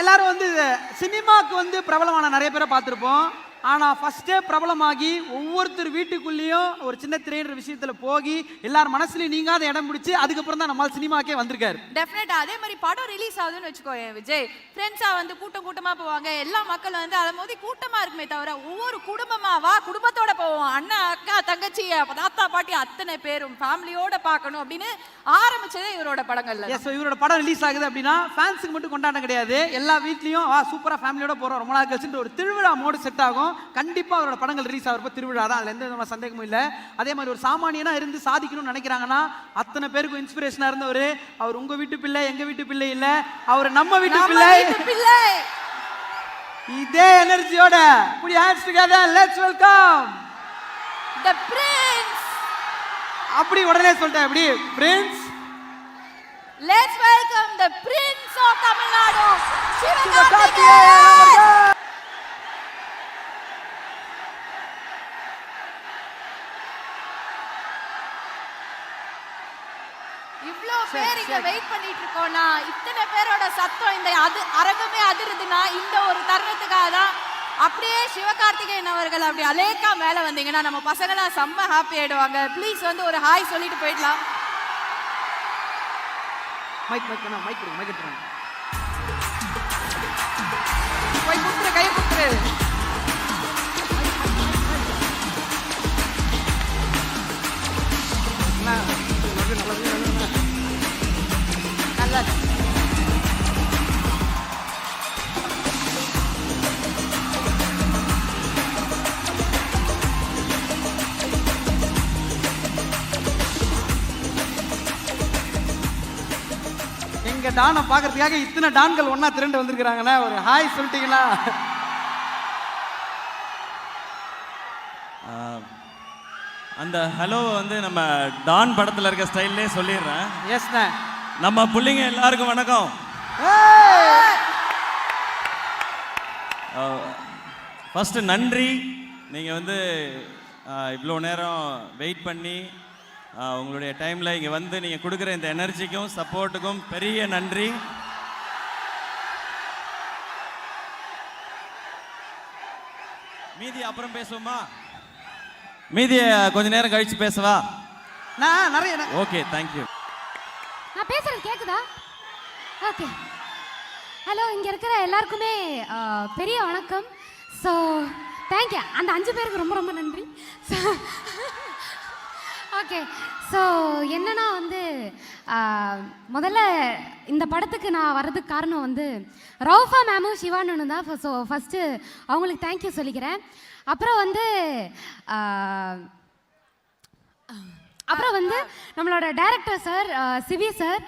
எல்லாரும் வந்து சினிமாக்கு வந்து பிரபலமான நிறைய பேரை பார்த்துருப்போம். ஆனால் ஃபஸ்ட்டே பிரபலமாகி ஒவ்வொருத்தர் வீட்டுக்குள்ளேயும் ஒரு சின்ன திரையிற விஷயத்தில் போகி எல்லாரும் மனசுலையும் நீங்காத இடம் பிடிச்சி அதுக்கப்புறம் தான் நம்மளால் சினிமாக்கே வந்திருக்காரு. டெஃபினட்டா அதே மாதிரி படம் ரிலீஸ் ஆகுதுன்னு வச்சுக்கோ விஜய், ஃப்ரெண்ட்ஸாக வந்து கூட்டமாக போவாங்க. எல்லா மக்களும் வந்து அதை மோதி கூட்டமாக இருக்குமே தவிர ஒவ்வொரு குடும்பமாக குடும்பத்தோட போவோம். அண்ணன் அக்கா தங்கச்சி தாத்தா பாட்டி அத்தனை பேரும் ஃபேமிலியோட பார்க்கணும் அப்படின்னு ஆரம்பிச்சதே இவரோட படங்கள்ல. எஸ், இவரோட படம் ரிலீஸ் ஆகுது அப்படின்னா ஃபேன்ஸுக்கு மட்டும் கொண்டாட்டம் கிடையாது, எல்லா வீட்லையும் சூப்பராக ஃபேமிலியோட போகிறோம் ரொம்ப நாள் கழிச்சுட்டு ஒரு திருவிழா மோடு செட் ஆகும். கண்டிப்பா அவரோட படங்கள் ரிலீஸ் ஆகிறப்ப திருவிழா தான், அதுல எந்த விதமான சந்தேகமும் இல்லை. அதே மாதிரி ஒரு சாமானியனா இருந்து சாதிக்கணும்னு நினைக்கிறாங்கன்னா அத்தனை பேருக்கும் இன்ஸ்பிரேஷனா இருந்தவர். அவர் உங்க வீட்டு பிள்ளை எங்க வீட்டு பிள்ளை இல்ல, அவர் நம்ம வீட்டு பிள்ளை. இதே எனர்ஜியோட put your hands together, let's welcome the prince. அப்படி உடனே சொல்லிட்டேன், அப்படி prince, let's welcome the prince of Tamil Nadu, Sivakarthikeyan. இவ்ளோ பேர் இங்க வெயிட் பண்ணிட்டு இருக்கோம்னா, இத்தனை பேரோட சத்தம் இந்த அரங்கமே அதிருதுன்னா இந்த ஒரு தருணத்துக்காக தான். அப்படியே சிவகார்த்திகேயன் அவர்கள் அப்படி அலேக்கா மேல வந்தீங்கன்னா நம்ம பசங்களாம் செம்ம ஹாப்பி ஆயிடுவாங்க. ப்ளீஸ் வந்து ஒரு ஹாய் சொல்லிட்டு போயிடலாம். மைக் கொடுங்க, மைக் கொடுங்க. கை குத்துரு. எங்க டானை பாக்குறதுக்காக இத்தனை டான்கள் ஒன்னா திரண்டு வந்திருக்கிறாங்கன்னா ஒரு ஹாய் சொல்லிட்டீங்களா? அந்த ஹலோ வந்து நம்ம டான் படத்தில் இருக்க ஸ்டைல்லே சொல்லிடுறேன். எஸ்ண்ணே. நம்ம பிள்ளைங்க எல்லாருக்கும் வணக்கம். ஃபஸ்ட்டு நன்றி, நீங்கள் வந்து இவ்வளோ நேரம் வெயிட் பண்ணி உங்களுடைய டைமில் இங்கே வந்து நீங்கள் கொடுக்குற இந்த எனர்ஜிக்கும் சப்போர்ட்டுக்கும் பெரிய நன்றி. மீதி அப்புறம் பேசுவோமா? மீதியை கொஞ்ச நேரம் கழிச்சு பேசவா? நான் நிறைய ஓகே, தேங்க்யூ. நான் பேசுறது கேக்குதா? ஓகே. ஹலோ, இங்க இருக்கிற எல்லாருக்குமே பெரிய வணக்கம். So thank you. அந்த 5 பேருக்கு ரொம்ப ரொம்ப நன்றி. ஓகே. ஸோ என்னன்னா வந்து முதல்ல இந்த படத்துக்கு நான் வர்றதுக்கு காரணம் வந்து ரவுஃபா மேமும் சிவானனும் தான். ஸோ ஃபஸ்ட்டு அவங்களுக்கு தேங்க்யூ சொல்லிக்கிறேன். அப்புறம் வந்து நம்மளோட டைரக்டர் சார் சிவி சார்,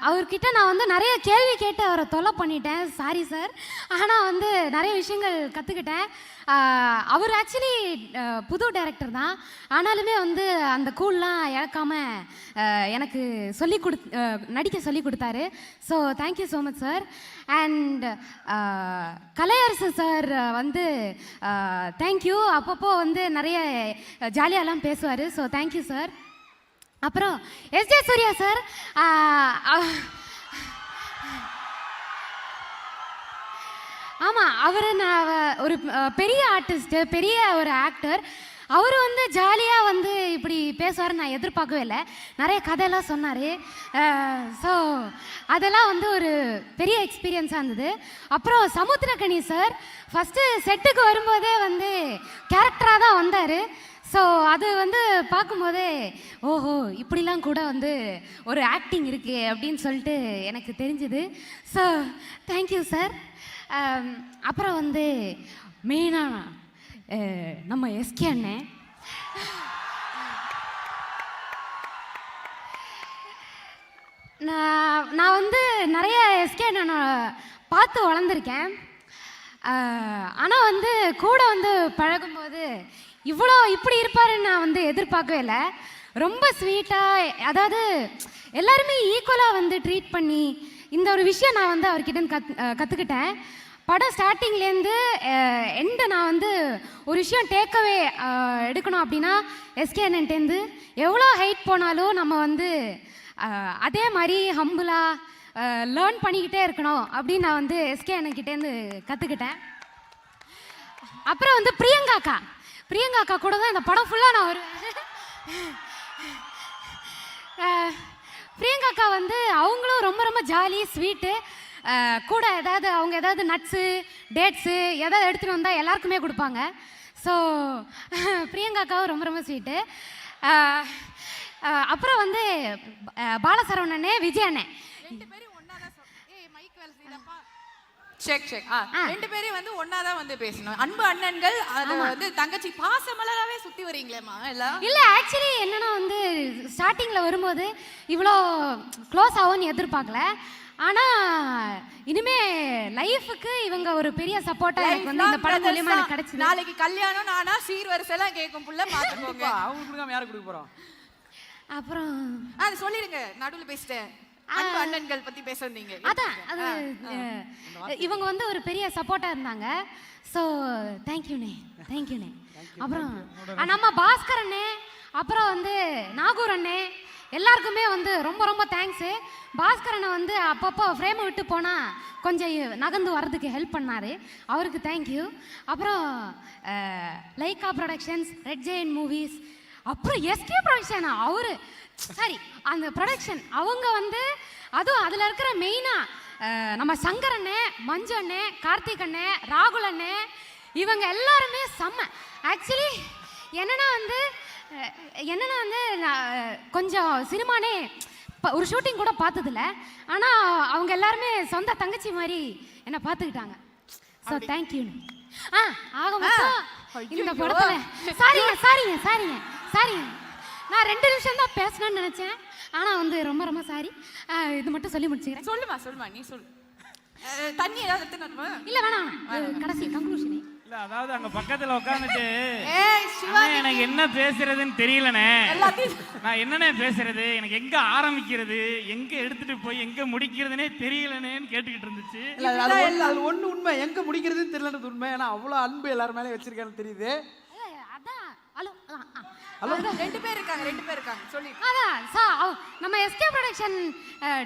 அவர்கிட்ட நான் வந்து நிறைய கேள்வி கேட்டு அவரை தொல்லை பண்ணிட்டேன், சாரி சார். ஆனால் வந்து நிறைய விஷயங்கள் கற்றுக்கிட்டேன். அவர் ஆக்சுவலி புது டைரக்டர் தான், ஆனாலுமே வந்து அந்த கூல்லாம் இழக்காமல் எனக்கு நடிக்க சொல்லி கொடுத்தாரு. So thank you so much sir. And Kalaiyarasu sir வந்து தேங்க்யூ. அப்பப்போ வந்து நிறைய ஜாலியாலாம் பேசுவார். So thank you sir. அப்புறம் எஸ்ஜே சூர்யா சார், ஆமாம், அவர் நான் ஒரு பெரிய ஆர்டிஸ்ட்டு, பெரிய ஒரு ஆக்டர். அவர் வந்து ஜாலியாக வந்து இப்படி பேசுவார் நான் எதிர்பார்க்கவே இல்லை. நிறைய கதையெல்லாம் சொன்னார். ஸோ அதெல்லாம் வந்து ஒரு பெரிய எக்ஸ்பீரியன்ஸாக இருந்தது. அப்புறம் சமுத்திரக்கனி சார் ஃபஸ்ட்டு செட்டுக்கு வரும்போதே வந்து கேரக்டராக தான் வந்தார். ஸோ அது வந்து பார்க்கும்போதே ஓஹோ இப்படிலாம் கூட வந்து ஒரு ஆக்டிங் இருக்குது அப்படின்னு சொல்லிட்டு எனக்கு தெரிஞ்சுது. So thank you sir. அப்புறம் வந்து மெயினாக நம்ம எஸ்கே அண்ணன், நான் வந்து நிறைய எஸ்கே அண்ணனை பார்த்து வளர்ந்துருக்கேன். ஆனால் வந்து கூட வந்து பழகும்போது இப்படி இருப்பாருன்னு நான் வந்து எதிர்பார்க்கவே இல்லை. ரொம்ப ஸ்வீட்டாக, அதாவது எல்லாருமே ஈக்குவலாக வந்து ட்ரீட் பண்ணி இந்த ஒரு விஷயம் நான் வந்து அவர்கிட்ட கற்றுக்கிட்டேன். படம் ஸ்டார்டிங்லேருந்து எண்டு நான் வந்து ஒரு விஷயம் டேக்கவே எடுக்கணும் அப்படின்னா எஸ்கே அண்ணன்ட்டேருந்து எவ்வளோ ஹைட் போனாலும் நம்ம வந்து அதே மாதிரி ஹம்புலாக லேர்ன் பண்ணிக்கிட்டே இருக்கணும் அப்படின்னு நான் வந்து எஸ்கே அண்ணன்கிட்டேருந்து கற்றுக்கிட்டேன். அப்புறம் வந்து பிரியங்கா அக்கா கூட தான் இந்த படம் ஃபுல்லாக நான் ஒரு பிரியங்கா அக்கா வந்து அவங்களும் ரொம்ப ரொம்ப ஜாலி ஸ்வீட்டு. கூட அவங்க ஏதாவது நட்ஸு டேட்ஸு எதாவது எடுத்துகிட்டு வந்தால் எல்லாருக்குமே கொடுப்பாங்க. ஸோ பிரியங்கா அக்காவும் ரொம்ப ரொம்ப ஸ்வீட்டு. அப்புறம் வந்து பாலசரவணனே விஜய் அண்ணே ரெண்டு பேரும் ஒண்ணா தான் மைக் வேலை செய்யலப்பா. செக் ரெண்டு பேரும் வந்து ஒண்ணா தான் வந்து பேசணும். அன்பு அண்ணன்கள் அது வந்து தங்கச்சி பாசமலராவே சுத்தி வரீங்களேம்மா எல்லாம். இல்ல ஆக்சுவலி என்னன்னா வந்து ஸ்டார்டிங்ல வரும்போது இவ்வளோ க்ளோஸ் ஆகும்னு எதிர்பார்க்கல. ஆனா இனிமே லைஃபுக்கு இவங்க ஒரு பெரிய சப்போர்ட்டா எனக்கு வந்து இந்த படம் மூலமா எனக்கு கிடைச்சது. நாளைக்கு கல்யாணம் நானா சீர்வரிசை எல்லாம் கேட்கும் புள்ள பாத்துக்கோங்க. அவங்களுக்கு கொடுக்காம யாருக்கு கொடுக்க போறோம்? அப்புறம் அது சொல்லிடுங்க, நடுவுல பேசிட்டேன். அன்பு அண்ணன்கள் பத்தி பேச வந்தீங்க. அதான் அது இவங்க வந்து ஒரு பெரிய சப்போர்ட்டா இருந்தாங்க. ஸோ தேங்க்யூண்ணே. அப்புறம் நம்ம பாஸ்கர் அண்ணே, அப்புறம் வந்து நாகூர் அண்ணே எல்லாருக்குமே வந்து ரொம்ப ரொம்ப தேங்க்ஸு. பாஸ்கர் அண்ணன் வந்து அப்பப்போ ஃப்ரேமை விட்டு போனால் கொஞ்சம் நகர்ந்து வர்றதுக்கு ஹெல்ப் பண்ணார், அவருக்கு தேங்க்யூ. அப்புறம் Lyca productions, red Jain movies, அப்புறம் எஸ்கே ப்ரொடக்ஷன் அவரு சரி அந்த ப்ரொடக்ஷன் அவங்க வந்து அதுவும் அதில் இருக்கிற மெயினாக நம்ம சங்கர் அண்ணே, மஞ்சு அண்ணே, கார்த்திக் அண்ணே, ராகுல் அண்ணே இவங்க எல்லாருமே செம்ம. ஆக்சுவலி என்னன்னா வந்து கொஞ்சம் சினிமானே ஒரு ஷூட்டிங் கூட பார்த்ததில்ல. ஆனால் அவங்க எல்லாருமே சொந்த தங்கச்சி மாதிரி என்னை பார்த்துக்கிட்டாங்க. So thank you. ஆக மொத்தம் இந்த படத்தில் சாரிங்க நான் 2 நிமிஷம் தான் பேசணும்னு நினச்சேன். ஆனால் வந்து ரொம்ப ரொம்ப சாரி. இது மட்டும் சொல்லி முடிச்சுக்கிறேன். சொல்லுமா நீ சொல்லு. தண்ணி ஏதாவது எடுத்துக்கணுமா? இல்லை வேணாம், கடைசி கன்க்ளூஷனே. இல்ல அதாவது அங்க பக்கத்துல உட்காந்துட்டு சிவா எனக்கு என்ன பேசுறதுன்னு தெரியலனே, நான் என்னனே பேசுறது, எனக்கு எங்க ஆரம்பிக்கிறது, எங்க எடுத்துட்டு போய் எங்க முடிக்கிறதுனே தெரியலனேன்னு கேட்டுக்கிட்டு இருந்துச்சு. அது ஒண்ணு உண்மை, எங்க முடிக்கிறதுன்னு தெரியலன்றது உண்மை. ஏன்னா அவ்வளவு அன்பு எல்லாரும் மேலே வச்சிருக்கான்னு தெரியுது. ஹலோ 2 பேர் இருக்காங்க சொல்லி. அதான் நம்ம எஸ்கே ப்ரொடக்ஷன்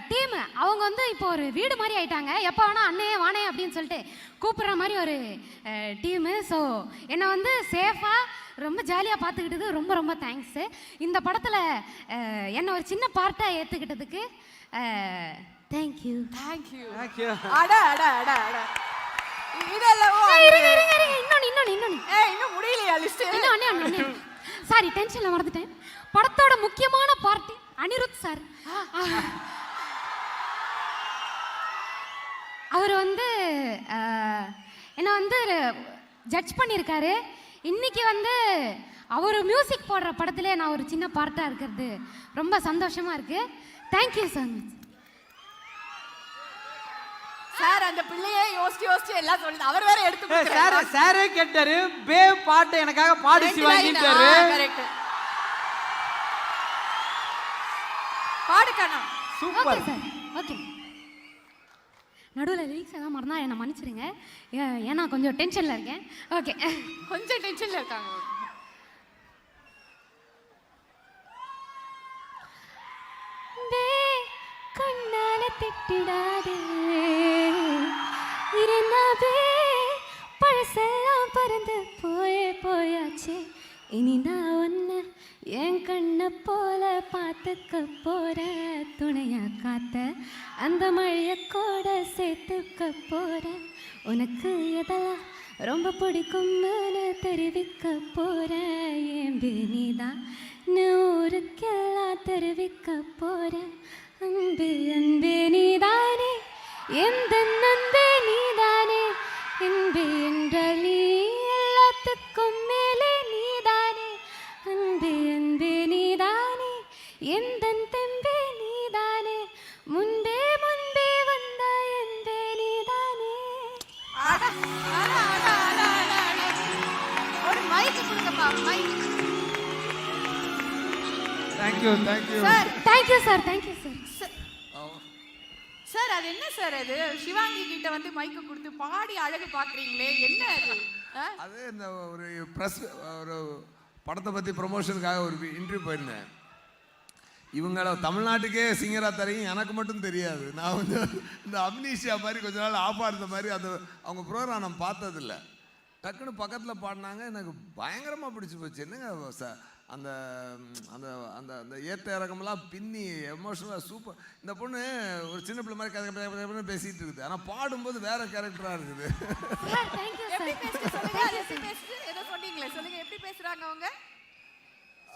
டீம் அவங்க வந்து இப்போ ஒரு வீடு மாதிரி ஆயிட்டாங்க. எப்போ வேணா அண்ணே வானே அப்படின்னு சொல்லிட்டு கூப்பிடுற மாதிரி ஒரு டீமு. ஸோ என்னை வந்து சேஃபாக ரொம்ப ஜாலியாக பார்த்துக்கிட்டது ரொம்ப ரொம்ப தேங்க்ஸு. இந்த படத்தில் என்னை ஒரு சின்ன பார்ட்டாக ஏற்றுக்கிட்டதுக்கு தேங்க்யூ. இதெல்லாம் இன்னும் முடியலையா லிஸ்ட்? இன்னும் சாரி டென்ஷன்ல மறந்துட்டேன். படத்தோட முக்கியமான பார்ட் அனிருத் சார். அவர் வந்து என்ன வந்து ஜட்ஜ் பண்ணியிருக்காரு. இன்னைக்கு வந்து அவர் மியூசிக் போடுற படத்திலே நான் ஒரு சின்ன பார்ட்டாக இருக்கிறது ரொம்ப சந்தோஷமா இருக்கு. Thank you so much sir. அந்த பிள்ளையே யோசிச்சு எல்லாம் சொல்லுது. அவர் வேற எடுத்து சாரே கேட்டாரு, பே பாட்டு எனக்காக பாடி சிவாங்கிட்டாரு. கரெக்ட், பாடுக்கணும். Super sir. ஓகே, நடுவில் லிரிக்ஸ் எல்லாம் மறந்தா என்னை மன்னிச்சிடுங்க, ஏன்னா கொஞ்சம் டென்ஷனில் இருக்கேன். ஓகே, கொஞ்சம் டென்ஷனில் இருக்காங்க. கண்ணால திட்டிடாதே இருந்தாவே பழசெல்லாம் பறந்து போயாச்சே. இனி நான் ஒன்று என் கண்ணை போல பார்த்துக்க போற, துணையா காத்த அந்த மழைய கூட சேர்த்துக்க போற, உனக்கு எதெல்லாம் ரொம்ப பிடிக்கும்னு தெரிவிக்க போற, என் நீதான் ஊருக்கெல்லாம் தெரிவிக்க போற. அன்பு அன்பே நீதானே, எந்த அன்பே நீதானே, அன்பு என்றால் நீ எல்லாத்துக்கும் மேலே நீதானே. அன்பு அன்பே நீதானே, எந்த தெம்பே நீதானே, முன்பே வந்த என்பே நீதானே. ஒரு மைக் கொடுங்கப்பா, mic. Thank you sir. Thank you sir. Sir அது என்ன சார், அது சிவாங்கி கிட்ட வந்து மைக்க கொடுத்து பாடி அழகு பாக்குறீங்களே, என்ன அது? அது இந்த ஒரு ப்ரெஸ் ஒரு படத்தை பற்றி ப்ரொமோஷனுக்காக ஒரு இன்டர்வியூ போயிருந்தேன். இவங்கள தமிழ்நாட்டுக்கே சிங்கராக தெரியும், எனக்கு மட்டும் தெரியாது. நான் வந்து இந்த அம்னீஷியா மாதிரி கொஞ்ச நாள் ஆஃப் இருந்த மாதிரி அது அவங்க ப்ரோக்ராம் நான் பார்த்ததில்ல. டக்குன்னு பக்கத்தில் பாடினாங்க, எனக்கு பயங்கரமாக பிடிச்சி போச்சு. என்னங்க அந்த அந்த அந்த அந்த ஏற்ற இறக்கமெல்லாம் பின்னி எமோஷனலாக சூப்பர். இந்த பொண்ணு ஒரு சின்ன பிள்ளை மாதிரி கதை பேசிகிட்டு இருக்குது, ஆனால் பாடும்போது வேற கேரக்டராக இருக்குது. ஏதோ சொன்னீங்களே, சொல்லுங்க எப்படி பேசுறாங்க அவங்க?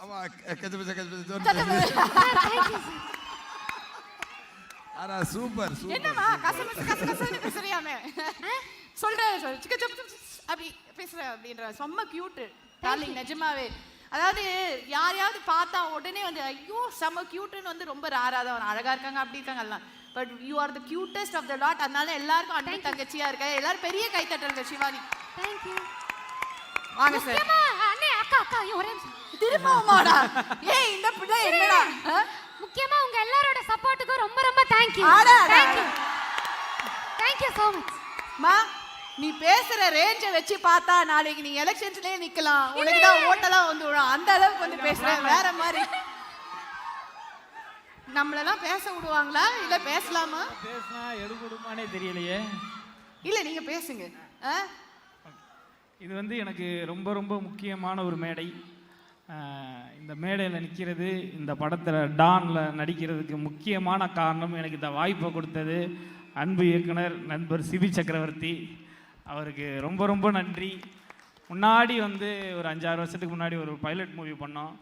ஆமாம், ஆனா சூப்பர் சூப்பர். என்னமா கசகசன்னு பேசுறியாமே? சொல்றேன் அப்படி பேசுற அப்படின்ற செம்ம கியூட் டார்லிங், நிஜமாவே. அதாவது யாரையாவது பார்த்தா உடனே வந்து ஐயோ செம்ம கியூட்னு வந்து ரொம்ப ரேரா தான், அழகா இருக்காங்க அப்படி இருக்காங்க எல்லாம். But you are the cutest of the lot. அதனால எல்லாருக்கும் அண்ணன் தங்கச்சியா இருக்க எல்லாரும் பெரிய கைத்தட்டல்ங்க சிவானி. Thank you. வாங்க சார். அண்ணே அக்கா அக்கா ஒரே திரும்பவுமாடா? ஏய் இந்த பிள்ளை என்னடா? முக்கியமா உங்க எல்லாரோட சப்போர்ட்டுக்கு ரொம்ப ரொம்ப thank you. Thank you so much. மா, நீ பேசுற ரேஞ்ச வச்சு பார்த்தா நாளைக்கு நீ எலெக்ஷன்ஸ்லயே நிக்கலாம், உனக்கு தான் ஓட்டெல்லாம் வந்து விழும். அந்த அளவுக்கு வந்து பேசுற வேற மாதிரி. நம்மளெல்லாம் பேச விடுவாங்களா இல்ல பேசலாமா? பேசினா எடுபடுமானே தெரியலையே. இல்ல நீங்க பேசுங்க. இது வந்து எனக்கு ரொம்ப ரொம்ப முக்கியமான ஒரு மேடை. இந்த மேடையில் நிற்கிறது, இந்த படத்தில் டானில் நடிக்கிறதுக்கு முக்கியமான காரணம் எனக்கு இந்த வாய்ப்பை கொடுத்தது அன்பு இயக்குனர் நண்பர் சிபி சக்கரவர்த்தி. அவருக்கு ரொம்ப ரொம்ப நன்றி. முன்னாடி வந்து ஒரு 5-6 வருஷத்துக்கு முன்னாடி ஒரு பைலட் மூவி பண்ணோம்.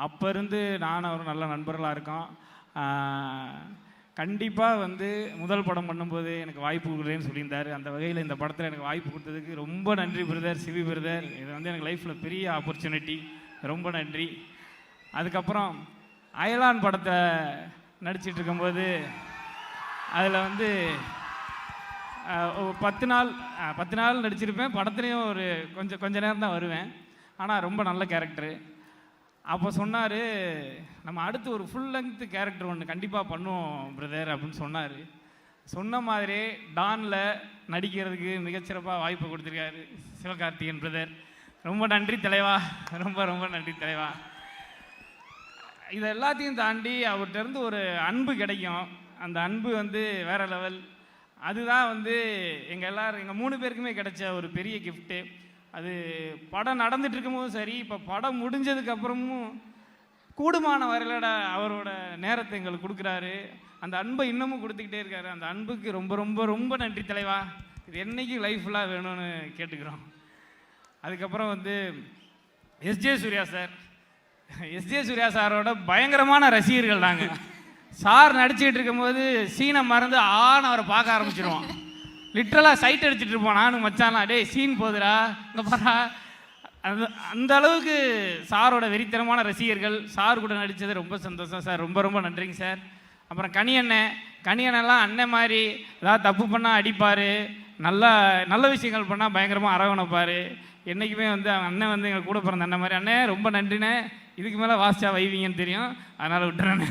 அப்போ இருந்து நானும் அவரும் நல்ல நண்பர்களாக இருக்கோம். கண்டிப்பாக வந்து முதல் படம் பண்ணும்போது எனக்கு வாய்ப்பு கொடுக்குறேன்னு சொல்லியிருந்தார். அந்த வகையில் இந்த படத்தில் எனக்கு வாய்ப்பு கொடுத்ததுக்கு ரொம்ப நன்றி பிரதர், சிவி பிரதர். இது வந்து எனக்கு லைஃப்பில் பெரிய ஆப்பர்ச்சுனிட்டி, ரொம்ப நன்றி. அதுக்கப்புறம் அயலான் படத்தை நடிச்சிட்டு இருக்கும்போது அதில் வந்து 10 நாள் நடிச்சிருப்பேன். படத்துலேயும் ஒரு கொஞ்ச நேரம் தான் வருவேன், ஆனால் ரொம்ப நல்ல கேரக்டரு. அப்போ சொன்னார், நம்ம அடுத்து ஒரு ஃபுல் லெங்க்த்து கேரக்டர் ஒன்று கண்டிப்பாக பண்ணுவோம் பிரதர் அப்படின்னு சொன்னார். சொன்ன மாதிரியே டானில் நடிக்கிறதுக்கு மிகச்சிறப்பாக வாய்ப்பு கொடுத்துருக்காரு சிவகார்த்திகேயன் பிரதர். ரொம்ப நன்றி தலைவா, ரொம்ப ரொம்ப நன்றி தலைவா. இதை எல்லாத்தையும் தாண்டி அவர்கிட்ட இருந்து ஒரு அன்பு கிடைக்கும். அந்த அன்பு வந்து வேற லெவல். அதுதான் வந்து எங்கள் 3 பேருக்குமே கிடைச்ச ஒரு பெரிய கிஃப்ட்டு. அது படம் நடந்துட்டு இருக்கும்போதும் சரி, இப்போ படம் முடிஞ்சதுக்கப்புறமும் கூடுமான வரையிலோட அவரோட நேரத்தை எங்களுக்கு கொடுக்குறாரு. அந்த அன்பை இன்னமும் கொடுத்துக்கிட்டே இருக்காரு. அந்த அன்புக்கு ரொம்ப ரொம்ப ரொம்ப நன்றி தலைவா. இது என்றைக்கும் லைஃப்லாம் வேணும்னு கேட்டுக்கிறோம். அதுக்கப்புறம் வந்து எஸ்ஜே சூர்யா சாரோட பயங்கரமான ரசிகர்கள் நாங்கள். சார் நடிச்சுக்கிட்டு இருக்கும்போது சீனை மறந்து அவரை பார்க்க ஆரம்பிச்சிருவோம். லிட்ரலாக சைட் அடிச்சுட்டு இருப்போம் நானும் மச்சான்லாம். டேய் சீன் போதுடா இங்கே பாரா. அந்த அளவுக்கு சாரோட வெறித்தனமான ரசிகர்கள். சார் கூட நடித்தது ரொம்ப சந்தோஷம் சார், ரொம்ப ரொம்ப நன்றிங்க சார். அப்புறம் கனியண்ணெல்லாம் அண்ணன் மாதிரி ஏதாவது தப்பு பண்ணால் அடிப்பார், நல்ல விஷயங்கள் பண்ணால் பயங்கரமாக அரவணைப்பார். என்றைக்குமே வந்து அண்ணன் வந்து எங்கள் கூட பிறந்த அண்ணன் மாதிரி. அண்ணே ரொம்ப நன்றிண்ணே, இதுக்கு மேலே வாசிச்சா வைவீங்கன்னு தெரியும், அதனால் விட்டுறேன்னு.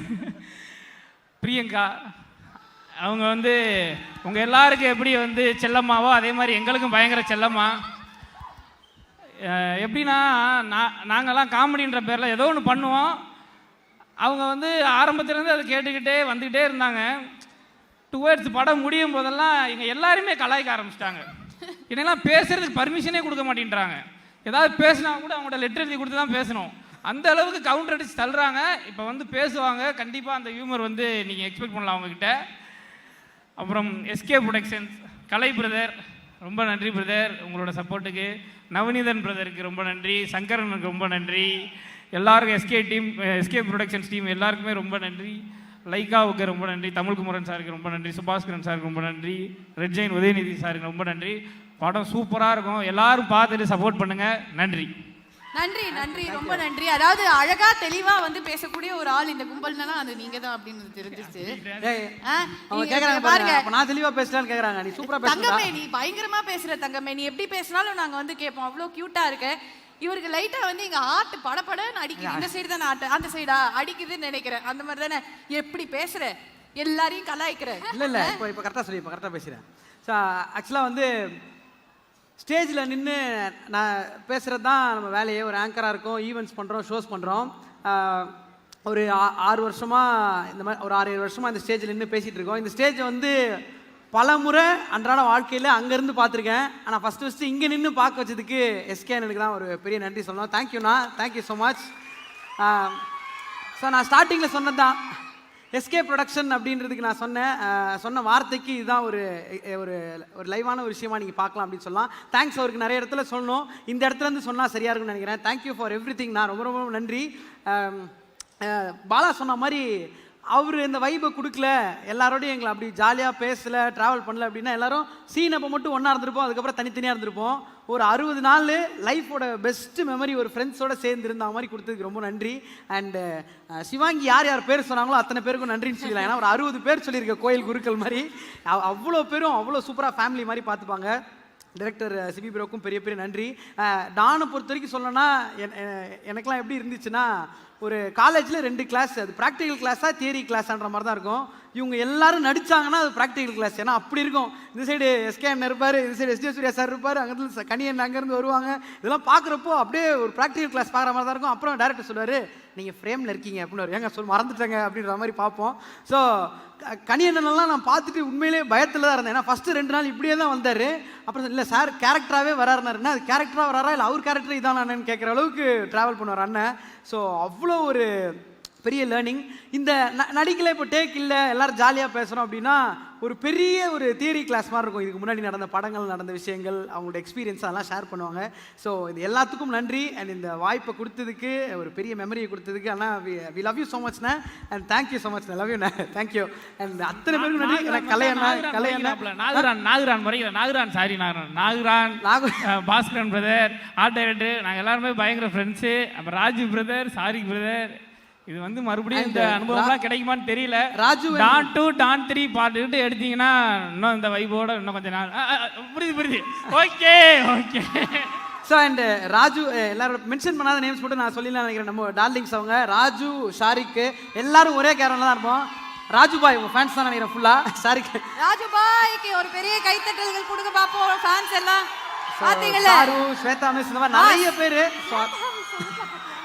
பிரியங்கா அவங்க வந்து உங்கள் எல்லாருக்கும் எப்படி வந்து செல்லம்மாவோ அதே மாதிரி எங்களுக்கும் பயங்கர செல்லம்மா. எப்படின்னா நாங்கள்லாம் காமெடின்ற பேரில் ஏதோ ஒன்று பண்ணுவோம். அவங்க வந்து ஆரம்பத்துலேருந்து அதை கேட்டுக்கிட்டே வந்துக்கிட்டே இருந்தாங்க. டுவர்ட்ஸ் படம் முடியும் போதெல்லாம் எங்கள் எல்லாருமே கலாய்க்க ஆரம்பிச்சிட்டாங்க. என்னெல்லாம் பேசுகிறதுக்கு பர்மிஷனே கொடுக்க மாட்டேன்றாங்க. ஏதாவது பேசினா கூட அவங்களோட லெட்டர் எழுதி கொடுத்து தான் பேசணும். அந்த அளவுக்கு கவுண்டர் அடிச்சு தள்ளுறாங்க. இப்போ வந்து பேசுவாங்க. கண்டிப்பாக அந்த ஹியூமர் வந்து நீங்கள் எக்ஸ்பெக்ட் பண்ணலாம் அவங்கக்கிட்ட. அப்புறம் எஸ்கே ப்ரொடக்ஷன்ஸ் கலை பிரதர், ரொம்ப நன்றி பிரதர் உங்களோட சப்போர்ட்டுக்கு. நவநீதன் பிரதருக்கு ரொம்ப நன்றி. சங்கரனுக்கு ரொம்ப நன்றி. எல்லாருக்கும் எஸ்கே ப்ரொடக்ஷன்ஸ் டீம் எல்லாருக்குமே ரொம்ப நன்றி. லைக்காவுக்கு ரொம்ப நன்றி. தமிழ்குமரன் சாருக்கு ரொம்ப நன்றி. சுபாஸ்கரன் சாருக்கு ரொம்ப நன்றி. ரெட் ஜெயின் உதயநிதி சாருக்கு ரொம்ப நன்றி. படம் சூப்பராக இருக்கும், எல்லாரும் பார்த்துட்டு சப்போர்ட் பண்ணுங்கள். நன்றி நன்றி நன்றி, ரொம்ப நன்றி. அதாவது அழகா தெளிவா வந்து பேசக்கூடிய ஒரு ஆள் இந்த கும்பல்னா அது நீங்க தான் அப்படின்னு தெரிஞ்சிச்சு. அவங்க கேக்குறாங்க பாருங்க, அப்ப நான் தெளிவா பேசலாம்னு கேக்குறாங்க. நீ சூப்பரா பேசுற தங்கமே, நீ பயங்கரமா பேசுற தங்கமே. நீ எப்படி பேசினாலும் நாங்க வந்து கேட்போம், அவ்வளோ கியூட்டா இருக்க. இவருக்கு லைட்டா வந்து இங்க ஆட்டு படப்படன்னு அடிக்குது. இந்த சைடு தானே ஆட்டு, அந்த சைடா அடிக்குதுன்னு நினைக்கிறேன். அந்த மாதிரி தானே எப்படி பேசுற, எல்லாரையும் கலாய்க்கிற. இல்ல இப்போ கரெக்டா பேசுறேன். ஆக்சுவலா வந்து ஸ்டேஜில் நின்று நான் பேசுகிறது தான் நம்ம வேலையே. ஒரு ஆங்கராக இருக்கும், ஈவெண்ட்ஸ் பண்ணுறோம், ஷோஸ் பண்ணுறோம். ஒரு 6 வருஷமா இந்த மாதிரி ஒரு 6-7 வருஷமா இந்த ஸ்டேஜில் நின்று பேசிகிட்டு இருக்கோம். இந்த ஸ்டேஜ் வந்து பல முறை அன்றாட வாழ்க்கையில் அங்கேருந்து பார்த்துருக்கேன். ஆனால் ஃபஸ்ட்டு இங்கே நின்று பார்க்க வச்சதுக்கு எஸ்கே எனக்கு தான் ஒரு பெரிய நன்றி சொல்லணும். தேங்க்யூண்ணா, தேங்க்யூ ஸோ மச். ஸோ நான் ஸ்டார்டிங்கில் சொன்னது தான் எஸ்கே ப்ரொடக்ஷன் அப்படின்றதுக்கு நான் சொன்ன வார்த்தைக்கு இதுதான் ஒரு ஒரு ஒரு லைவான ஒரு விஷயமா நீங்கள் பார்க்கலாம் அப்படின்னு சொல்லலாம். தேங்க்ஸ் அவருக்கு நிறைய இடத்துல சொல்லணும், இந்த இடத்துலேருந்து சொன்னால் சரியாக இருக்கும்னு நினைக்கிறேன். Thank you for every thing. நான் ரொம்ப ரொம்ப நன்றி. பாலா சொன்ன மாதிரி அவர் இந்த வைபை கொடுக்கல, எல்லாரோடையும் எங்களை அப்படி ஜாலியாக பேசலை, ட்ராவல் பண்ணல அப்படின்னா எல்லாரும் சீன் அப்போ மட்டும் ஒன்றா இருந்திருப்போம், அதுக்கப்புறம் தனித்தனியாக இருந்திருப்போம். ஒரு 60 நாள் லைஃபோட பெஸ்ட்டு மெமரி ஒரு ஃப்ரெண்ட்ஸோடு சேர்ந்து இருந்த மாதிரி கொடுத்ததுக்கு ரொம்ப நன்றி. அண்டு சிவாங்கி யார் யார் பேர் சொன்னாங்களோ அத்தனை பேருக்கும் நன்றின்னு சொல்லலாம். ஏன்னா ஒரு 60 பேர் சொல்லியிருக்க கோயில் குருக்கள் மாதிரி அவ்வளோ பேரும் அவ்வளோ சூப்பராக ஃபேமிலி மாதிரி பார்த்துப்பாங்க. டைரக்டர் சிபி ப்ரோக்கும் பெரிய பெரிய நன்றி. டானை பொறுத்த வரைக்கும் சொல்லணும்னா எனக்கெலாம் எப்படி இருந்துச்சுன்னா, ஒரு காலேஜில் 2 கிளாஸ், அது ப்ராக்டிக்கல் கிளாஸாக தியரி கிளாஸான்ற மாதிரி தான் இருக்கும். இவங்க எல்லாரும் நடிச்சாங்கன்னா அது ப்ராக்டிக்கல் கிளாஸ். ஏன்னா அப்படி இருக்கும். இந்த சைடு எஸ்கே அண்ணன் இருப்பார், இந்த சைடு எஸ்ஜே சூர்யா சார் இருப்பார், அங்கேருந்து கனியன் அங்கேருந்து வருவாங்க. இதெல்லாம் பார்க்குறப்போ அப்படியே ஒரு ப்ராக்டிக்கல் கிளாஸ் பார்க்குற மாதிரி தான் இருக்கும். அப்புறம் டேரக்டர் சொல்லுவார், நீங்கள் ஃப்ரேமில் இருக்கீங்க அப்படின்னு, ஏங்க மறந்துட்டேங்க அப்படின்ற மாதிரி பார்ப்போம். ஸோ கனியண்ணனெல்லாம் நான் பார்த்துட்டு உண்மையிலே பயத்தில் தான் இருந்தேன். ஏன்னா ஃபஸ்ட்டு 2 நாள் இப்படியே தான் வந்தார். அப்புறம் இல்லை சார் கேரக்டராகவே வராருன்னா, அது கேரக்டராக வராரா இல்லை அவர் கேரக்டர் இதான் அண்ணன்னு கேட்குற அளவுக்கு ட்ராவல் பண்ணுவார் அண்ணன். ஸோ அவ்வளோ ஒரு பெரிய லேர்னிங். இந்த நடிக்கல இப்போ டேக் இல்லை எல்லோரும் ஜாலியாக பேசுகிறோம் அப்படின்னா ஒரு பெரிய ஒரு தியரி கிளாஸ் மாதிரி இருக்கும். இதுக்கு முன்னாடி நடந்த படங்கள், நடந்த விஷயங்கள், அவங்களோட எக்ஸ்பீரியன்ஸ் அதெல்லாம் ஷேர் பண்ணுவாங்க. ஸோ இது எல்லாத்துக்கும் நன்றி. அண்ட் இந்த வாய்ப்பை கொடுத்ததுக்கு, ஒரு பெரிய மெமரியை கொடுத்ததுக்கு அண்ணா வி லவ் யூ ஸோ மச்ண்ணா. And thank you so much. Love யூண்ணா, தேங்க்யூ. அண்ட் அத்தனை பேருக்கு நன்றி. எனக்கு Nagaran Bhaskaran brother, art director, நாங்கள் எல்லாருமே பயங்கர ஃப்ரெண்ட்ஸு. அப்புறம் ராஜு பிரதர், சாரிக் பிரதர். இது வந்து மறுபடியும் இந்த அனுபவம்லாம் கிடைக்குமான்னு தெரியல. ராஜு டான் 2 டான் 3 பாட்டு எடுத்தீங்கன்னா இன்னும் இந்த வைபோட இன்னும் கொஞ்சம் நாள் புரியுது. Okay okay. So and Raju, எல்லாரும் மென்ஷன் பண்ணாத நேம்ஸ் மட்டும் நான் சொல்லிடலாம் நினைக்கிறேன். நம்ம டார்லிங்ஸ் அவங்க ராஜு, ஷாரிக்கு எல்லாரும் ஒரே கேரனில் தான் இருப்போம். ராஜு பாய் உங்க ஃபேன்ஸ் தான் நினைக்கிறேன் ஃபுல்லாக. ஷாரிக்கு, ராஜு பாய்க்கு ஒரு பெரிய கைத்தட்டல்கள் கொடுக்க பார்ப்போம். ஃபேன்ஸ் எல்லாம் பார்த்தீங்களா? சாரு, ஸ்வேதா மிஸ், இந்த மாதிரி நிறைய பேர்.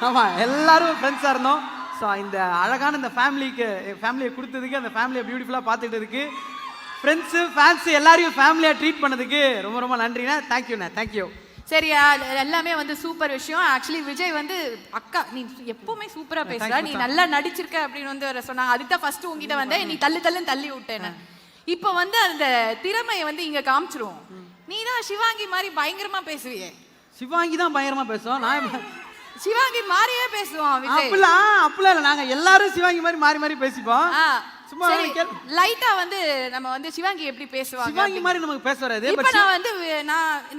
ஆமாம், எல்லாரும் ஃப்ரெண்ட்ஸாக இருந்தோம். ஸோ இந்த அழகான இந்த ஃபேமிலியை கொடுத்ததுக்கு, அந்த ஃபேமிலியை பியூட்டிஃபுல்லாக பார்த்துக்கிட்டதுக்கு, ஃப்ரெண்ட்ஸு ஃபேன்ஸு எல்லாரையும் ஃபேமிலியாக ட்ரீட் பண்ணதுக்கு ரொம்ப ரொம்ப நன்றிண்ணா. தேங்க்யூண்ணா, தேங்க்யூ. சரியா, எல்லாமே வந்து சூப்பர் விஷயம். ஆக்சுவலி விஜய் வந்து அக்கா நீ எப்பவுமே சூப்பரா பேசுற, நீ நல்லா நடிச்சிருக்க அப்படின்னு வந்து சொன்னாங்க. அதுக்கு தான் ஃபர்ஸ்ட் உங்ககிட்ட வந்து நீ தள்ளுன்னு தள்ளி விட்டேன்னு. இப்போ வந்து அந்த திறமையை வந்து இங்க காமிச்சிருவோம். நீ தான் சிவாங்கி மாதிரி பயங்கரமா பேசுவியே. சிவாங்கி தான் பயங்கரமா பேசுவோம். நான் சிவாங்கி மாதிரியே பேசுவோம் விஜய். அப்படிலாம் இல்லை, நாங்க எல்லாரும் சிவாங்கி மாதிரி மாறி மாறி பேசிப்போம். சும்மா லைட்டா வந்து நம்ம வந்து சிவாங்கி எப்படி பேசுவாங்க, சிவாங்கி மாதிரி நமக்கு பேச வராது. இப்ப நான் வந்து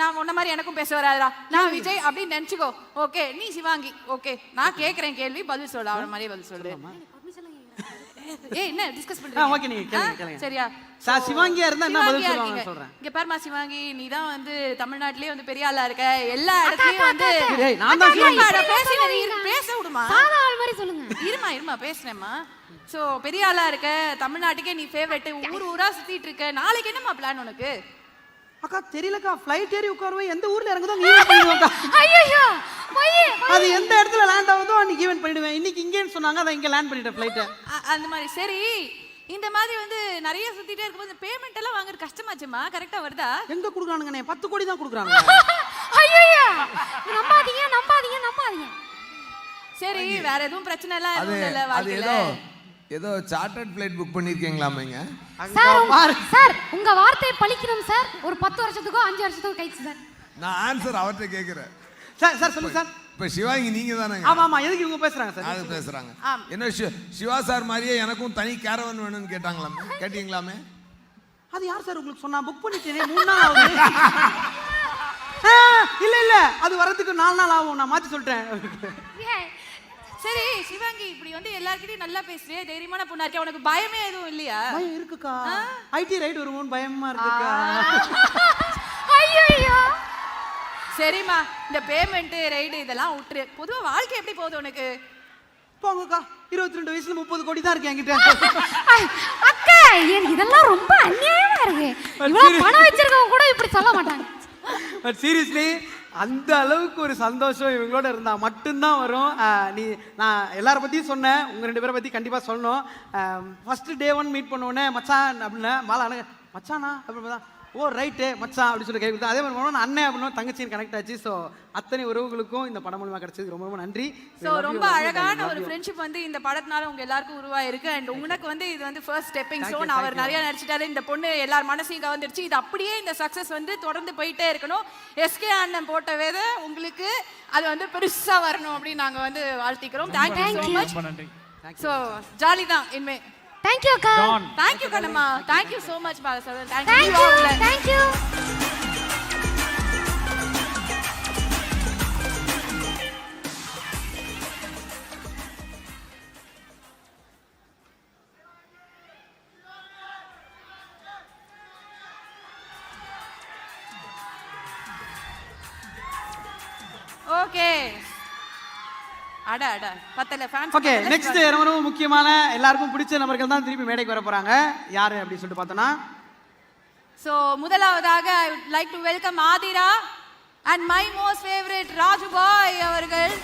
நான் உன்ன மாதிரி எனக்கும் பேச வராதுடா, நான் விஜய் அப்படின்னு நினைச்சுக்கோ. ஓகே, நீ சிவாங்கி. ஓகே, நான் கேக்குறேன் கேள்வி, பதில் சொல்லு. அவன மாதிரியே பதில் சொல்லு. ஏய், என்ன டிஸ்கஸ் பண்றீங்க? ஓகே, நீங்க கேளுங்க. சரியா? சிவாங்கியா இருந்தா என்ன பதில் சொல்லுவாங்க சொல்றேன். இங்க பாருமா சிவாங்கி, நீ தான் வந்து தமிழ்நாட்டிலே வந்து பெரிய ஆளா இருக்க. எல்லா இடத்துலயும் வந்து நான் தான் சிவாங்கி. பேச விடுமா, சாதா ஆள் மாதிரி சொல்லுங்க. இருமா பேசுறேம்மா. சோ பெரிய ஆளா இருக்க, தமிழ்நாட்டுக்கே நீ ஃபேவரட், ஊரா சுத்திட்டு இருக்க. நாளைக்கு என்னமா பிளான் உனக்கு? அக்கா தெரியலக்கா, ஃப்ளைட் ஏறி உட்காருவோம், எந்த ஊர்ல இறங்குதோ அங்க ஈவென்ட் பண்ணிடுவோம்க்கா. ஐயோ அது எந்த இடத்துல லேண்ட் ஆகுதோ அன்னைக்கு ஈவென்ட் பண்ணிடுவேன். இன்னைக்கு இங்கேன்னு சொன்னாங்க, அதை இங்க லேண்ட் பண்ணிட்டேன் ஃப்ளைட்டை. அந்த மாதிரி. சரி, இந்த மாதிரி வந்து நிறைய சுத்திட்டே இருக்கும்போது பேமெண்ட் எல்லாம் வாங்குறது கஷ்டமாச்சுமா? கரெக்டா வருதா? எங்க குடுக்குறானுங்கண்ணே? 10 கோடி தான் குடுக்குறாங்க. ஐயோ நம்பாதீங்க. சரி, வேற எதுவும் பிரச்சனை எல்லாம் எதுவும் இல்ல வாழ்க்கையில? ஏதோ சார்ட்டர்ட் ஃப்ளைட் புக் பண்ணிருக்கீங்களாமேங்க? சார் உங்க வார்த்தை பலிக்கணும் சார். ஒரு 10 வருஷத்துக்கோ 5 வருஷத்துக்கோ கழிச்சு சார். நான் ஆன்சர் அவர்கிட்ட கேட்கிறேன். சார் சொல்லுங்க சார். இப்ப சிவாங்கி நீங்க தானே? ஆமா, எதுக்கு இவங்க பேசுறாங்க சார்? அது பேசுறாங்க. என்ன சிவா சார் மாதிரியே எனக்கும் தனி கேரவன் வேணும்னு கேட்டாங்களாமே, கேட்டீங்களாமே? அது யார் சார் உங்களுக்கு சொன்னா? புக் பண்ணிட்டேனே, 3 நாள் ஆகுது. இல்ல அது வரதுக்கு 4 நாள் ஆகும், நான் மாத்தி சொல்லிட்டேன். சரி சிவாங்கி, இப்படி வந்து எல்லார்கிட்டயும் நல்லா பேசுறியே, தைரியமான பொண்ணா இருக்கே, உனக்கு பயமே எதுவும் இல்லையா? பயம் இருக்குக்கா. ஐடி ரைட் வருமோன்னு பயமா இருக்குக்கா. ஐயோ சரிம்மா, இந்த பேமெண்ட் ரைடு இதெல்லாம் விட்டுரு. பொதுவா வாழ்க்கை எப்படி போகுது உனக்கு? போங்கக்கா, 22 வயசுல 30 கோடி தான் இருக்கு என்கிட்ட. அக்கா, இதெல்லாம் ரொம்ப அநியாயமா இருக்கு. இவ்வளவு பணம் வச்சிருக்கவங்க கூட இப்படி சொல்ல மாட்டாங்க. பட் சீரியஸ்லி அந்த அளவுக்கு ஒரு சந்தோஷம் இவங்களோட இருந்தா மட்டும்தான் வரும். நான் எல்லாரை பற்றியும் சொன்னேன், உங்கள் 2 பேரை பற்றி கண்டிப்பாக சொல்லணும். ஃபர்ஸ்ட் டே 1 மீட் பண்ணோடனே மச்சான் அப்படின்னு மாலா மச்சானா அப்படின்னு தான், ஓ ரைட்டு மச்சான் அப்படின்னு சொல்லி கை கொடுத்தா. அதே மாதிரி போனோம் அண்ணன் அப்படின்னு தங்கச்சின்னு கனெக்ட் ஆச்சு. ஸோ அத்தனை உறவுகளுக்கும் இந்த படம் மூலமாக கிடைச்சதுக்கு ரொம்ப ரொம்ப நன்றி. ஸோ ரொம்ப அழகான ஒரு ஃப்ரெண்ட்ஷிப் வந்து இந்த படத்தினால உங்க எல்லாருக்கும் உருவாயிருக்கு. அண்ட் உனக்கு வந்து இது வந்து ஃபர்ஸ்ட் ஸ்டெப்பிங் ஸ்டோன். அவர் நிறைய நடிச்சிட்டாரு, இந்த பொண்ணு எல்லார் மனசையும் கவர்ந்துருச்சு. இது அப்படியே இந்த சக்ஸஸ் வந்து தொடர்ந்து போயிட்டே இருக்கணும். எஸ்கே அண்ணன் போட்ட விதை உங்களுக்கு அது வந்து பெருசா வரணும் அப்படின்னு நாங்க வந்து வாழ்த்திக்கிறோம். Thank you so much. ரொம்ப நன்றி. ஸோ ஜாலி தான் இனிமே. தேங்க்யூ அக்கா. தேங்க்யூ கண்ணம்மா. Thank you so much Balasaran. Thank you thank you. Okay அட அட பத்தல ஃபேன்ஸ். ஓகே நெக்ஸ்ட் ரொம்ப முக்கியமான எல்லாருக்கும் பிடிச்ச நபர்கள் தான் திருப்பி மேடைக்கு வர போறாங்க. யாரு அப்படின்னு சொல்லிட்டு பார்த்தோன்னா, ஸோ முதலாவதாக I would like to welcome Aadhira and my most favourite Raju bhai அவர்கள்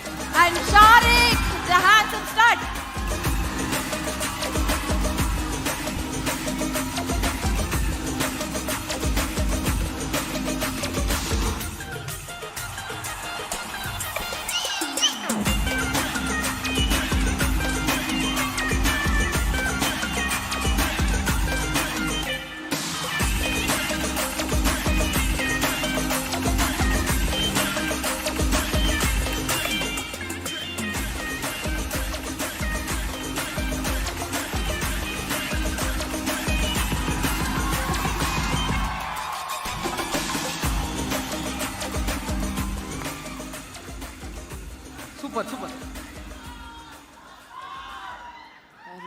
and Sharik the handsome start. Super super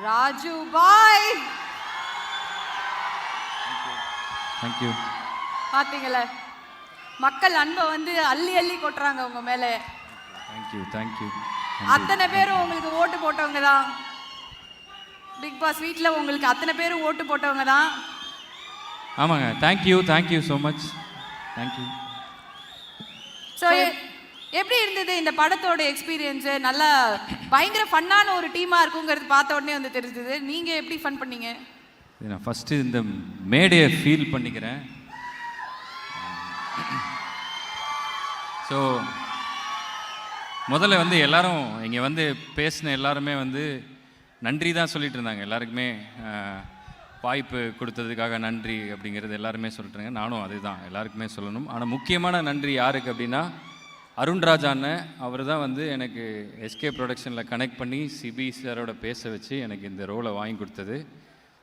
Raju bhai. Thank you. பாத்தீங்களா மக்கள் அன்பை வந்து அள்ளி அள்ளி கொட்டுறாங்க உங்க மேல. Thank you thank you. அத்தனை பேரும் உங்களுக்கு ஓட்டு போட்டவங்க தான். பிக் பாஸ் வீட்டில் உங்களுக்கு அத்தனை பேரும் ஓட்டு போட்டவங்க தான். ஆமாங்க. Thank you so much. Thank you. So எப்படி இருந்தது இந்த படத்தோட எக்ஸ்பீரியன்ஸு? நல்லா பயங்கர ஃபன்னான ஒரு டீமாக இருக்குங்கிறது பார்த்த உடனே வந்து தெரிஞ்சது. நீங்கள் எப்படி ஃபன் பண்ணீங்க? நான் ஃபஸ்ட்டு இந்த மேடையை ஃபீல் பண்ணிக்கிறேன். ஸோ முதல்ல வந்து எல்லாரும் இங்கே வந்து பேசின எல்லாருமே வந்து நன்றி தான் சொல்லிட்டு இருந்தாங்க. எல்லாருக்குமே வாய்ப்பு கொடுத்ததுக்காக நன்றி அப்படிங்கிறது எல்லாருமே சொல்லிட்டுருங்க. நானும் அதுதான் எல்லாருக்குமே சொல்லணும். ஆனால் முக்கியமான நன்றி யாருக்கு அப்படின்னா அருண்ராஜ் அண்ணன். அவர் தான் வந்து எனக்கு எஸ்கே ப்ரொடக்ஷனில் கனெக்ட் பண்ணி சிபி சாரோட பேச வச்சு எனக்கு இந்த ரோலை வாங்கி கொடுத்தது.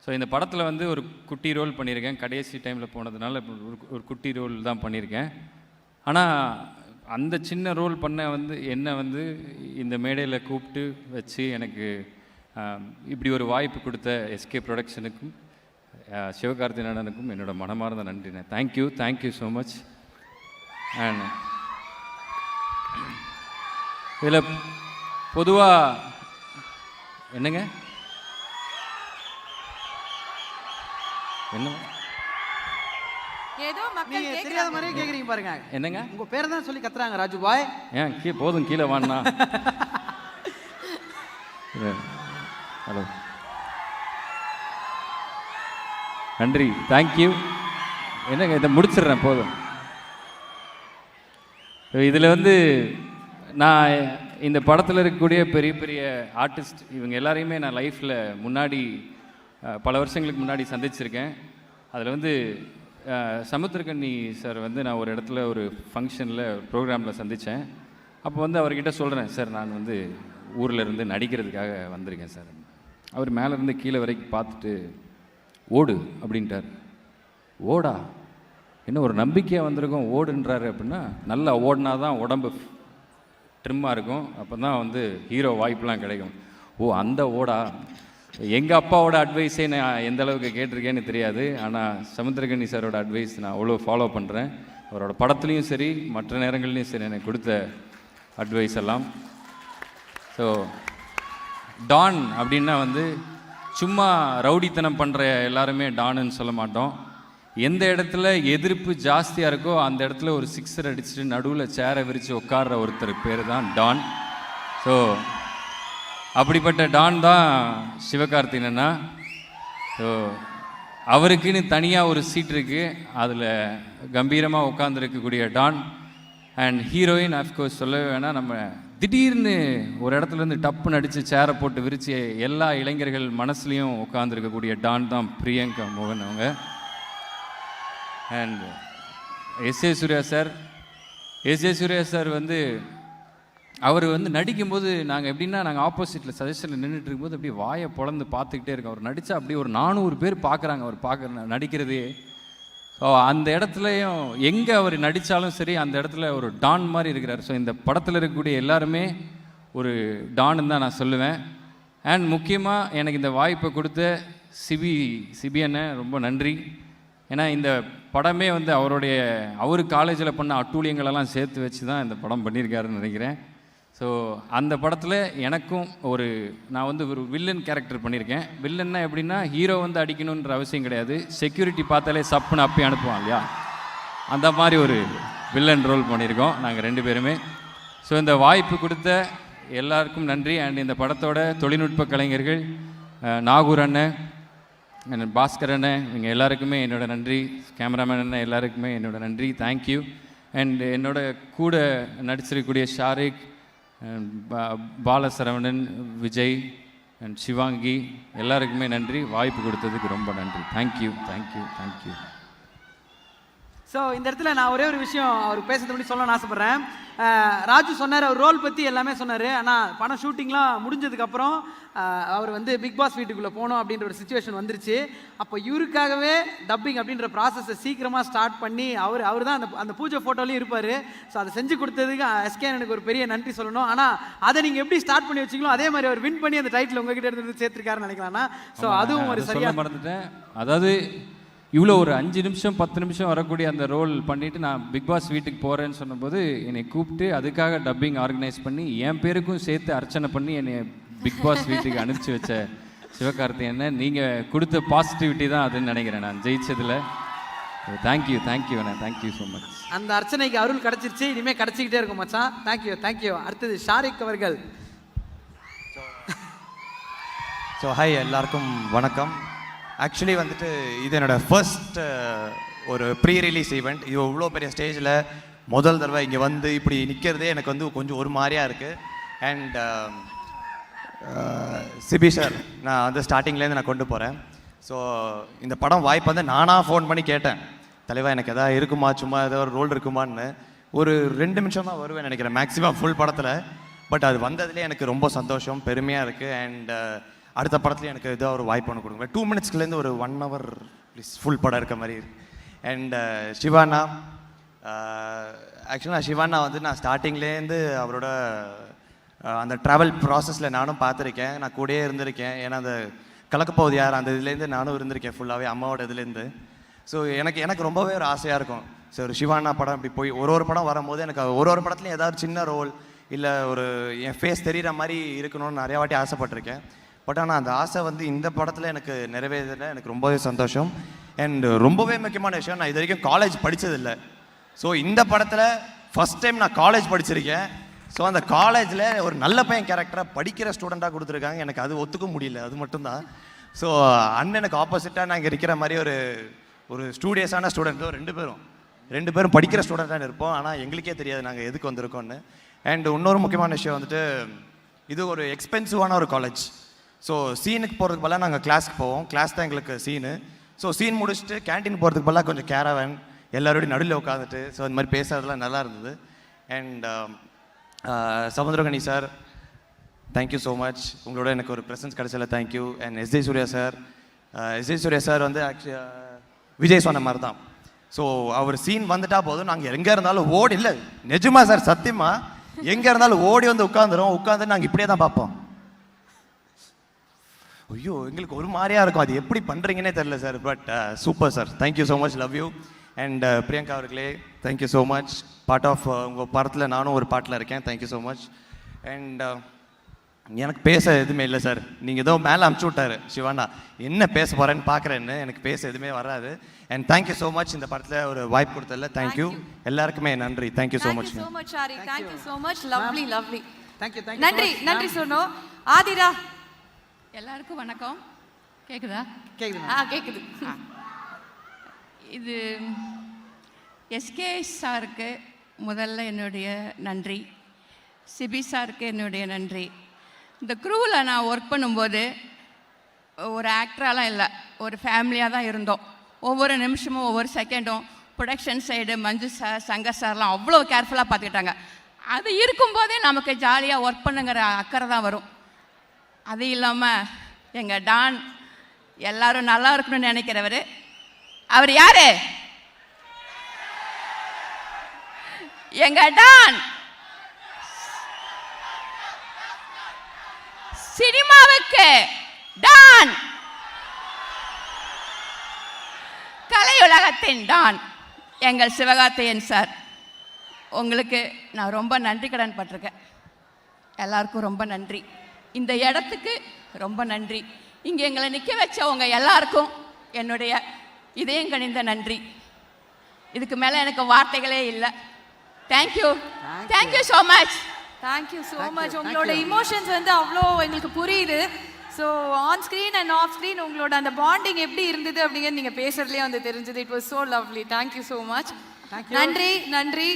ஸோ இந்த படத்தில் வந்து ஒரு குட்டி ரோல் பண்ணியிருக்கேன். கடைசி டைமில் போனதுனால ஒரு குட்டி ரோல் தான் பண்ணியிருக்கேன். ஆனால் அந்த சின்ன ரோல் பண்ண வந்து என்னை வந்து இந்த மேடையில் கூப்பிட்டு வச்சு எனக்கு இப்படி ஒரு வாய்ப்பு கொடுத்த எஸ்கே ப்ரொடக்ஷனுக்கும் சிவகார்த்திகேயனுக்கும் என்னோட மனமார்ந்த நன்றிண்ணே. Thank you so much. அண்ட் இதில் பொதுவாக என்னங்க என்ன ஏதோ மக்கள் நீங்க தெரியாத மாதிரியே கேக்குறீங்க பாருங்க. என்னங்க உங்க பேரை தான் சொல்லி கத்துறாங்க ராஜு பாய். ஏன் போதும் கீழே வாண்ணா. ஹலோ நன்றி தேங்க்யூ. என்னங்க இதை முடிச்சிடுறேன் போதும். இதில் வந்து நான் இந்த படத்தில் இருக்கக்கூடிய பெரிய பெரிய ஆர்டிஸ்ட் இவங்க எல்லாரையுமே நான் லைஃப்பில் முன்னாடி பல வருஷங்களுக்கு முன்னாடி சந்திச்சிருக்கேன். அதில் வந்து சமுத்திரக்கண்ணி சார் வந்து நான் ஒரு இடத்துல ஒரு ஃபங்க்ஷனில் ப்ரோக்ராமில் சந்தித்தேன். அப்போ வந்து அவர்கிட்ட சொல்கிறேன், சார் நான் வந்து ஊரில் இருந்து நடிக்கிறதுக்காக வந்திருக்கேன் சார். அவர் மேலேருந்து கீழே வரைக்கும் பார்த்துட்டு ஓடு அப்படின்ட்டார். ஓடா என்ன ஒரு நம்பிக்கையாக வந்திருக்கோம் ஓடுன்றாரு அப்படின்னா, நல்லா ஓடினா தான் உடம்பு ட்ரிம்மாக இருக்கும், அப்போ தான் வந்து ஹீரோ வாய்ப்பெலாம் கிடைக்கும். ஓ அந்த ஓடா. எங்கள் அப்பாவோட அட்வைஸே நான் எந்த அளவுக்கு கேட்டிருக்கேன்னு தெரியாது. ஆனால் சமுத்திரக்கண்ணி சாரோட அட்வைஸ் நான் அவ்வளோ ஃபாலோ பண்ணுறேன். அவரோட படத்துலேயும் சரி மற்ற நேரங்கள்லையும் சரி எனக்கு கொடுத்த அட்வைஸ் எல்லாம். ஸோ டான் அப்படின்னா வந்து சும்மா ரவுடித்தனம் பண்ணுற எல்லாருமே டானுன்னு சொல்ல மாட்டோம். எந்த இடத்துல எதிர்ப்பு ஜாஸ்தியாக இருக்கோ அந்த இடத்துல ஒரு சிக்ஸர் அடிச்சுட்டு நடுவில் சேரை விரித்து உட்கார்ற ஒருத்தர் பேர் தான் டான். ஸோ அப்படிப்பட்ட டான் தான் சிவகார்த்திகேயனா. ஸோ அவருக்குன்னு தனியாக ஒரு சீட் இருக்குது, அதில் கம்பீரமாக உட்காந்துருக்கக்கூடிய டான். அண்ட் ஹீரோயின் ஆஃப்கோர்ஸ் சொல்லவே வேணாம், நம்ம திடீர்னு ஒரு இடத்துலேருந்து டப்புன்னு அடித்து சேரை போட்டு விரித்து எல்லா இளைஞர்கள் மனசுலேயும் உட்காந்துருக்கக்கூடிய டான் தான் பிரியங்கா மோகன் அவங்க. அண்ட் எஸ்ஏ சூர்யா சார் வந்து அவர் வந்து நடிக்கும்போது நாங்கள் எப்படின்னா நாங்கள் ஆப்போசிட்டில் சஜஷனில் நின்றுட்டு இருக்கும்போது அப்படியே வாயை பொழந்து பார்த்துக்கிட்டே இருக்கோம். அவர் நடித்தா அப்படியே ஒரு 400 பேர் பார்க்குறாங்க அவர் நடிக்கிறதே. ஸோ அந்த இடத்துலையும் எங்கே அவர் நடித்தாலும் சரி அந்த இடத்துல ஒரு டான் மாதிரி இருக்கிறார். ஸோ இந்த படத்தில் இருக்கக்கூடிய எல்லாருமே ஒரு டான்னு தான் நான் சொல்லுவேன். அண்ட் முக்கியமாக எனக்கு இந்த வாய்ப்பை கொடுத்த சிபி அண்ணன் ரொம்ப நன்றி. ஏன்னா இந்த படமே வந்து அவர் காலேஜில் பண்ண அட்டூழியங்களெல்லாம் சேர்த்து வச்சு தான் இந்த படம் பண்ணியிருக்காருன்னு நினைக்கிறேன். ஸோ அந்த படத்தில் எனக்கும் நான் வந்து ஒரு வில்லன் கேரக்டர் பண்ணியிருக்கேன். வில்லன்னா எப்படின்னா ஹீரோ வந்து அடிக்கணுன்ற அவசியம் கிடையாது, செக்யூரிட்டி பார்த்தாலே சப்புன்னு அப்பி அனுப்புவான் இல்லையா, அந்த மாதிரி ஒரு வில்லன் ரோல் பண்ணியிருக்கோம் நாங்கள் 2 பேருமே. ஸோ இந்த வாய்ப்பு கொடுத்த எல்லாருக்கும் நன்றி. அண்ட் இந்த படத்தோட தொழில்நுட்ப கலைஞர்கள் நாகூர் அண்ணன், பாஸ்கர் அண்ணன், இவங்க எல்லாருக்குமே என்னோட நன்றி. கேமராமேன் அண்ணன் எல்லாருக்குமே என்னோட நன்றி, தேங்க்யூ. அண்ட் என்னோட கூட நடிச்சிருக்கக்கூடிய ஷாரிக், பாலசரவணன், விஜய் அண்ட் சிவாங்கி எல்லாருக்குமே நன்றி. வாய்ப்பு கொடுத்ததுக்கு ரொம்ப நன்றி. தேங்க்யூ. ஸோ இந்த இடத்துல நான் ஒரே ஒரு விஷயம் அவர் பேசுறது பற்றி சொல்லணும்னு ஆசைப்பட்றேன். ராஜு சொன்னார், அவர் ரோல் பற்றி எல்லாமே சொன்னார். ஆனால் படம் ஷூட்டிங்லாம் முடிஞ்சதுக்கப்புறம் அவர் வந்து பிக் பாஸ் வீட்டுக்குள்ளே போகணும் அப்படின்ற ஒரு சுச்சுவேஷன் வந்துருச்சு. அப்போ இவருக்காகவே டப்பிங் அப்படின்ற ப்ராசஸை சீக்கிரமாக ஸ்டார்ட் பண்ணி அவர் தான் அந்த பூஜை ஃபோட்டோலையும் இருப்பார். ஸோ அதை செஞ்சு கொடுத்ததுக்கு எஸ்கேன் எனக்கு ஒரு பெரிய நன்றி சொல்லணும். ஆனால் அதை நீங்கள் எப்படி ஸ்டார்ட் பண்ணி வச்சிங்களோ அதே மாதிரி அவர் வின் பண்ணி அந்த டைட்டில் உங்ககிட்ட இருந்து சேர்த்துருக்காருன்னு நினைக்கலாம்னா. ஸோ அதுவும் ஒரு சரியாக மறந்துட்டேன். அதாவது இவ்வளோ ஒரு 5 நிமிஷம் 10 நிமிஷம் வரக்கூடிய அந்த ரோல் பண்ணிவிட்டு நான் பிக் பாஸ் வீட்டுக்கு போகிறேன்னு சொன்னபோது என்னை கூப்பிட்டு அதுக்காக டப்பிங் ஆர்கனைஸ் பண்ணி என் பேருக்கும் சேர்த்து அர்ச்சனை பண்ணி என்னை பிக் பாஸ் வீட்டுக்கு அனுப்பிச்சி வச்ச சிவகார்த்திகேயன், நீங்கள் கொடுத்த பாசிட்டிவிட்டி தான் அதுன்னு நினைக்கிறேன் நான் ஜெயிச்சதில். தேங்க்யூ அண்ணா, தேங்க்யூ ஸோ மச். அந்த அர்ச்சனைக்கு அருள் கிடச்சிருச்சு, இனிமேல் கிடச்சிக்கிட்டே இருக்கும் மச்சான். தேங்க்யூ. அடுத்தது ஷாரிக் அவர்கள். ஸோ ஹாய், எல்லாருக்கும் வணக்கம். ஆக்சுவலி வந்துட்டு இது என்னோடய ஃபர்ஸ்ட் ஒரு ப்ரீ ரிலீஸ் ஈவெண்ட். இது இவ்வளோ பெரிய ஸ்டேஜில் முதல் தடவை இங்கே வந்து இப்படி நிற்கிறதே எனக்கு வந்து கொஞ்சம் ஒரு மாதிரியாக இருக்குது. அண்ட் சிபி சார் நான் வந்து ஸ்டார்டிங்லேருந்து நான் கொண்டு போகிறேன். ஸோ இந்த படம் வாய்ப்பு வந்து நானாக ஃபோன் பண்ணி கேட்டேன், தலைவா எனக்கு எதாவது இருக்குமா, சும்மா ஏதாவது ஒரு ரோல் இருக்குமான்னு. ஒரு 2 நிமிஷம் தான் வருவேன் நினைக்கிறேன் மேக்ஸிமம் ஃபுல் படத்தில். பட் அது வந்ததுலேயே எனக்கு ரொம்ப சந்தோஷம், பெருமையாக இருக்குது. அண்ட் அடுத்த படத்துலேயும் எனக்கு ஏதோ ஒரு வாய்ப்பு ஒன்று கொடுங்க. 2 மினிட்ஸ்லேருந்து ஒரு 1 hour ப்ளீஸ் ஃபுல் படம் இருக்க மாதிரி. அண்ட் சிவானா, ஆக்சுவலாக சிவானா வந்து நான் ஸ்டார்டிங்லேருந்து அவரோட அந்த ட்ராவல் ப்ராசஸில் நானும் பார்த்துருக்கேன், நான் கூடயே இருந்திருக்கேன். ஏன்னா அந்த கலக்கப்போகுது யார் அந்த இதுலேருந்து நானும் இருந்திருக்கேன் ஃபுல்லாகவே அம்மாவோட இதுலேருந்து. ஸோ எனக்கு ரொம்பவே ஒரு ஆசையாக இருக்கும். ஸோ ஒரு சிவானா படம் இப்படி போய் ஒரு படம் வரும்போது எனக்கு ஒரு படத்துலையும் ஏதாவது சின்ன ரோல் இல்லை ஒரு என் ஃபேஸ் தெரிகிற மாதிரி இருக்கணும்னு நிறையா வாட்டி ஆசைப்பட்டிருக்கேன். பட் ஆனால் அந்த ஆசை வந்து இந்த படத்தில் எனக்கு நிறைவேறதில்லை. எனக்கு ரொம்பவே சந்தோஷம். அண்ட் ரொம்பவே முக்கியமான விஷயம், நான் இது வரைக்கும் காலேஜ் படித்ததில்லை. ஸோ இந்த படத்தில் ஃபஸ்ட் டைம் நான் காலேஜ் படிச்சிருக்கேன். ஸோ அந்த காலேஜில் ஒரு நல்ல பையன் கேரக்டராக படிக்கிற ஸ்டூடெண்ட்டாக கொடுத்துருக்காங்க. எனக்கு அது ஒத்துக்க முடியல, அது மட்டும்தான். ஸோ அண்ணனுக்கு ஆப்போசிட்டாக நாங்கள் இருக்கிற மாதிரி ஒரு ஸ்டூடியஸான ஸ்டூடெண்ட்டோ 2 பேரும் படிக்கிற ஸ்டூடெண்ட்டாக இருப்போம். ஆனால் எங்களுக்கே தெரியாது நாங்கள் எதுக்கு வந்திருக்கோன்னு. அண்ட் இன்னொரு முக்கியமான விஷயம் வந்துட்டு, இது ஒரு எக்ஸ்பென்சிவான ஒரு காலேஜ். ஸோ சீனுக்கு போகிறதுக்கு பதிலாக நாங்கள் கிளாஸ்க்கு போவோம், கிளாஸ் தான் எங்களுக்கு சீனு. ஸோ சீன் முடிச்சுட்டு கேன்டீன் போகிறதுக்கு பதிலாக கொஞ்சம் கேரவன் எல்லாரோடையும் நடுவில் உட்காந்துட்டு ஸோ இந்த மாதிரி பேசுறதுலாம் நல்லா இருந்தது. And Samuthirakani sir, thank you so much, உங்களோட எனக்கு ஒரு ப்ரெசன்ஸ் கிடைச்சல thank you. And SJ Surya sir வந்து ஆக்சுவலி விஜய் சொன்ன மாதிரி தான். ஸோ அவர் சீன் வந்துட்டா போதும், நாங்கள் எங்கே இருந்தாலும் ஓடி, இல்லை நிஜமா சார் சத்தியமா, எங்கே இருந்தாலும் ஓடி வந்து உட்காந்து நாங்கள் இப்படியே தான் பார்ப்போம். ஐயோ எங்களுக்கு ஒரு மாதிரியாக இருக்கும், அது எப்படி பண்ணுறீங்கன்னே தெரில sir. But super sir, thank you so much, love you. And Priyanka அவர்களே thank you so much. Part of உங்கள் படத்தில் நானும் ஒரு பாட்டில் இருக்கேன், தேங்க்யூ ஸோ மச். அண்ட் எனக்கு பேச எதுவுமே இல்லை சார். நீங்கள் ஏதோ மேலே அமுச்சு விட்டாரு சிவானா, என்ன பேச போகிறேன்னு பார்க்குறேன்னு. எனக்கு பேச எதுவுமே வராது. அண்ட் தேங்க்யூ ஸோ மச் இந்த படத்தில் ஒரு வாய்ப்பு கொடுத்ததில்ல. தேங்க்யூ எல்லாருக்குமே நன்றி. Thank you so much. so much Shari, thank you so much, lovely. Thank you நன்றி நன்றி சொன்னோம். ஆதிரா. எல்லாருக்கும் வணக்கம். கேக்குதா? கேக்குது. கேக்குது. இது எஸ்கே சாருக்கு முதல்ல என்னுடைய நன்றி, சிபி சாருக்கு என்னுடைய நன்றி. இந்த க்ரூவில் நான் ஒர்க் பண்ணும்போது ஒரு ஆக்டராலாம் இல்லை, ஒரு ஃபேமிலியாக தான் இருந்தோம். ஒவ்வொரு நிமிஷமும் ஒவ்வொரு செகண்டும் ப்ரொடக்ஷன் சைடு மஞ்சு சார், சங்கர் சார்லாம் அவ்வளோ கேர்ஃபுல்லாக பார்த்துக்கிட்டாங்க. அது இருக்கும்போதே நமக்கு ஜாலியாக ஒர்க் பண்ணுங்கிற அக்கறை தான் வரும். அது இல்லாமல் எங்கள் டான் எல்லாரும் நல்லா இருக்கணும்னு நினைக்கிறவர். அவர் யாரு? எங்க டான். சினிமாவுக்கு டான், கலையுலகத்தின் டான் எங்கள் சிவகார்த்திகேயன் சார். உங்களுக்கு நான் ரொம்ப நன்றி கடன் பட்டிருக்கேன். எல்லாருக்கும் ரொம்ப நன்றி. இந்த இடத்துக்கு ரொம்ப நன்றி. இங்கே எங்களை நிற்க வச்சவங்க எல்லாருக்கும் என்னுடைய இதயம் கனிந்த நன்றி. இதுக்கு மேலே எனக்கு வார்த்தைகளே இல்லை. Thank you so much. Thank you so much. உங்களோட இமோஷன்ஸ் வந்து அவ்வளோ எங்களுக்கு புரியுது. So on screen and off screen உங்களோட அந்த பாண்டிங் எப்படி இருந்தது அப்படிங்கிறது நீங்கள் பேசுறதுலேயே வந்து தெரிஞ்சது. It was so lovely. Thank you so much. நன்றி நன்றி.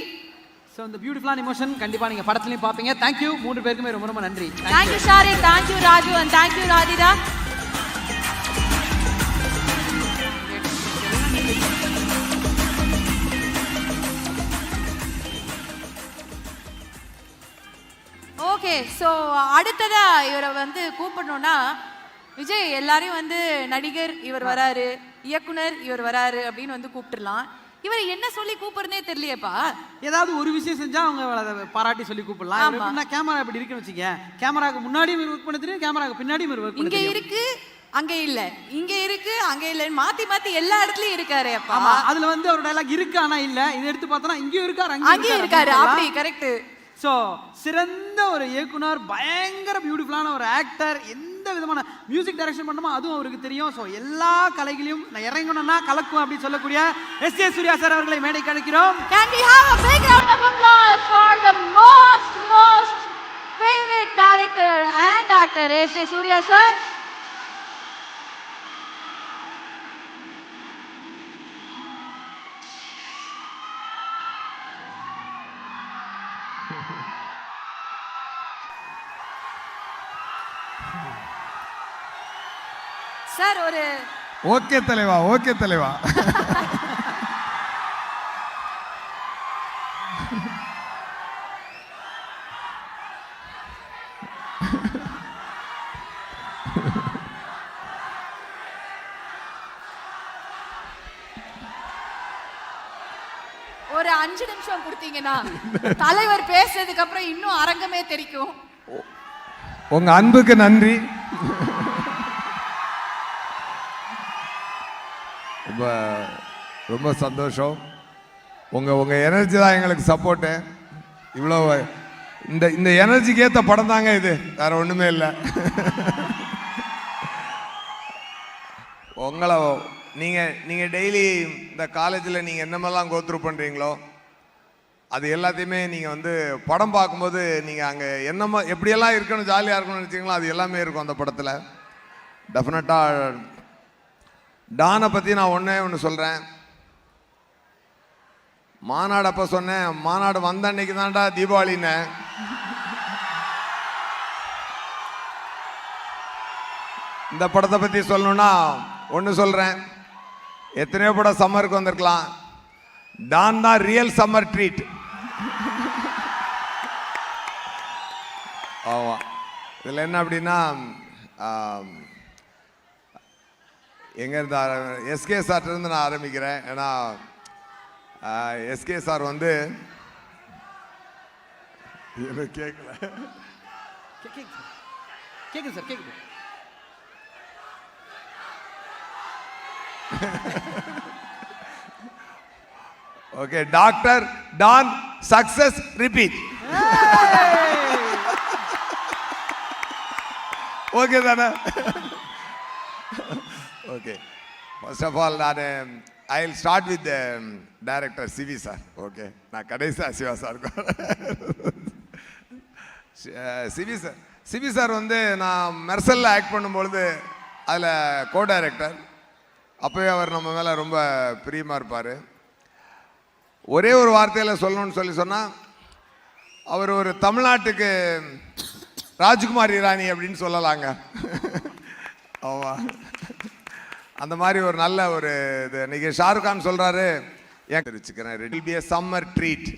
ஸோ இந்த பியூட்டிஃபுல்லான இமோஷன் கண்டிப்பாக நீங்கள் படத்துலையும் பார்ப்பீங்க. தேங்க்யூ 3 பேருக்குமே ரொம்ப ரொம்ப நன்றி. Thank you Shari, thank you Raju and thank you Radhika. Okay, so அடுத்ததா இவரை வந்து கூப்பிடணும்னா விஜய் எல்லாரையும் வந்து நடிகர் இவர் வராரு, இயக்குனர் இவர் வராரு அப்படின்னு வந்து கூப்பிட்டுடலாம். இவரை என்ன சொல்லி கூப்பிடுறதே தெரியலையேப்பா. ஏதாவது ஒரு விஷயம் செஞ்சா அவங்க அதை பாராட்டி சொல்லி கூப்பிடலாம். எப்படின்னா கேமரா இப்படி இருக்குன்னு வச்சுக்க, கேமராக்கு முன்னாடியும் இவர் ஒர்க் பண்ண தெரியும், கேமராக்கு பின்னாடியும் இவர் ஒர்க் பண்ண தெரியும். இங்க இருக்கு அங்க இல்ல, இங்க இருக்கு அங்க இல்ல, மாத்தி மாத்தி எல்லா இடத்துலயும் இருக்காரு. அப்பா அதுல வந்து அவரோட டைலாக் இருக்கு ஆனா இல்ல. இதை எடுத்து பார்த்தோம்னா இங்கேயும் இருக்காரு அங்கேயும் இருக்காரு. அப்படி கரெக்ட். ஸோ சிறந்த ஒரு இயக்குனர், பயங்கர பியூட்டிஃபுல்லான ஒரு ஆக்டர், எந்த விதமான மியூசிக் டைரக்ஷன் பண்ணுமோ அதுவும் அவருக்கு தெரியும். ஸோ எல்லா கலைகளையும் நான் இறங்கணும்னா கலக்கும் அப்படின்னு சொல்லக்கூடிய எஸ்.ஏ. சூர்யா சார் அவர்களை மேடைக்கு அழைக்கிறோம். Can we have a big round of applause for the most favorite director and actor S.A. Surya sir? Sir ஒரு ஓகே தலைவா, ஓகே தலைவா. ஒரு 5 நிமிஷம் கொடுத்தீங்கன்னா தலைவர் பேசுறதுக்கு அப்புறம் இன்னும் அரங்கமே தெரிக்கும். உங்க அன்புக்கு நன்றி. ரொம்ப ரொம்ப சந்தோஷம். உங்க எனர்ஜி தான் எங்களுக்கு சப்போர்ட்டு. இவ்வளோ இந்த எனர்ஜிக்கு ஏற்ற படம் தாங்க இது, வேற ஒன்றுமே இல்லை. உங்களை நீங்கள் டெய்லி இந்த காலேஜில் நீங்கள் என்னமெல்லாம் கோத்ரூ பண்ணுறீங்களோ அது எல்லாத்தையுமே நீங்கள் வந்து படம் பார்க்கும்போது நீங்கள் அங்கே எப்படியெல்லாம் இருக்கணும், ஜாலியாக இருக்கணும்னு நினச்சிங்களோ அது எல்லாமே இருக்கும் அந்த படத்தில். டெஃபினட்டாக டானை பற்றி நான் ஒன்று சொல்கிறேன். மாநாடு அப்போ சொன்னேன், மாநாடு வந்த அன்னைக்கு தான்டா தீபாவளின்னு. இந்த படத்தை பற்றி சொல்லணும்னா ஒன்று சொல்கிறேன். எத்தனையோ படம் சம்மருக்கு வந்திருக்கலாம், டான் தான் ரியல் சம்மர் ட்ரீட். ஆமாம். இதில் என்ன அப்படின்னா எங்கேருந்து எஸ்கே சார்ட்டிருந்து நான் ஆரம்பிக்கிறேன். ஏன்னா எஸ்கே சார் வந்து கேட்கல. கேக்குது சார், கேக்குது. Okay, doctor Don success repeat. Okay தானே? ஓகே, ஃபர்ஸ்ட் ஆஃப் ஆல் நான் I will start with director சிவி சார். ஓகே, நான் கடைசியாக சிவா சார். சிவி சார் வந்து நான் மெர்சலில் ஆக்ட் பண்ணும்பொழுது அதில் கோ டைரக்டர். அப்போவே அவர் நம்ம மேலே ரொம்ப பிரியமாக இருப்பார். ஒரே ஒரு வார்த்தையில் சொல்லணும்னு சொன்னால் அவர் ஒரு தமிழ்நாட்டுக்கு ராஜ்குமார் இரானி அப்படின்னு சொல்லலாங்க. ஆமா, அந்த மாதிரி ஒரு நல்ல ஒரு இது. இன்னைக்கு ஷாருக் கான் சொல்கிறாரு, ஏன் தெரிவிச்சுக்கிறேன், it will be a summer treat.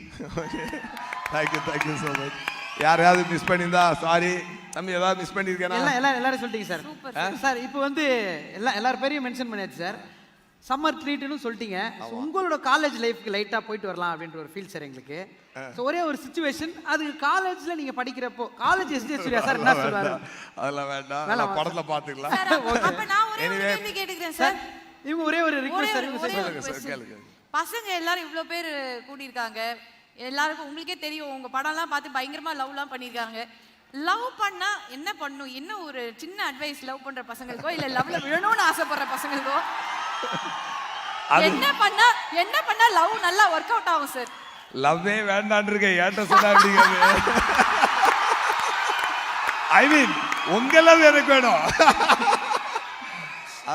Thank you so much. யாரையாவது மிஸ் பண்ணியிருந்தா சாரி. தம்பி ஏதாவது மிஸ் பண்ணியிருக்கேனா? எல்லாரும் சொல்லிட்டீங்க சார். சார் இப்போ வந்து எல்லாரும் பேரையும் மென்ஷன் பண்ணியாச்சு சார். சம்மர் ட்ரீட்னு சொல்லிட்டீங்க. உங்களோட காலேஜ் லைஃப்க்கு லைட்டாக போயிட்டு வரலாம் அப்படின்ற ஒரு ஃபீல் சார் எங்களுக்கு. ஸோ ஒரே ஒரு சுச்சுவேஷன், அது காலேஜில் நீங்கள் படிக்கிறப்போ காலேஜ் எஸ்ஜே சூர்யா சார் என்ன சொல்றாரு? அதெல்லாம் வேண்டாம், படத்தில் பார்த்துக்கலாம். அப்ப நான் ஒரே ஒரு கேள்வி கேட்டுக்கிறேன் சார். இவங்க ஒரே ஒரு ரிக்வெஸ்ட் கேளுங்க. பசங்க எல்லாரும் இவ்வளோ பேர் கூடியிருக்காங்க. எல்லாருக்கும் உங்களுக்கே தெரியும், உங்க படம்லாம் பார்த்து பயங்கரமா லவ்லாம் பண்ணியிருக்காங்க. லவ் பண்ணா என்ன பண்ணும்? என்ன ஒரு சின்ன அட்வைஸ் லவ் பண்ற பசங்களுக்கோ இல்ல லவ்ல விழணும்னு ஆசைப்படுற பசங்களுக்கோ என்ன பண்ணா லவ் நல்லா ஒர்க் அவுட் ஆகும் சார்? லவ்வே வேண்டான் இருக்க ஏன்ட்ட சொன்னா அப்படிங்கிறது. ஐ மீன் உங்க லவ் எனக்கு வேணும்.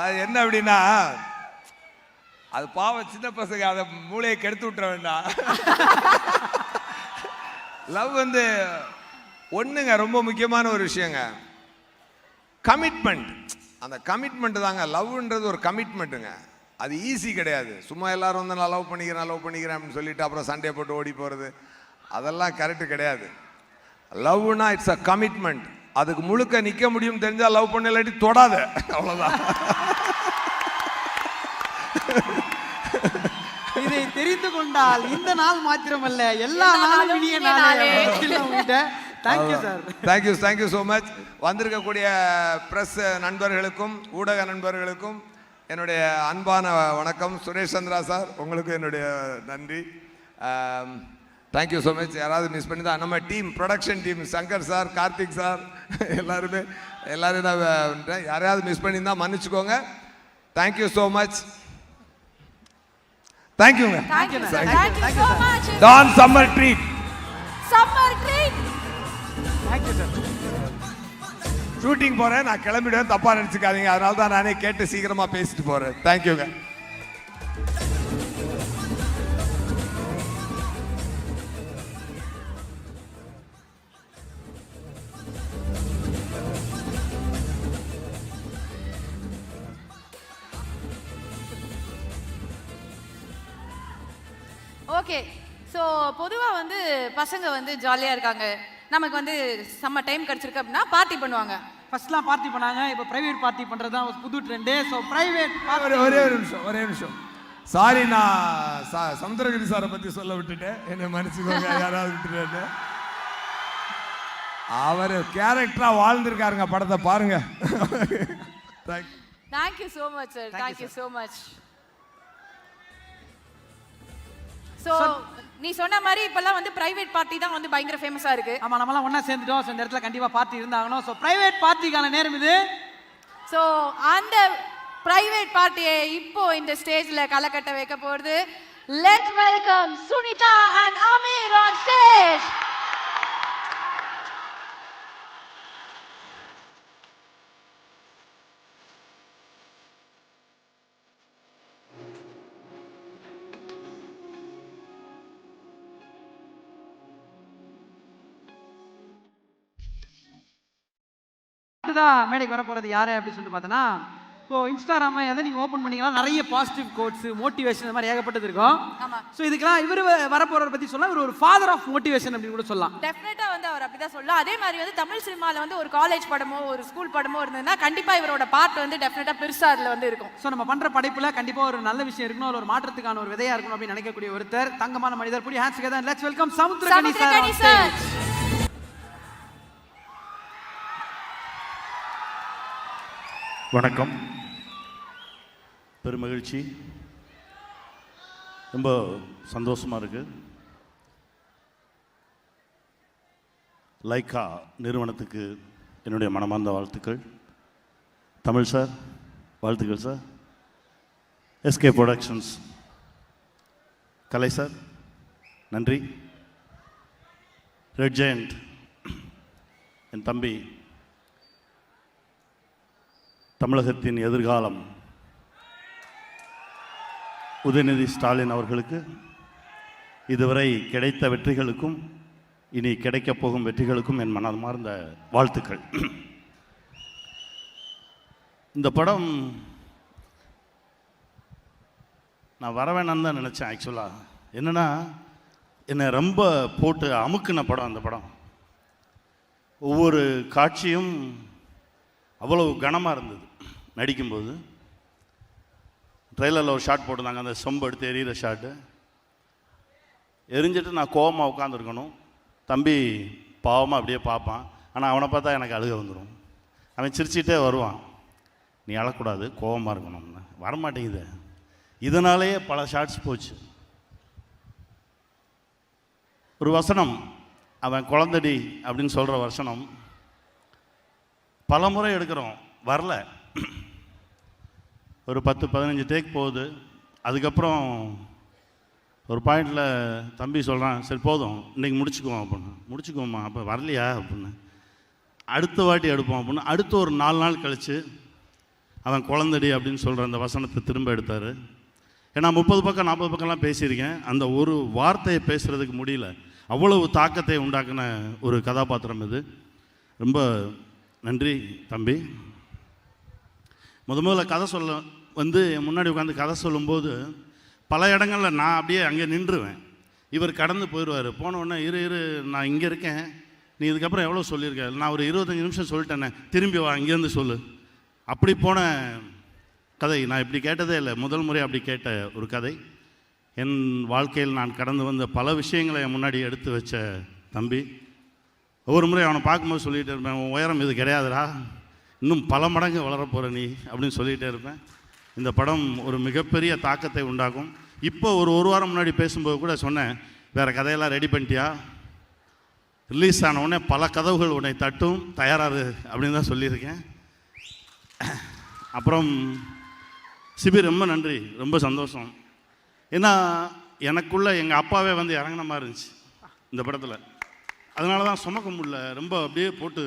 அது என்ன அப்படின்னா, அது பாவம் சின்ன பசங்க, அதை மூளையை கெடுத்து விட்டுற வேண்டாம். லவ் வந்து ஒண்ணுங்க, ரொம்ப முக்கியமான ஒரு விஷயங்க, கமிட்மெண்ட். அந்த கமிட்மெண்ட் தாங்க லவ்ன்றது. ஒரு கமிட்மெண்ட்டுங்க, அது ஈஸி கிடையாது. சும்மா எல்லாரும் வந்து நான் லவ் பண்ணிக்கிறேன் அப்படின்னு சொல்லிட்டு அப்புறம் சண்டே போட்டு ஓடி போகிறது, அதெல்லாம் கரெக்டு கிடையாது. லவ்னா இட்ஸ் அ கமிட்மெண்ட். அதுக்கு முழுக்க நிற்க முடியும் தெரிஞ்சால் லவ் பண்ண, இல்லாட்டி தொடாத, அவ்வளோதான். இதை தெரிந்து கொண்டால் இந்த நாள் மாத்திரமல்ல எல்லா நாளும் இனிய நாளே. Thank you sir. Thank you so much. வந்திருக்கக்கூடிய ப்ரெஸ் நண்பர்களுக்கும் ஊடக நண்பர்களுக்கும் என்னுடைய அன்பான வணக்கம். சுரேஷ் சந்திரா சார், உங்களுக்கு என்னுடைய நன்றி. Thank you so much. யாராவது மிஸ் பண்ணி தான் நம்ம team, production team, Shankar sir, Karthik sir, எல்லாரும் நான் யாரையாவது மிஸ் பண்ணியிருந்தால் மன்னிச்சுக்கோங்க. Thank you so much. தேங்க்யூங்க. Don summer treat. Thank you sir. Shooting போகிறேன், நான் கிளம்பிடுவேன், தப்பாக நினச்சிக்காதீங்க. அதனால தான் நானே கேட்டு சீக்கிரமாக பேசிட்டு போகிறேன். தேங்க்யூங்க. ஓகே, ஸோ பொதுவாக வந்து பசங்க வந்து ஜாலியாக இருக்காங்க, நமக்கு வந்து செம்ம டைம் கிடச்சிருக்கு அப்படின்னா பார்ட்டி பண்ணுவாங்க. ஃபர்ஸ்ட்லாம் பார்ட்டி பண்ணாங்க, இப்போ பிரைவேட் பார்ட்டி பண்ணுறது தான் புது ட்ரெண்டு. ஸோ பிரைவேட் ஒரே ஒரு நிமிஷம் சாரி, நான் சமுத்திரகிரி சாரை பற்றி சொல்ல விட்டுட்டேன், என்னை மன்னிச்சுக்கோங்க. யாராவது விட்டுட்டு, அவர் கேரக்டராக வாழ்ந்துருக்காருங்க, படத்தை பாருங்க. Thank you so much sir. Thank you so much. So நீ சொன்ன மாதிரி இப்பெல்லாம் வந்து பிரைவேட் பார்ட்டி தான் வந்து பயங்கர ஃபேமஸா இருக்கு. ஆமா, நம்மலாம் ஒண்ணா சேர்ந்துட்டோம். ஸோ இந்த இடத்துல கண்டிப்பா பார்ட்டி இருந்தாகணும். ஸோ பிரைவேட் பார்ட்டிக்கான நேரம் இது. ஸோ அந்த பிரைவேட் பார்ட்டியை இப்போ இந்த ஸ்டேஜ்ல களக்கட்ட வைக்க போறது. Let's welcome Sunitha and Aamir on stage. அடுத்ததான் மேடைக்கு வர போகிறது யாரு அப்படின்னு சொல்லிட்டு பார்த்தோன்னா, ஸோ இன்ஸ்டாகிராமை எதை நீங்கள் ஓப்பன் பண்ணீங்கன்னா நிறைய பாசிட்டிவ் கோட்ஸ், மோட்டிவேஷன், இந்த மாதிரி ஏகப்பட்டது இருக்கும். ஸோ இதுக்கெல்லாம் இவர் வரப்போறத பற்றி சொல்லலாம். இவர் ஒரு ஃபாதர் ஆஃப் மோட்டிவேஷன் அப்படின்னு கூட சொல்லலாம். டெஃபினட்டாக வந்து அவர் அப்படிதான் சொல்லலாம். அதே மாதிரி வந்து தமிழ் சினிமாவில் வந்து ஒரு காலேஜ் படமோ ஒரு ஸ்கூல் படமோ இருந்ததுன்னா கண்டிப்பாக இவரோட பார்ட் வந்து டெஃபினட்டாக பெருசாக அதில் வந்து இருக்கும். ஸோ நம்ம பண்ணுற படைப்பில் கண்டிப்பாக ஒரு நல்ல விஷயம் இருக்கணும், ஒரு மாற்றத்துக்கான ஒரு விதையா இருக்கணும் அப்படின்னு நினைக்கக்கூடிய ஒருத்தர், தங்கமான மனிதர். புடி hands together, let's welcome Samuthirakani sir. வணக்கம், பெருமகிழ்ச்சி, ரொம்ப சந்தோஷமாக இருக்குது. லைக்கா நிறுவனத்துக்கு என்னுடைய மனமார்ந்த வாழ்த்துக்கள். தமிழ் சார் வாழ்த்துக்கள் சார். எஸ்கே ப்ரொடக்ஷன்ஸ் கலை சார் நன்றி. ரெட் ஜெயண்ட் என் தம்பி, தமிழகத்தின் எதிர்காலம் உதயநிதி ஸ்டாலின் அவர்களுக்கு இதுவரை கிடைத்த வெற்றிகளுக்கும் இனி கிடைக்கப் போகும் வெற்றிகளுக்கும் என் மனமார்ந்த வாழ்த்துக்கள். இந்த படம் நான் வர வேணான்னு தான் நினச்சேன். ஆக்சுவலாக என்னென்னா, என்னை ரொம்ப போட்டு அமுக்குன படம் அந்த படம். ஒவ்வொரு காட்சியும் அவ்வளவு கனமாக இருந்தது. நடிக்கும்போது ட்ரெய்லரில் ஒரு ஷாட் போட்டிருந்தாங்க, அந்த சொம்பு எடுத்து எரியிற ஷாட்டு. எரிஞ்சிட்டு நான் கோவமாக உட்காந்துருக்கணும். தம்பி பாவமாக அப்படியே பார்ப்பான். ஆனால் அவனை பார்த்தா எனக்கு அழுக வந்துடும். அவன் சிரிச்சிட்டே வருவான், நீ அழக்கூடாது, கோவமாக இருக்கணும்னு. வரமாட்டேங்குது. இதனாலேயே பல ஷார்ட்ஸ் போச்சு. ஒரு வசனம், அவன் குழந்தடி அப்படின்னு சொல்கிற வசனம் பல முறை எடுக்கிறோம், வரல. ஒரு 10-15 டேக் போகுது. அதுக்கப்புறம் ஒரு பாயிண்டில் தம்பி சொல்கிறான், சரி போதும் இன்றைக்கி முடிச்சுக்குவோம் அப்படின்னு. முடிச்சுக்குவோம்மா, அப்போ வரலையா அப்படின்னு. அடுத்த வாட்டி எடுப்போம் அப்படின்னு. அடுத்து ஒரு 4 நாள் கழித்து அவன் குழந்தடி அப்படின்னு சொல்கிற அந்த வசனத்தை திரும்ப எடுத்தார். ஏன்னா 30 பக்கம் 40 பக்கம்லாம் பேசியிருக்கேன். அந்த ஒரு வார்த்தையை பேசுகிறதுக்கு முடியல. அவ்வளவு தாக்கத்தை உண்டாக்கின ஒரு கதாபாத்திரம் இது. ரொம்ப நன்றி தம்பி. முதல்ல கதை சொல்ல வந்து முன்னாடி உட்காந்து கதை சொல்லும்போது பல இடங்களில் நான் அப்படியே அங்கே நின்றுவேன். இவர் கடந்து போயிடுவார். போனவுடனே இரு நான் இங்கே இருக்கேன், நீ இதுக்கப்புறம் எவ்வளோ சொல்லியிருக்க, நான் ஒரு 25 நிமிஷம் சொல்லிட்டேனே, திரும்பி வா இங்கேருந்து சொல்லு. அப்படி போன கதை நான் இப்படி கேட்டதே இல்லை. முதல் முறை அப்படி கேட்ட ஒரு கதை. என் வாழ்க்கையில் நான் கடந்து வந்த பல விஷயங்களை என் முன்னாடி எடுத்து வச்ச தம்பி. ஒவ்வொரு முறை அவனை பார்க்கும்போது சொல்லிகிட்டே இருப்பேன், உன் உயரம் இது கிடையாதுடா, இன்னும் பல மடங்கு வளரப்போகிற நீ அப்படின்னு சொல்லிகிட்டே இருப்பேன். இந்த படம் ஒரு மிகப்பெரிய தாக்கத்தை உண்டாக்கும். இப்போ ஒரு வாரம் முன்னாடி பேசும்போது கூட சொன்னேன், வேறு கதையெல்லாம் ரெடி பண்ணிட்டியா, ரிலீஸ் ஆன உடனே பல கதவுகள் உன்னை தட்டும், தயாராகு அப்படின்னு தான் சொல்லியிருக்கேன். அப்புறம் சிபி ரொம்ப நன்றி, ரொம்ப சந்தோஷம். ஏன்னா எனக்குள்ளே எங்கள் அப்பாவே வந்து இறங்கின மாதிரி இருந்துச்சு இந்த படத்தில். அதனால தான் சுமக்க முடியல, ரொம்ப அப்படியே போட்டு.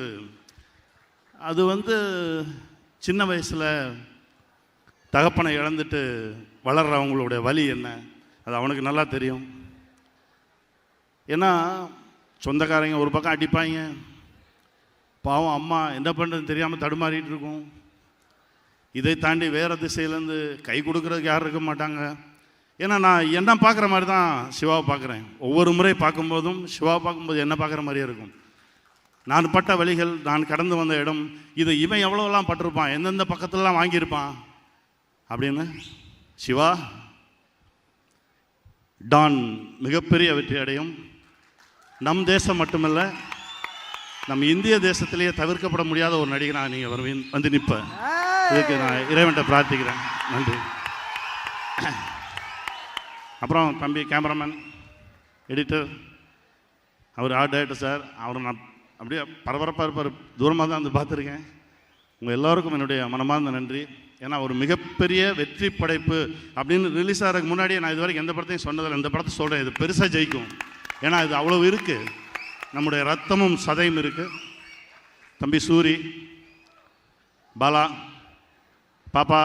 அது வந்து சின்ன வயசில் தகப்பனை இழந்துட்டு வளர்கிறவங்களுடைய வலி என்ன, அது அவனுக்கு நல்லா தெரியும். ஏன்னா சொந்தக்காரங்க ஒரு பக்கம் அடிப்பாங்க, பாவம் அம்மா என்ன பண்ணுறதுன்னு தெரியாமல் தடுமாறிட்டு இருக்கும். இதை தாண்டி வேறு திசையிலேருந்து கை கொடுக்குறதுக்கு யாரும் இருக்க மாட்டாங்க. ஏன்னா நான் என்ன பார்க்குற மாதிரி தான் சிவாவை பார்க்குறேன். ஒவ்வொரு முறை பார்க்கும்போதும் சிவாவை பார்க்கும்போது என்ன பார்க்குற மாதிரியே இருக்கும். நான் பட்ட வழிகள், நான் கடந்து வந்த இடம், இது இவன் எவ்வளோலாம் பட்டிருப்பான், எந்தெந்த பக்கத்துலலாம் வாங்கியிருப்பான் அப்படின்னு. சிவா டான் மிகப்பெரிய வெற்றி அடையும். நம் தேசம் மட்டுமல்ல, நம் இந்திய தேசத்திலேயே தவிர்க்கப்பட முடியாத ஒரு நடிகனாக நீங்கள் வருவீன், வந்து நிற்ப. இதுக்கு நான் இறைவன்கிட்ட பிரார்த்திக்கிறேன். நன்றி. அப்புறம் தம்பி கேமராமேன், எடிட்டர், அவர் ஆர்ட் டைரக்டர் சார், அவர் நான் அப்படியே பரபரப்பாக இருப்பார், தூரமாக தான் வந்து பார்த்துருக்கேன். உங்கள் எல்லோருக்கும் என்னுடைய மனமார்ந்த நன்றி. ஏன்னா ஒரு மிகப்பெரிய வெற்றி படைப்பு அப்படின்னு ரிலீஸ் ஆகிறதுக்கு முன்னாடியே நான் இது வரைக்கும் எந்த படத்தையும் சொன்னதில்லை. இந்த படத்தை சொல்கிறேன், இது பெருசாக ஜெயிக்கும். ஏன்னா இது அவ்வளோ இருக்குது, நம்முடைய ரத்தமும் சதையும் இருக்குது. தம்பி சூரி, பாலா, பாப்பா,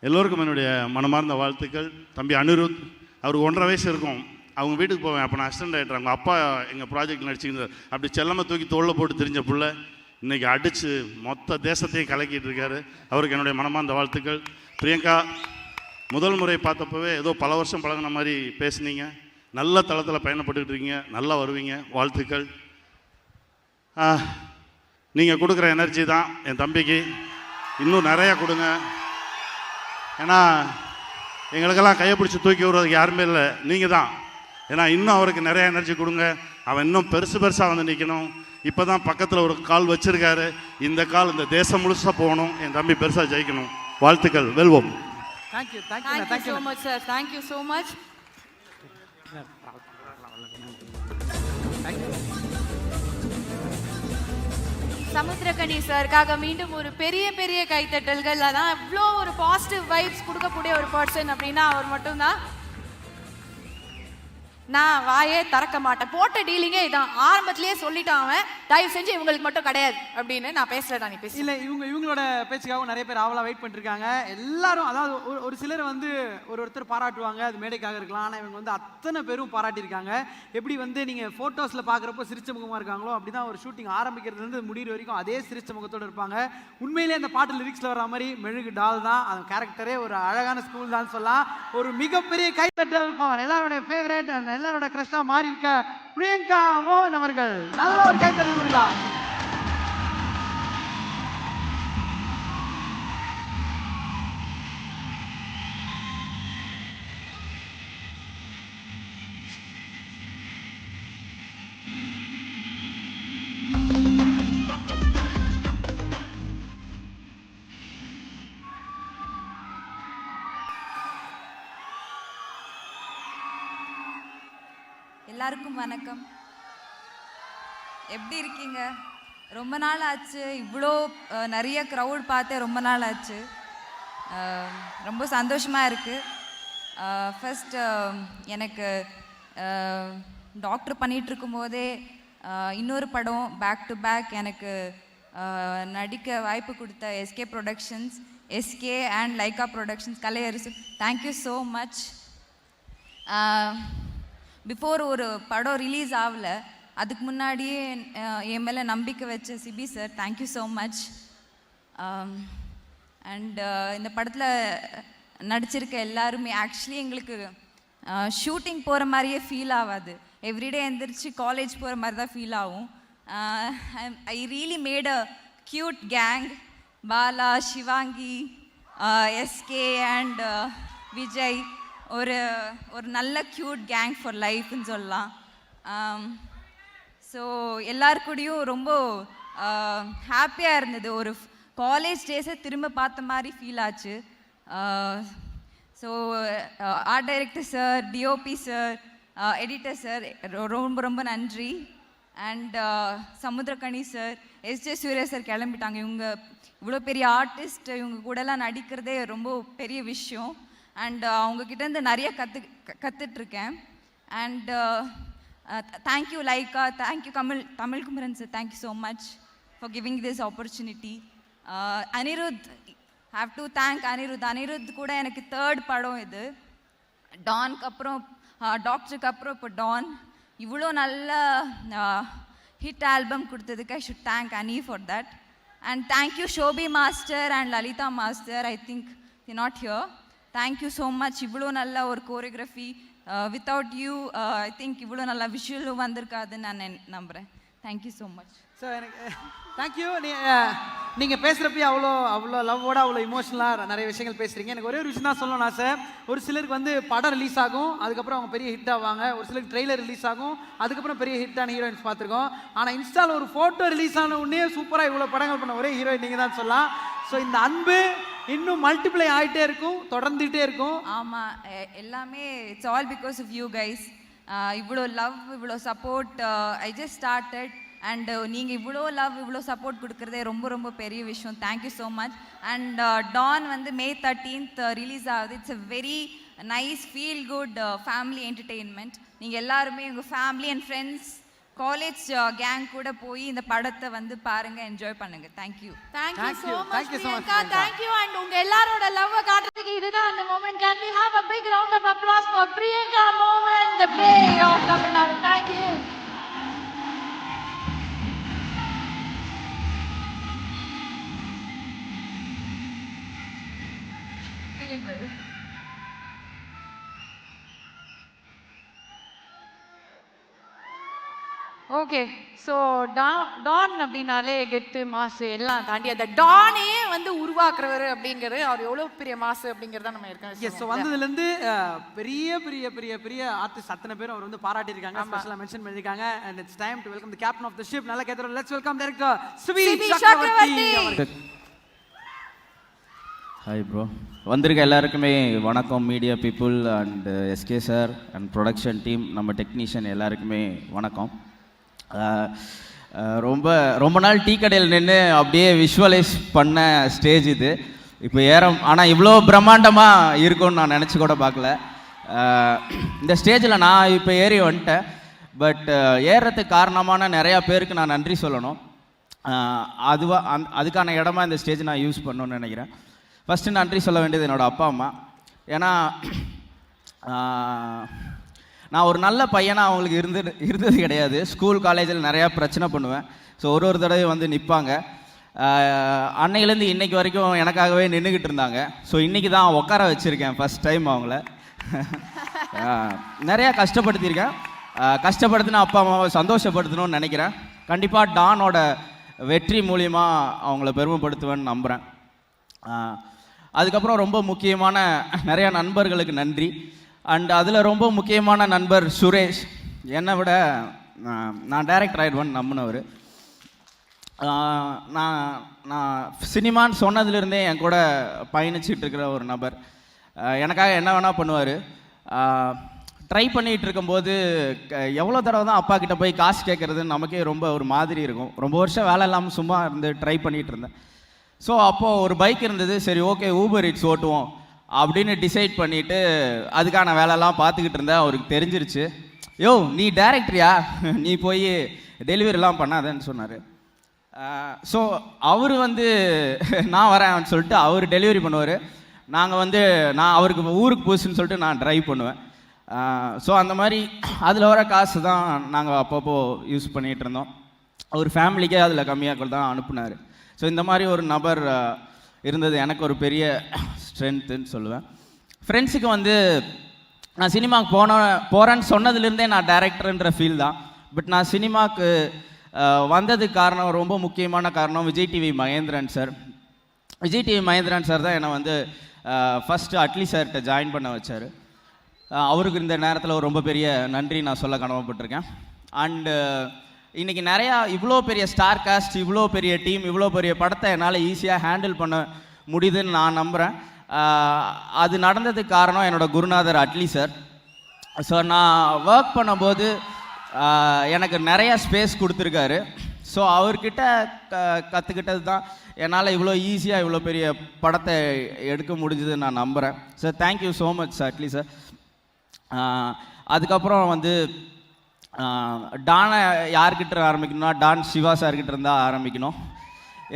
எல்லோருக்கும் என்னுடைய மனமார்ந்த வாழ்த்துக்கள். தம்பி அனிருத், அவருக்கு 1.5 வயசு இருக்கும். அவங்க வீட்டுக்கு போவேன், அப்போ நான் அசிஸ்டன்ட் டைரக்டர். அவங்க அப்பா எங்கள் ப்ராஜெக்ட் நடிச்சிருந்தார். அப்படி செல்லமாக தூக்கி தோளில் போட்டு தெரிஞ்ச புள்ள இன்றைக்கி அடித்து மொத்த தேசத்தையும் கலக்கிட்டு இருக்காரு. அவருக்கு என்னுடைய மனமார்ந்த வாழ்த்துக்கள். பிரியங்கா, முதல் முறை பார்த்தப்பவே ஏதோ பல வருஷம் பழகின மாதிரி பேசுனீங்க. நல்ல தளத்தில் பயணப்பட்டுக்கிட்டு இருக்கீங்க, நல்லா வருவீங்க, வாழ்த்துக்கள். நீங்கள் கொடுக்குற எனர்ஜி தான் என் தம்பிக்கு இன்னும் நிறையா கொடுங்க. ஏன்னா எங்களுக்கெல்லாம் கையை பிடிச்சி தூக்கி விடுறதுக்கு யாருமே இல்லை, நீங்கள் தான். ஏன்னா இன்னும் அவருக்கு நிறைய எனர்ஜி கொடுங்க. அவன் இன்னும் பெருசாக வந்து நிற்கணும். இப்போ தான் பக்கத்தில் ஒரு கால் வச்சுருக்காரு, இந்த கால் இந்த தேசம் முழுசாக போகணும், என் தம்பி பெருசாக ஜெயிக்கணும். வாழ்த்துக்கள், வெல்வோம். Thank you so much sir, thank you so much. Samuthirakani சாருக்காக மீண்டும் ஒரு பெரிய பெரிய கைத்தட்டல்கள். அதான் இவ்வளோ ஒரு பாசிட்டிவ் வைப்ஸ் கொடுக்கக்கூடிய ஒரு பர்சன் அப்படின்னா அவர் மட்டும்தான். நான் வாயே திறக்க மாட்டேன். போட்ட டீலிங்கே இதான். ஆரம்பத்திலேயே சொல்லிட்டான் அவன், தயவு செஞ்சு இவங்களுக்கு மட்டும் கிடையாது அப்படின்னு. நான் பேசலடா, நீ பேச. இல்லை, இவங்களோட பேச்சுக்காகவும் நிறைய பேர் ஆவலாக வெயிட் பண்ணிருக்காங்க. எல்லாரும் அதாவது ஒரு சிலர் வந்து ஒருத்தர் பாராட்டுவாங்க, அது மேடைக்காக இருக்கலாம். ஆனால் இவங்க வந்து அத்தனை பேரும் பாராட்டியிருக்காங்க. எப்படி வந்து நீங்கள் ஃபோட்டோஸில் பார்க்குறப்போ சிரிச்ச முகமாக இருக்காங்களோ அப்படி தான் ஒரு ஷூட்டிங் ஆரம்பிக்கிறதுலேருந்து முடிகிற வரைக்கும் அதே சிரிச்ச முகத்தோடு இருப்பாங்க. உண்மையிலே அந்த பாட்டு லிரிக்ஸில் வர மாதிரி மெழுகு டால் தான். அந்த கேரக்டரே ஒரு அழகான ஸ்கூல் தான் சொல்லலாம். ஒரு மிகப்பெரிய கைத்தட்டல் எல்லாருடைய ஃபேவரேட், எல்லாரோட கிரஷா மாறி இருக்க பிரியங்கா மோகன் அவர்கள். நல்ல ஒரு கைத்தட்டல் கொடுக்கலாம். எல்லாருக்கும் வணக்கம். எப்படி இருக்கீங்க? ரொம்ப நாள் ஆச்சு. இவ்வளோ நிறைய க்ரௌட் பார்த்தே ரொம்ப நாள் ஆச்சு. ரொம்ப சந்தோஷமாக இருக்குது. ஃபஸ்ட் எனக்கு டாக்டர் பண்ணிகிட்ருக்கும் போதே இன்னொரு படம் பேக் டு பேக் எனக்கு நடிக்க வாய்ப்பு கொடுத்த SK productions, SK and Lyca productions, Kalaiyarasu, thank you so much. Before ஒரு படம் ரிலீஸ் ஆகல, அதுக்கு முன்னாடியே என் மேலே நம்பிக்கை வச்ச Cibi sir, thank you so much. And இந்த படத்தில் நடிச்சிருக்க எல்லாருமே ஆக்சுவலி எங்களுக்கு ஷூட்டிங் போகிற மாதிரியே ஃபீல் ஆகாது. எவ்ரிடே எந்திரிச்சு காலேஜ் போகிற மாதிரி தான் ஃபீல் ஆகும். I really made a cute gang. Bala, Sivaangi, SK and Vijay, ஒரு நல்ல க்யூட் கேங் ஃபார் லைஃப்னு சொல்லலாம். ஸோ எல்லாருக்கூடையும் ரொம்ப ஹாப்பியாக இருந்தது. ஒரு காலேஜ் டேஸை திரும்ப பார்த்த மாதிரி ஃபீல் ஆச்சு. So art director sir, DOP sir, editor sir, ரொம்ப ரொம்ப நன்றி. And Samuthirakani sir, SJ Surya sir கிளம்பிட்டாங்க. இவங்க இவ்வளோ பெரிய ஆர்டிஸ்ட், இவங்க கூடலாம் நடிக்கிறதே ரொம்ப பெரிய விஷயம். அண்ட் அவங்கக்கிட்டேருந்து நிறைய கற்றுட்ருக்கேன். And thank you Lyca, thank you Tamil Kumaran sir, thank you so much for giving this opportunity. Anirudh, have to thank Anirudh. Anirudh கூட எனக்கு தேர்ட் படம் இது. டான்க்கு அப்புறம், டாக்டருக்கு அப்புறம் இப்போ டான். இவ்வளோ நல்ல ஹிட் ஆல்பம் கொடுத்ததுக்கு ஐ ஷுட் தேங்க் அனி for that. And thank you Shobi master and Lalitha master, I think the not here. Thank you so much. இவ்வளோ நல்ல ஒரு choreography, without you I think இவ்வளோ நல்ல விஷுவலும் வந்திருக்காதுன்னு நான் நம்புகிறேன். Thank you so much. சார் எனக்கு தேங்க்யூ. நீங்கள் பேசுகிறப்பே அவ்வளோ லவ்வோட அவ்வளோ இமோஷனலாக நிறைய விஷயங்கள் பேசுகிறீங்க. எனக்கு ஒரே ஒரு விஷயம் தான் சொல்லணும் ஆசை. ஒரு சிலருக்கு வந்து படம் ரிலீஸ் ஆகும், அதுக்கப்புறம் அவங்க பெரிய ஹிட் ஆவாங்க. ஒரு சிலருக்கு ட்ரெய்லர் ரிலீஸ் ஆகும், அதுக்கப்புறம் பெரிய ஹிட்டான ஹீரோயின்ஸ் பார்த்துருக்கோம். ஆனால் இன்ஸ்டாவில் ஒரு ஃபோட்டோ ரிலீஸ் ஆன உடனே சூப்பராக இவ்வளோ படங்கள் பண்ண ஒரே ஹீரோயின் நீங்கள் தான் சொல்லலாம். ஸோ இந்த அன்பு இன்னும் மல்டிப்ளை ஆகிட்டே இருக்கும், தொடர்ந்துகிட்டே இருக்கும். ஆமாம், எல்லாமே it's all because of you guys. இவ்வளோ லவ், இவ்வளோ support. I just started and நீங்கள் இவ்வளோ லவ், இவ்வளோ சப்போர்ட் கொடுக்குறதே ரொம்ப ரொம்ப பெரிய விஷயம். Thank you so much. And Don வந்து May 13th ரிலீஸ் ஆகுது. It's a very nice feel good family entertainment. நீங்கள் எல்லாருமே உங்கள் family and friends, college gang கூட போய் இந்த படத்தை வந்து பாருங்க, என்ஜாய் பண்ணுங்க. Thank you. Thank you so much Priyanka, thank you. And உங்க எல்லாரோட லவ்வை காட்டுறதுக்கு இதுதான் அந்த moment. Can we have a big round of applause for Priyanka மோகன், the play of Tamil Nadu. Thank you. Okay, so Don அப்படின்னாலே கெட்டு மாசு எல்லாம் தாண்டி அந்த டானே வந்து உருவாக்குறவர் அப்படிங்கிறது அவர் எவ்வளோ பெரிய மாசு அப்படிங்கிறத நம்ம இருக்கோம். ஸோ வந்ததுலேருந்து பெரிய பெரிய பெரிய பெரிய ஆர்டிஸ்ட் அத்தனை பேரும் அவர் வந்து பாராட்டியிருக்காங்க, ஸ்பெஷலாக மென்ஷன் பண்ணியிருக்காங்க. And it's time to welcome the captain of the ship. நல்லா கேட்குறோம். Let's welcome director Cibi Chakravarthy. Hi bro. வந்திருக்க எல்லாருக்குமே வணக்கம். Media people and SK sir and production team, நம்ம டெக்னீஷியன் எல்லாருக்குமே வணக்கம். ரொம்ப ரொம்ப நாள் டீ கடையில் நின்று அப்படியே விஷுவலைஸ் பண்ண ஸ்டேஜ் இது. இப்போ ஆனால் இவ்வளோ பிரம்மாண்டமாக இருக்கும்னு நான் நினச்சி கூட பார்க்கல. இந்த ஸ்டேஜில் நான் இப்போ ஏறி வந்துட்டேன். பட் ஏறுறதுக்கு காரணமான நிறையா பேருக்கு நான் நன்றி சொல்லணும். அதுக்கான இடமா இந்த ஸ்டேஜ் நான் யூஸ் பண்ணணும்னு நினைக்கிறேன். ஃபஸ்ட்டு நன்றி சொல்ல வேண்டியது என்னோடய அப்பா அம்மா. ஏன்னா நான் ஒரு நல்ல பையனாக அவங்களுக்கு இருந்தது கிடையாது. ஸ்கூல் காலேஜில் நிறையா பிரச்சனை பண்ணுவேன். ஸோ ஒரு தடவை வந்து நிற்பாங்க. அன்னையிலேருந்து இன்றைக்கி வரைக்கும் எனக்காகவே நின்றுக்கிட்டு இருந்தாங்க. ஸோ இன்றைக்கி தான் உட்கார வச்சுருக்கேன் ஃபஸ்ட் டைம் அவங்கள. நிறையா கஷ்டப்படுத்தியிருக்கேன். கஷ்டப்படுத்தினா அப்பா அம்மாவை சந்தோஷப்படுத்தணும்னு நினைக்கிறேன். கண்டிப்பாக டானோட வெற்றி மூலியமாக அவங்கள பெருமைப்படுத்துவேன்னு நம்புகிறேன். அதுக்கப்புறம் ரொம்ப முக்கியமான நிறையா நண்பர்களுக்கு நன்றி. அண்ட் அதில் ரொம்ப முக்கியமான நண்பர் சுரேஷ். என்னை விட நான் டைரக்டர் ஆகிடுவேன்னு நம்பினவர். நான் சினிமான்னு சொன்னதுலேருந்தே என் கூட பயணிச்சுட்டு இருக்கிற ஒரு நபர். எனக்காக என்ன வேணால் பண்ணுவார். ட்ரை பண்ணிகிட்டு இருக்கும்போது எவ்வளோ தடவை தான் அப்பா கிட்டே போய் காசு கேட்குறதுன்னு நமக்கே ரொம்ப ஒரு மாதிரி இருக்கும். ரொம்ப வருஷம் வேலை இல்லாமல் சும்மா இருந்து ட்ரை பண்ணிகிட்டு இருந்தேன். ஸோ அப்போது ஒரு பைக் இருந்தது. சரி ஓகே ஊபர் இட்ஸ் ஓட்டுவோம் அப்படின்னு டிசைட் பண்ணிவிட்டு அதுக்கான வேலைலாம் பார்த்துக்கிட்டு இருந்தேன். அவருக்கு தெரிஞ்சிருச்சு. யோ நீ டைரக்டரியா, நீ போய் டெலிவரிலாம் பண்ணாதேன்னு சொன்னார். ஸோ அவர் வந்து நான் வரேன்னு சொல்லிட்டு அவர் டெலிவரி பண்ணுவார். நான் அவருக்கு ஊருக்கு போச்சுன்னு சொல்லிட்டு நான் ட்ரைவ் பண்ணுவேன். ஸோ அந்த மாதிரி அதில் வர காசு தான் நாங்கள் அப்பப்போ யூஸ் பண்ணிகிட்டு இருந்தோம். அவர் ஃபேமிலிக்கே அதில் கம்மியாக தான் அனுப்புனார். ஸோ இந்த மாதிரி ஒரு நபர் இருந்தது எனக்கு ஒரு பெரிய ஸ்ட்ரென்த்துன்னு சொல்லுவேன். ஃப்ரெண்ட்ஸுக்கு வந்து நான் சினிமாவுக்கு போகிறேன்னு சொன்னதுலேருந்தே நான் டைரக்டர்ன்ற ஃபீல் தான். பட் நான் சினிமாவுக்கு வந்ததுக்கு காரணம், ரொம்ப முக்கியமான காரணம் Vijay TV Mahendran sir. Vijay TV Mahendran sir தான் என்னை வந்து ஃபஸ்ட்டு அட்லி சார்கிட்ட ஜாயின் பண்ண வச்சார். அவருக்கு இந்த நேரத்தில் ரொம்ப பெரிய நன்றி நான் சொல்ல கடமைப்பட்டிருக்கேன். அண்டு இன்றைக்கி நிறையா இவ்வளோ பெரிய ஸ்டார் காஸ்ட், இவ்வளோ பெரிய டீம், இவ்வளோ பெரிய படத்தை என்னால் ஈஸியாக ஹேண்டில் பண்ண முடியுதுன்னு நான் நம்புகிறேன். அது நடந்ததுக்கு காரணம் என்னோடய குருநாதர் அட்லி சார். ஸோ நான் ஒர்க் பண்ணும்போது எனக்கு நிறையா ஸ்பேஸ் கொடுத்துருக்காரு. ஸோ அவர்கிட்ட கற்றுக்கிட்டது தான் என்னால் இவ்வளோ ஈஸியாக இவ்வளோ பெரிய படத்தை எடுக்க முடிஞ்சதுன்னு நான் நம்புகிறேன். Sir thank you so much sir Atlee sir. அதுக்கப்புறம் வந்து டானை யார்கிட்ட ஆரம்பிக்கணும்னா டான் சிவா சார்கிட்ட இருந்தால் ஆரம்பிக்கணும்.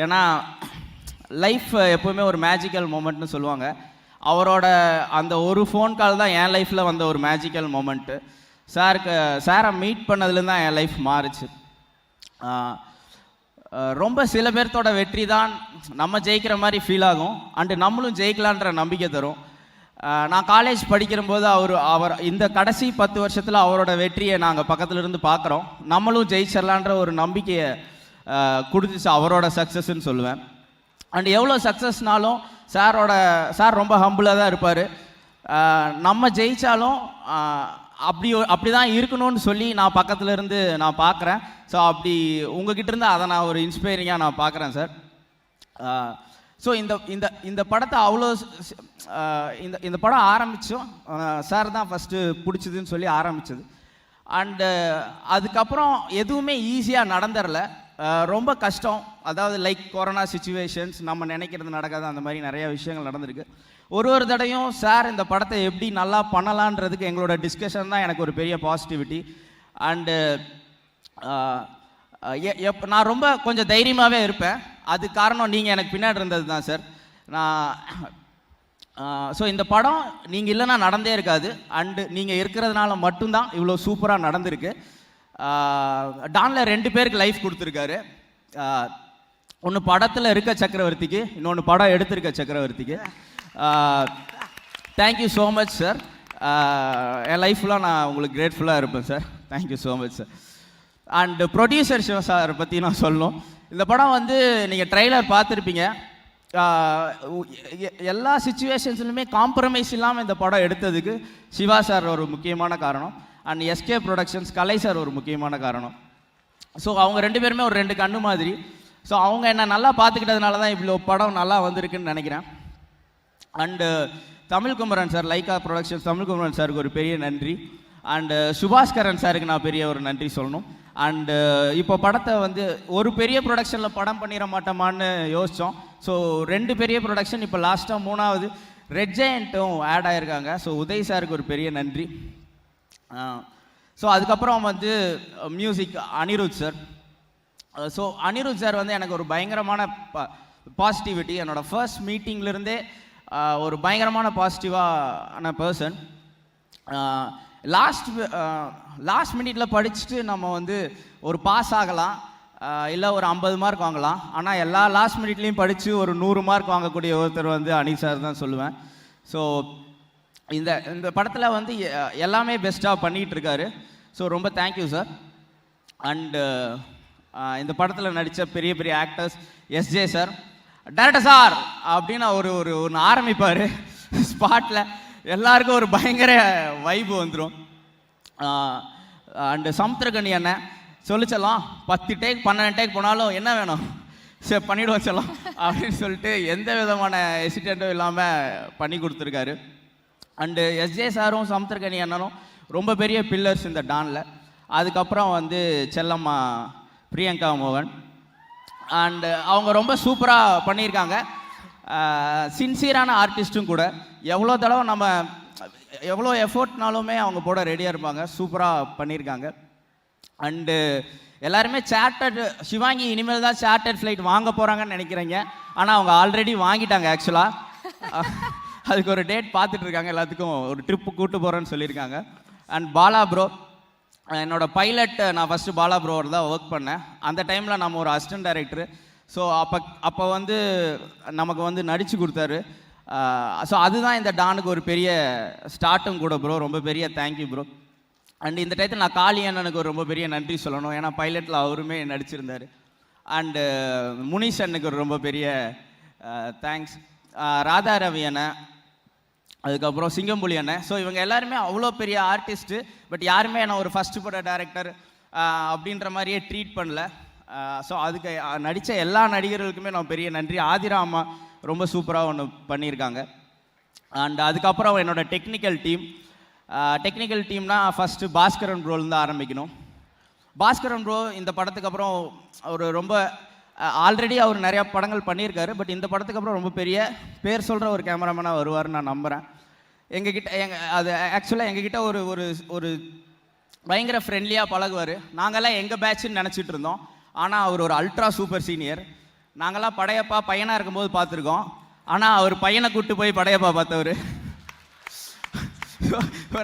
ஏன்னா லைஃப் எப்போவுமே ஒரு மேஜிக்கல் மூமெண்ட்னு சொல்லுவாங்க. அவரோட அந்த ஒரு ஃபோன் கால் தான் என் லைஃப்பில் வந்த ஒரு மேஜிக்கல் மூமெண்ட்டு. சாரை மீட் பண்ணதுலேருந்து தான் என் லைஃப் மாறுச்சு. ரொம்ப சில பேர்த்தோட வெற்றி தான் நம்ம ஜெயிக்கிற மாதிரி ஃபீல் ஆகும். அண்டு நம்மளும் ஜெயிக்கலான்ற நம்பிக்கை தரும். நான் காலேஜ் படிக்கிறபோது அவர் இந்த கடைசி 10 வருஷத்தில் அவரோட வெற்றியை நாங்கள் பக்கத்தில் இருந்து பார்க்குறோம். நம்மளும் ஜெயிச்சிடலான்ற ஒரு நம்பிக்கையை கொடுத்துச்சு அவரோட சக்ஸஸ்ன்னு சொல்லுவேன். அண்ட் எவ்வளோ சக்ஸஸ்னாலும் சார் ரொம்ப ஹம்பிளாக தான் இருப்பார். நம்ம ஜெயித்தாலும் அப்படி தான் இருக்கணும்னு சொல்லி நான் பக்கத்தில் இருந்து நான் பார்க்குறேன். ஸோ அப்படி உங்ககிட்ட இருந்து அதை நான் ஒரு இன்ஸ்பைரிங்காக நான் பார்க்குறேன் சார். ஸோ இந்த படத்தை அவ்வளோ இந்த படம் ஆரம்பித்தோம் சார் தான் ஃபஸ்ட்டு பிடிச்சதுன்னு சொல்லி ஆரம்பித்தது. அண்டு அதுக்கப்புறம் எதுவுமே ஈஸியாக நடந்துடல. ரொம்ப கஷ்டம். அதாவது லைக் கொரோனா சுச்சுவேஷன்ஸ், நம்ம நினைக்கிறது நடக்காது, அந்த மாதிரி நிறையா விஷயங்கள் நடந்திருக்கு. ஒரு தடையும் சார் இந்த படத்தை எப்படி நல்லா பண்ணலான்றதுக்கு எங்களோட டிஸ்கஷன் தான் எனக்கு ஒரு பெரிய பாசிட்டிவிட்டி. அண்டு நான் ரொம்ப கொஞ்சம் தைரியமாகவே இருப்பேன். அது காரணம் நீங்கள் எனக்கு பின்னாடி இருந்தது தான் சார். ஸோ இந்த படம் நீங்கள் இல்லைன்னா நடந்தே இருக்காது. அண்டு நீங்கள் இருக்கிறதுனால மட்டும்தான் இவ்வளோ சூப்பராக நடந்திருக்கு. டானில் 2 பேருக்கு லைஃப் கொடுத்துருக்காரு. ஒன்று படத்தில் இருக்க சக்கரவர்த்திக்கு, இன்னொன்று படம் எடுத்திருக்க சக்கரவர்த்திக்கு. Thank you so much sir. என் லைஃப்லாம் நான் உங்களுக்கு கிரேட்ஃபுல்லாக இருப்பேன் sir. Thank you so much sir. And producer Siva sir பற்றி நான் சொல்லணும். இந்த படம் வந்து நீங்கள் ட்ரெய்லர் பார்த்துருப்பீங்க. எல்லா சுச்சுவேஷன்ஸ்லையுமே காம்ப்ரமைஸ் இல்லாமல் இந்த படம் எடுத்ததுக்கு சிவா சார் ஒரு முக்கியமான காரணம். And SK productions Kalai sir ஒரு முக்கியமான காரணம். ஸோ அவங்க 2 பேருமே ஒரு 2 கண்ணு மாதிரி. ஸோ அவங்க என்ன நல்லா பார்த்துக்கிட்டதுனால தான் இவ்வளோ படம் நல்லா வந்திருக்குன்னு நினைக்கிறேன். And Tamilkumaran sir, Lyca productions Tamilkumaran சாருக்கு ஒரு பெரிய நன்றி. அண்டு சுபாஸ்கரன் சாருக்கு நான் பெரிய ஒரு நன்றி சொல்லணும். அண்டு இப்போ படத்தை வந்து ஒரு பெரிய ப்ரொடக்ஷனில் படம் பண்ணிட மாட்டோமான்னு யோசித்தோம். ஸோ 2 பெரிய ப்ரொடக்ஷன், இப்போ லாஸ்ட்டாக 3வது ரெட் ஜெயண்ட்டும் ஆட் ஆகிருக்காங்க. ஸோ உதய் சாருக்கு ஒரு பெரிய நன்றி. ஸோ அதுக்கப்புறம் வந்து music Anirudh sir. So Anirudh sir வந்து எனக்கு ஒரு பயங்கரமான பாசிட்டிவிட்டி. என்னோடய ஃபர்ஸ்ட் மீட்டிங்லேருந்தே ஒரு பயங்கரமான பாசிட்டிவான பர்சன். லாஸ்ட் மினிட்ல படிச்சுட்டு நம்ம வந்து ஒரு பாஸ் ஆகலாம், இல்லை ஒரு 50 மார்க் வாங்கலாம். ஆனால் எல்லா லாஸ்ட் மினிட்லேயும் படித்து ஒரு 100 மார்க் வாங்கக்கூடிய ஒருத்தர் வந்து அனி சார் தான் சொல்லுவேன். ஸோ இந்த படத்தில் வந்து எல்லாமே பெஸ்ட்டாக பண்ணிகிட்டு இருக்காரு. ஸோ ரொம்ப தேங்க்யூ சார். அண்டு இந்த படத்தில் நடித்த பெரிய பெரிய actors, SJ sir, director sir அப்படின்னு ஒன்று ஆரம்பிப்பார் ஸ்பாட்டில், எல்லாருக்கும் ஒரு பயங்கர வைப்பு வந்துடும். அண்டு சமுத்திரகனி அண்ணன் சொல்லிச்சலாம் 10 டேக் 12 டேக் போனாலும் என்ன வேணும் சரி பண்ணிவிடுவோம் சொல்லலாம் அப்படின்னு சொல்லிட்டு எந்த விதமான ஹெசிடேட்டும் இல்லாமல் பண்ணி கொடுத்துருக்காரு. அண்டு எஸ்ஜே சாரும் சமுத்திரகனி அண்ணனும் ரொம்ப பெரிய பில்லர்ஸ் இந்த டானில். அதுக்கப்புறம் வந்து செல்லம்மா பிரியங்கா மோகன், அண்டு அவங்க ரொம்ப சூப்பராக பண்ணியிருக்காங்க. சின்சியரான ஆர்டிஸ்ட்டும் கூட. எவ்வளோ தடவை நம்ம எவ்வளோ எஃபோர்ட்னாலுமே அவங்க போட ரெடியாக இருப்பாங்க. சூப்பராக பண்ணியிருக்காங்க. அண்டு எல்லாருமே சார்ட்டர்டு, சிவாங்கி இனிமேல் தான் சார்ட்டர்ட் ஃப்ளைட் வாங்க போகிறாங்கன்னு நினைக்கிறீங்க. ஆனால் அவங்க ஆல்ரெடி வாங்கிட்டாங்க ஆக்சுவலாக. அதுக்கு ஒரு டேட் பார்த்துட்டு இருக்காங்க, எல்லாத்துக்கும் ஒரு ட்ரிப்பு கூப்பிட்டு போகிறேன்னு சொல்லியிருக்காங்க. அண்ட் பாலா ப்ரோ, என்னோட பைலட் நான் ஃபஸ்ட்டு பாலா ப்ரோவோட தான் ஒர்க் பண்ணேன். அந்த டைமில் நம்ம ஒரு அசிஸ்டன்ட் டைரக்டர். ஸோ அப்போ வந்து நமக்கு வந்து நடித்து கொடுத்தாரு. ஸோ அதுதான் இந்த டானுக்கு ஒரு பெரிய ஸ்டார்ட்டும் கூட ப்ரோ. ரொம்ப பெரிய தேங்க்யூ ப்ரோ. அண்ட் இந்த டயத்தில் நான் காளி அண்ணனுக்கு ஒரு ரொம்ப பெரிய நன்றி சொல்லணும். ஏன்னா பைலட்டில் அவருமே நடிச்சிருந்தார். அண்டு முனிஷ் அண்ணனுக்கு ஒரு ரொம்ப பெரிய தேங்க்ஸ். ராதா ரவி அண்ணன், அதுக்கப்புறம் சிங்கம்புலி அண்ணன். ஸோ இவங்க எல்லாருமே அவ்வளோ பெரிய ஆர்டிஸ்ட்டு. பட் யாருமே என்ன ஒரு ஃபஸ்ட்டு பட டைரக்டர் அப்படின்ற மாதிரியே ட்ரீட் பண்ணல. ஸோ அதுக்கு நடித்த எல்லா நடிகர்களுக்குமே நான் பெரிய நன்றி. ஆதிரா அம்மா ரொம்ப சூப்பராக ஒன்று பண்ணியிருக்காங்க. அண்ட் அதுக்கப்புறம் என்னோடய டெக்னிக்கல் டீம்னா ஃபஸ்ட்டு பாஸ்கரன் ப்ரோலேருந்து ஆரம்பிக்கணும். பாஸ்கரன் ப்ரோ இந்த படத்துக்கு அப்புறம் ஒரு ரொம்ப ஆல்ரெடி அவர் நிறையா படங்கள் பண்ணியிருக்காரு. பட் இந்த படத்துக்கு அப்புறம் ரொம்ப பெரிய பேர் சொல்கிற ஒரு கேமராமேனாக வருவார்னு நான் நம்புகிறேன். அது ஆக்சுவலாக எங்ககிட்ட ஒரு பயங்கர ஃப்ரெண்ட்லியாக பழகுவார். நாங்கள்லாம் எங்கள் பேட்சுன்னு நினச்சிட்டு இருந்தோம். ஆனால் அவர் ஒரு அல்ட்ரா சூப்பர் சீனியர். நாங்கள்லாம் படையப்பா பையனாக இருக்கும்போது பார்த்துருக்கோம். ஆனால் அவர் பையனை கூப்பிட்டு போய் படையப்பா பார்த்தவர்.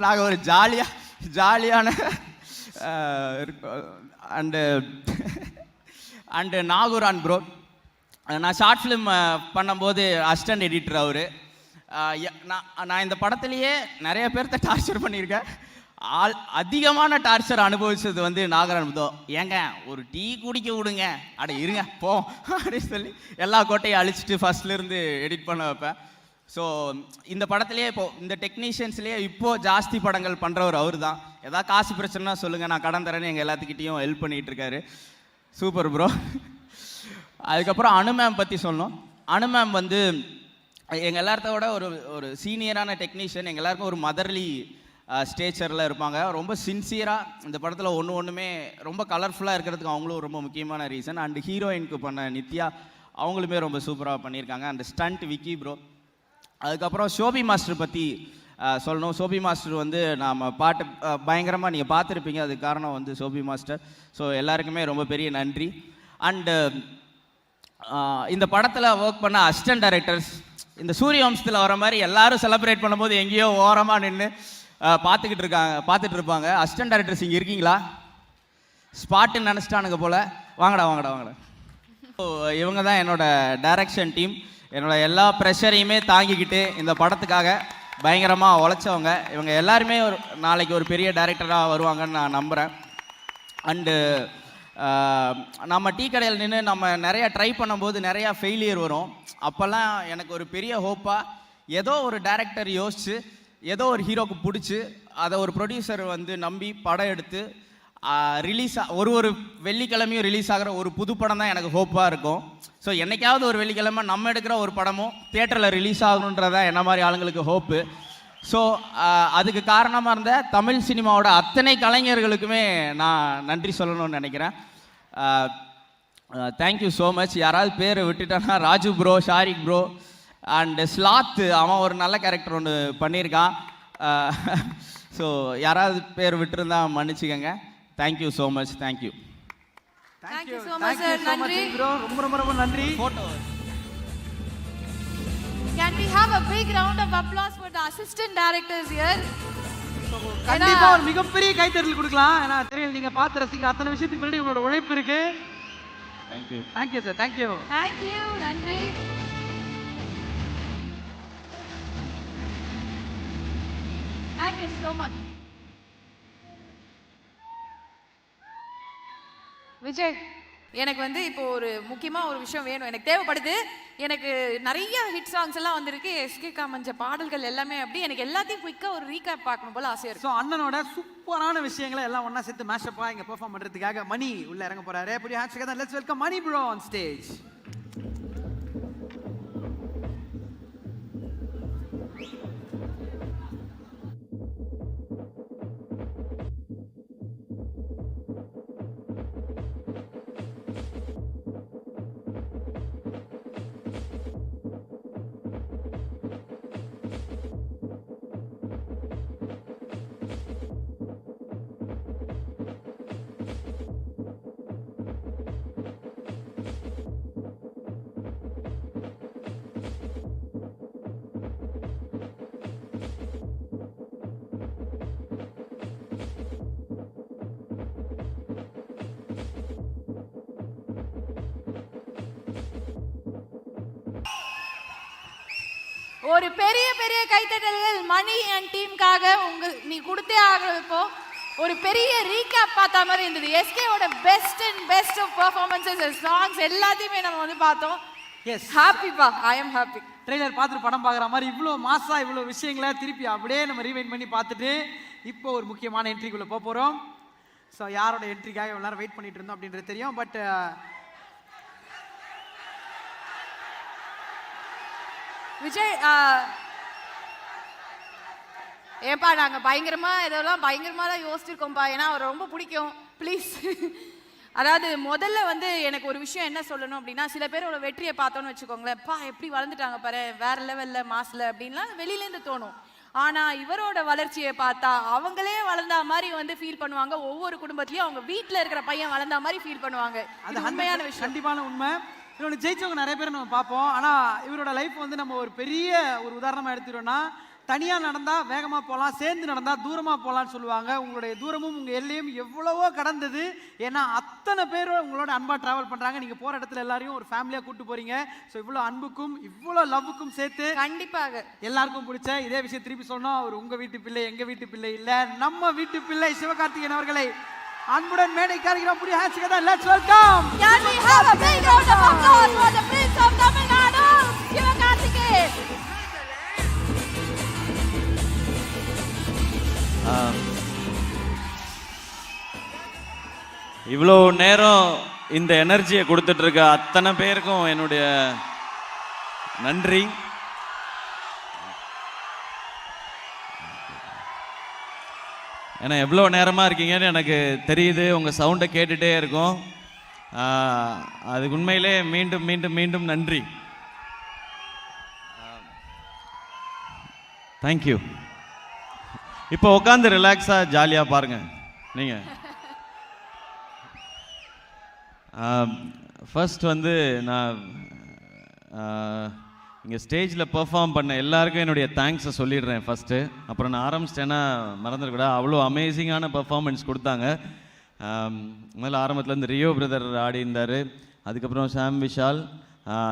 நாங்கள் ஒரு ஜாலியான அண்டு நாகூரான் ப்ரோ, நான் ஷார்ட் ஃபிலிம் பண்ணும்போது அசிஸ்டன்ட் எடிட்டர் அவர். நான் இந்த படத்துலையே நிறைய பேர்த்த டார்ச்சர் பண்ணியிருக்கேன். அதிகமான டார்ச்சர் அனுபவிச்சது வந்து நாகரான் ப்ரோ. ஏங்க ஒரு டீ குடிக்க விடுங்க, அட இருங்க போ அப்படின்னு சொல்லி எல்லா கோட்டையும் அழிச்சிட்டு ஃபஸ்ட்லேருந்து எடிட் பண்ண வைப்பேன். ஸோ இந்த படத்துலேயே இப்போது இந்த டெக்னீஷியன்ஸ்லேயே இப்போது ஜாஸ்தி படங்கள் பண்ணுறவர் அவர் தான். எதாவது காசு பிரச்சனைனா சொல்லுங்கள், நான் கடன் தரேன்னு எங்கள் எல்லாத்துக்கிட்டேயும் ஹெல்ப் பண்ணிகிட்டு இருக்காரு. Super bro. அதுக்கப்புறம் அனு மேம் பற்றி சொல்லணும். அனு மேம் வந்து எங்கள் எல்லாத்தோட ஒரு சீனியரான டெக்னீஷியன். எங்கள் எல்லாருக்கும் ஒரு மதர்லி ஸ்டேச்சரில் இருப்பாங்க. ரொம்ப சின்சியராக இந்த படத்தில் ஒன்றுமே ரொம்ப கலர்ஃபுல்லாக இருக்கிறதுக்கு அவங்களும் ரொம்ப முக்கியமான ரீசன். அண்டு ஹீரோயினுக்கு பண்ண நித்யா அவங்களுமே ரொம்ப சூப்பராக பண்ணியிருக்காங்க. And stunt Vicky bro. அதுக்கப்புறம் ஷோபி மாஸ்டர் பற்றி சொல்லணும். ஷோபி மாஸ்டர் வந்து நாம் பாட்டு பயங்கரமாக நீங்கள் பார்த்துருப்பீங்க. அதுக்கு காரணம் வந்து ஷோபி மாஸ்டர். ஸோ எல்லாருக்குமே ரொம்ப பெரிய நன்றி. அண்டு இந்த படத்தில் ஒர்க் பண்ண அசிஸ்டன்ட் டைரக்டர்ஸ், இந்த சூரிய வம்சத்தில் வர மாதிரி எல்லாரும் செலிப்ரேட் பண்ணும்போது எங்கேயோ ஓரமாக நின்று பார்த்துட்டு இருப்பாங்க. அசிஸ்டன்ட் டைரக்டர்ஸ் இங்கே இருக்கீங்களா? ஸ்பாட்டுன்னு நினச்சிட்டானுங்க போல். வாங்கடா. ஸோ இவங்க தான் என்னோடய டைரக்ஷன் டீம். என்னோட எல்லா ப்ரெஷரையுமே தாங்கிக்கிட்டு இந்த படத்துக்காக பயங்கரமாக உழைச்சவங்க. இவங்க எல்லாருமே நாளைக்கு ஒரு பெரிய டைரக்டராக வருவாங்கன்னு நான் நம்புகிறேன். அண்டு நம்ம டீ கடையில் நின்று நம்ம நிறையா ட்ரை பண்ணும்போது நிறையா ஃபெயிலியர் வரும். அப்போல்லாம் எனக்கு ஒரு பெரிய ஹோப்பாக ஏதோ ஒரு டைரக்டர் யோசித்து ஏதோ ஒரு ஹீரோக்கு பிடிச்சி அதை ஒரு ப்ரொடியூசர் வந்து நம்பி படம் எடுத்து ஒரு வெள்ளிக்கிழமையும் ரிலீஸ் ஆகிற ஒரு புது படம் தான் எனக்கு ஹோப்பாக இருக்கும். ஸோ என்றைக்காவது ஒரு வெள்ளிக்கிழமை நம்ம எடுக்கிற ஒரு படமும் தியேட்டரில் ரிலீஸ் ஆகணுன்றதான் என்ன மாதிரி ஆளுங்களுக்கு ஹோப்பு. ஸோ அதுக்கு காரணமாக இருந்த தமிழ் சினிமாவோட அத்தனை கலைஞர்களுக்குமே நான் நன்றி சொல்லணும்னு நினைக்கிறேன். Thank you so much. யாராவது பேரை விட்டுட்டேன்னா Raju bro, Shariq bro and ஸ்லாத், அவன் ஒரு நல்ல கேரக்டர் ஒன்று பண்ணியிருக்கான். ஸோ யாராவது பேர் விட்டுருந்தா மன்னிச்சுக்கோங்க. Thank you so much. Thank you. Thank you so much, sir. நன்றி ப்ரோ, ரொம்ப ரொம்ப ரொம்ப நன்றி. Photo. Can we have a big round of applause for the assistant directors here? கண்டிப்பா ஒரு மிகப்பெரிய கைத்தட்டல் கொடுக்கலாம். ஏன்னா தெரியும் நீங்க பார்த்து ரசிக்கிற அத்தனை விஷயத்துக்கு முன்னாடி உங்களோட உழைப்பு இருக்கு. Thank you. Thank you sir. Thank you. Thank you. நன்றி. Thank you so much. Vijay, எனக்கு வந்து இப்போ ஒரு முக்கியமா ஒரு விஷயம் வேணும், எனக்கு தேவைப்படுது. எனக்கு நிறைய ஹிட் சாங்ஸ் எல்லாம் வந்திருக்கு, எஸ்கே காமஞ்ச பாடல்கள் எல்லாமே. அப்படி எனக்கு எல்லாத்தையும் குயிக்கா ஒரு ரீகேப் பார்க்கணும் போல ஆசையா இருக்கு. ஸோ அண்ணனோட சூப்பரான விஷயங்களை எல்லாம் ஒண்ணா சேர்த்து மேஷப்பா இங்க பெர்ஃபார்ம் பண்றதுக்காக மணி உள்ள இறங்க போறாரு. புரிய hands together. Let's welcome Mani bro on stage. ஒரு பெரிய பெரிய கைத்தட்டல்கள் மணி அண்ட் டீமுக்காக. நீ கொடுத்தே ஆகணும். இப்போ ஒரு பெரிய ரீகேப் பார்த்த மாதிரி இருந்தது. எஸ்கேவோட best and best of performances, songs எல்லாத்தையுமே நம்ம வந்து பார்த்தோம். எஸ், ஹாப்பிப்பா, ஐ எம் ஹாப்பி. ட்ரெய்லர் பார்த்துட்டு படம் பார்க்குற மாதிரி இவ்வளோ மாசா இவ்வளோ விஷயங்களை திருப்பி அப்படியே நம்ம ரீவைண்ட் பண்ணி பார்த்துட்டு இப்போ ஒரு முக்கியமான என்ட்ரிக்குள்ளே போக போகிறோம். ஸோ யாரோட என்ட்ரிக்காக இவ்வளோ நேரம் வெயிட் பண்ணிட்டு இருந்தோம் அப்படின்றது தெரியும். பட் விஜய், ஏப்பா நாங்கள் இதெல்லாம் பயங்கரமாக தான் யோசிச்சிருக்கோம்ப்பா. ஏன்னா அவர் ரொம்ப பிடிக்கும். ப்ளீஸ். அதாவது முதல்ல வந்து எனக்கு ஒரு விஷயம் என்ன சொல்லணும் அப்படின்னா, சில பேரோட வெற்றியை பார்த்தோன்னு வச்சுக்கோங்களேன், பா எப்படி வளர்ந்துட்டாங்க பாரு, வேற லெவலில் மாசில் அப்படின்லாம் வெளியிலேருந்து தோணும். ஆனால் இவரோட வளர்ச்சியை பார்த்தா அவங்களே வளர்ந்தா மாதிரி வந்து ஃபீல் பண்ணுவாங்க. ஒவ்வொரு குடும்பத்துலேயும் அவங்க வீட்டில் இருக்கிற பையன் வளர்ந்தா மாதிரி ஃபீல் பண்ணுவாங்க. அது உண்மையான விஷயம், கண்டிப்பான உண்மை. இன்னொன்று, ஜெயிச்சவங்க நிறைய பேர் நம்ம பார்ப்போம். ஆனால் இவரோட லைஃப் வந்து நம்ம ஒரு பெரிய ஒரு உதாரணமாக எடுத்துட்டோம்னா, தனியாக நடந்தால் வேகமாக போகலாம், சேர்ந்து நடந்தால் தூரமாக போகலான்னு சொல்லுவாங்க. உங்களுடைய தூரமும் உங்கள் எல்லையும் எவ்வளவோ கடந்தது. ஏன்னா அத்தனை பேர் உங்களோட அன்பாக ட்ராவல் பண்ணுறாங்க. நீங்கள் போகிற இடத்துல எல்லாரையும் ஒரு ஃபேமிலியாக கூப்பிட்டு போகிறீங்க. ஸோ இவ்வளோ அன்புக்கும் இவ்வளோ லவ்வுக்கும் சேர்த்து கண்டிப்பாக எல்லாருக்கும் பிடிச்ச இதே விஷயம் திருப்பி சொன்னோம். அவர் உங்கள் வீட்டு பிள்ளை, எங்கள் வீட்டு பிள்ளை இல்லை, நம்ம வீட்டு பிள்ளை சிவகார்த்திகேயன் அவர்களை அன்புடன் மேடைக்கு அழைக்கிறோம். புரிய hands together. Let's welcome. Can we have a big round of applause for the Prince of Tamil Nadu, Sivakarthikeyan. இவ்வளோ நேரம் இந்த எனர்ஜியை கொடுத்துட்டு இருக்க அத்தனை பேருக்கும் என்னுடைய நன்றி. ஏன்னா எவ்வளோ நேரமாக இருக்கீங்கன்னு எனக்கு தெரியுது. உங்கள் சவுண்டை கேட்டுகிட்டே இருக்கும். அதுக்கு உண்மையிலே மீண்டும் மீண்டும் மீண்டும் நன்றி. தேங்க்யூ. இப்போ உட்காந்து ரிலாக்ஸாக ஜாலியாக பாருங்கள். நீங்கள் ஃபர்ஸ்ட் வந்து நான் இங்கே ஸ்டேஜில் பெர்ஃபார்ம் பண்ண எல்லாருக்கும் என்னுடைய தேங்க்ஸை சொல்லிடுறேன் ஃபஸ்ட்டு. அப்புறம் நான் ஆரம்பிச்சிட்டேன்னா மறந்துடக்கூடாது. அவ்வளோ அமேசிங்கான பெர்ஃபார்மன்ஸ் கொடுத்தாங்க. முதல்ல ஆரம்பத்துலேருந்து ரியோ பிரதர் ஆடி இருந்தார், அதுக்கப்புறம் சாம் விஷால்,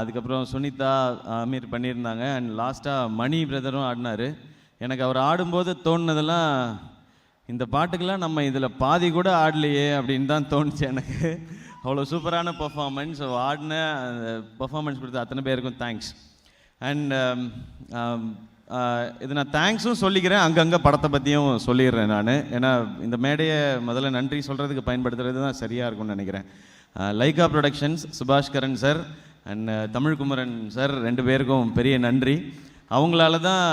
அதுக்கப்புறம் சுனிதா, அமீர் பண்ணியிருந்தாங்க, அண்ட் லாஸ்ட்டாக மணி பிரதரும் ஆடினார். எனக்கு அவர் ஆடும்போது தோணுனதெல்லாம், இந்த பாட்டுக்கெல்லாம் நம்ம இதில் பாதி கூட ஆடலையே அப்படின்னு தான் தோணுச்சு எனக்கு. அவ்வளோ சூப்பரான பெர்ஃபார்மன்ஸ். ஆடின அந்த பெர்ஃபார்மன்ஸ் கொடுத்த அத்தனை பேருக்கும் தேங்க்ஸ். அண்ட் இது நான் தேங்க்ஸும் சொல்லிக்கிறேன், அங்கங்கே படத்தை பற்றியும் சொல்லிடுறேன் நான். ஏன்னா இந்த மேடையை முதல்ல நன்றி சொல்கிறதுக்கு பயன்படுத்துறது தான் சரியாக இருக்கும்னு நினைக்கிறேன். Lyca productions, Subaskaran sir and Tamilkumaran sir, ரெண்டு பேருக்கும் பெரிய நன்றி. அவங்களால தான்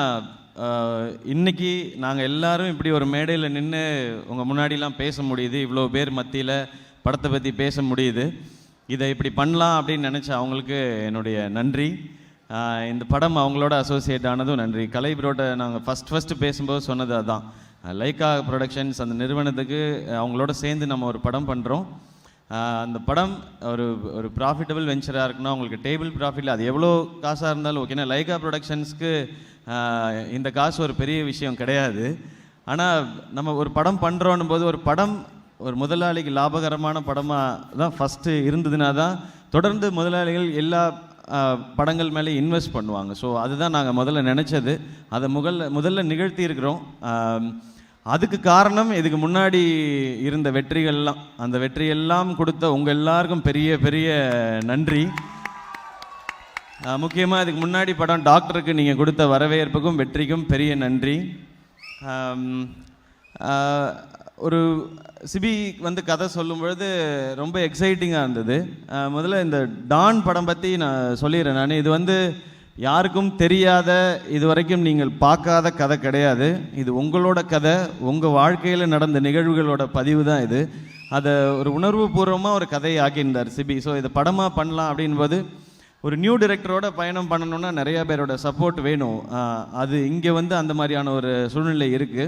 இன்னைக்கு நாங்கள் எல்லாரும் இப்படி ஒரு மேடையில் நின்று உங்கள் முன்னாடிலாம் பேச முடியுது, இவ்வளோ பேர் மத்தியில் படத்தை பற்றி பேச முடியுது. இதை இப்படி பண்ணலாம் அப்படின்னு நினச்ச அவங்களுக்கு என்னுடைய நன்றி. இந்த படம் அவங்களோட அசோசியேட் ஆனதும் நன்றி. கலை ப்ரோட்ட நாங்கள் ஃபஸ்ட்டு பேசும்போது சொன்னது அதுதான். லைக்கா ப்ரொடக்ஷன்ஸ் அந்த நிறுவனத்துக்கு அவங்களோட சேர்ந்து நம்ம ஒரு படம் பண்ணுறோம். அந்த படம் ஒரு ப்ராஃபிட்டபிள் வெஞ்சராக இருக்கணும், அவங்களுக்கு டேபிள் ப்ராஃபிட், அது எவ்வளோ காசாக இருந்தாலும் ஓகேனா. லைக்கா ப்ரொடக்ஷன்ஸ்க்கு இந்த காசு ஒரு பெரிய விஷயம் கிடையாது. ஆனால் நம்ம ஒரு படம் பண்ணுறோன்னும் போது ஒரு படம் ஒரு முதலாளிக்கு லாபகரமான படமாக தான் ஃபஸ்ட்டு இருந்ததுனா தான் தொடர்ந்து முதலாளிகள் எல்லா படங்கள் மேலே இன்வெஸ்ட் பண்ணுவாங்க. ஸோ அதுதான் நாங்கள் முதல்ல நினச்சது, அதை முதல்ல நிகழ்த்தி இருக்கிறோம். அதுக்கு காரணம் இதுக்கு முன்னாடி இருந்த வெற்றிகள்லாம், அந்த வெற்றியெல்லாம் கொடுத்த உங்கள் எல்லாருக்கும் பெரிய பெரிய நன்றி. முக்கியமாக இதுக்கு முன்னாடி படம் டாக்டருக்கு நீங்கள் கொடுத்த வரவேற்புக்கும் வெற்றிக்கும் பெரிய நன்றி. ஒரு சிபி வந்து கதை சொல்லும் பொழுது ரொம்ப எக்ஸைட்டிங்காக இருந்தது. முதல்ல இந்த டான் படம் பற்றி நான் சொல்லிடுறேன். நான் இது வந்து யாருக்கும் தெரியாத, இது வரைக்கும் நீங்கள் பார்க்காத கதை கிடையாது. இது உங்களோட கதை, உங்கள் வாழ்க்கையில் நடந்த நிகழ்வுகளோட பதிவு தான் இது. அதை ஒரு உணர்வுபூர்வமாக ஒரு கதையை ஆக்கியிருந்தார் சிபி. ஸோ இதை படமாக பண்ணலாம் அப்படின்போது ஒரு நியூ டைரக்டரோட பயணம் பண்ணணுன்னா நிறையா பேரோட சப்போர்ட் வேணும். அது இங்கே வந்து அந்த மாதிரியான ஒரு சூழ்நிலை இருக்குது.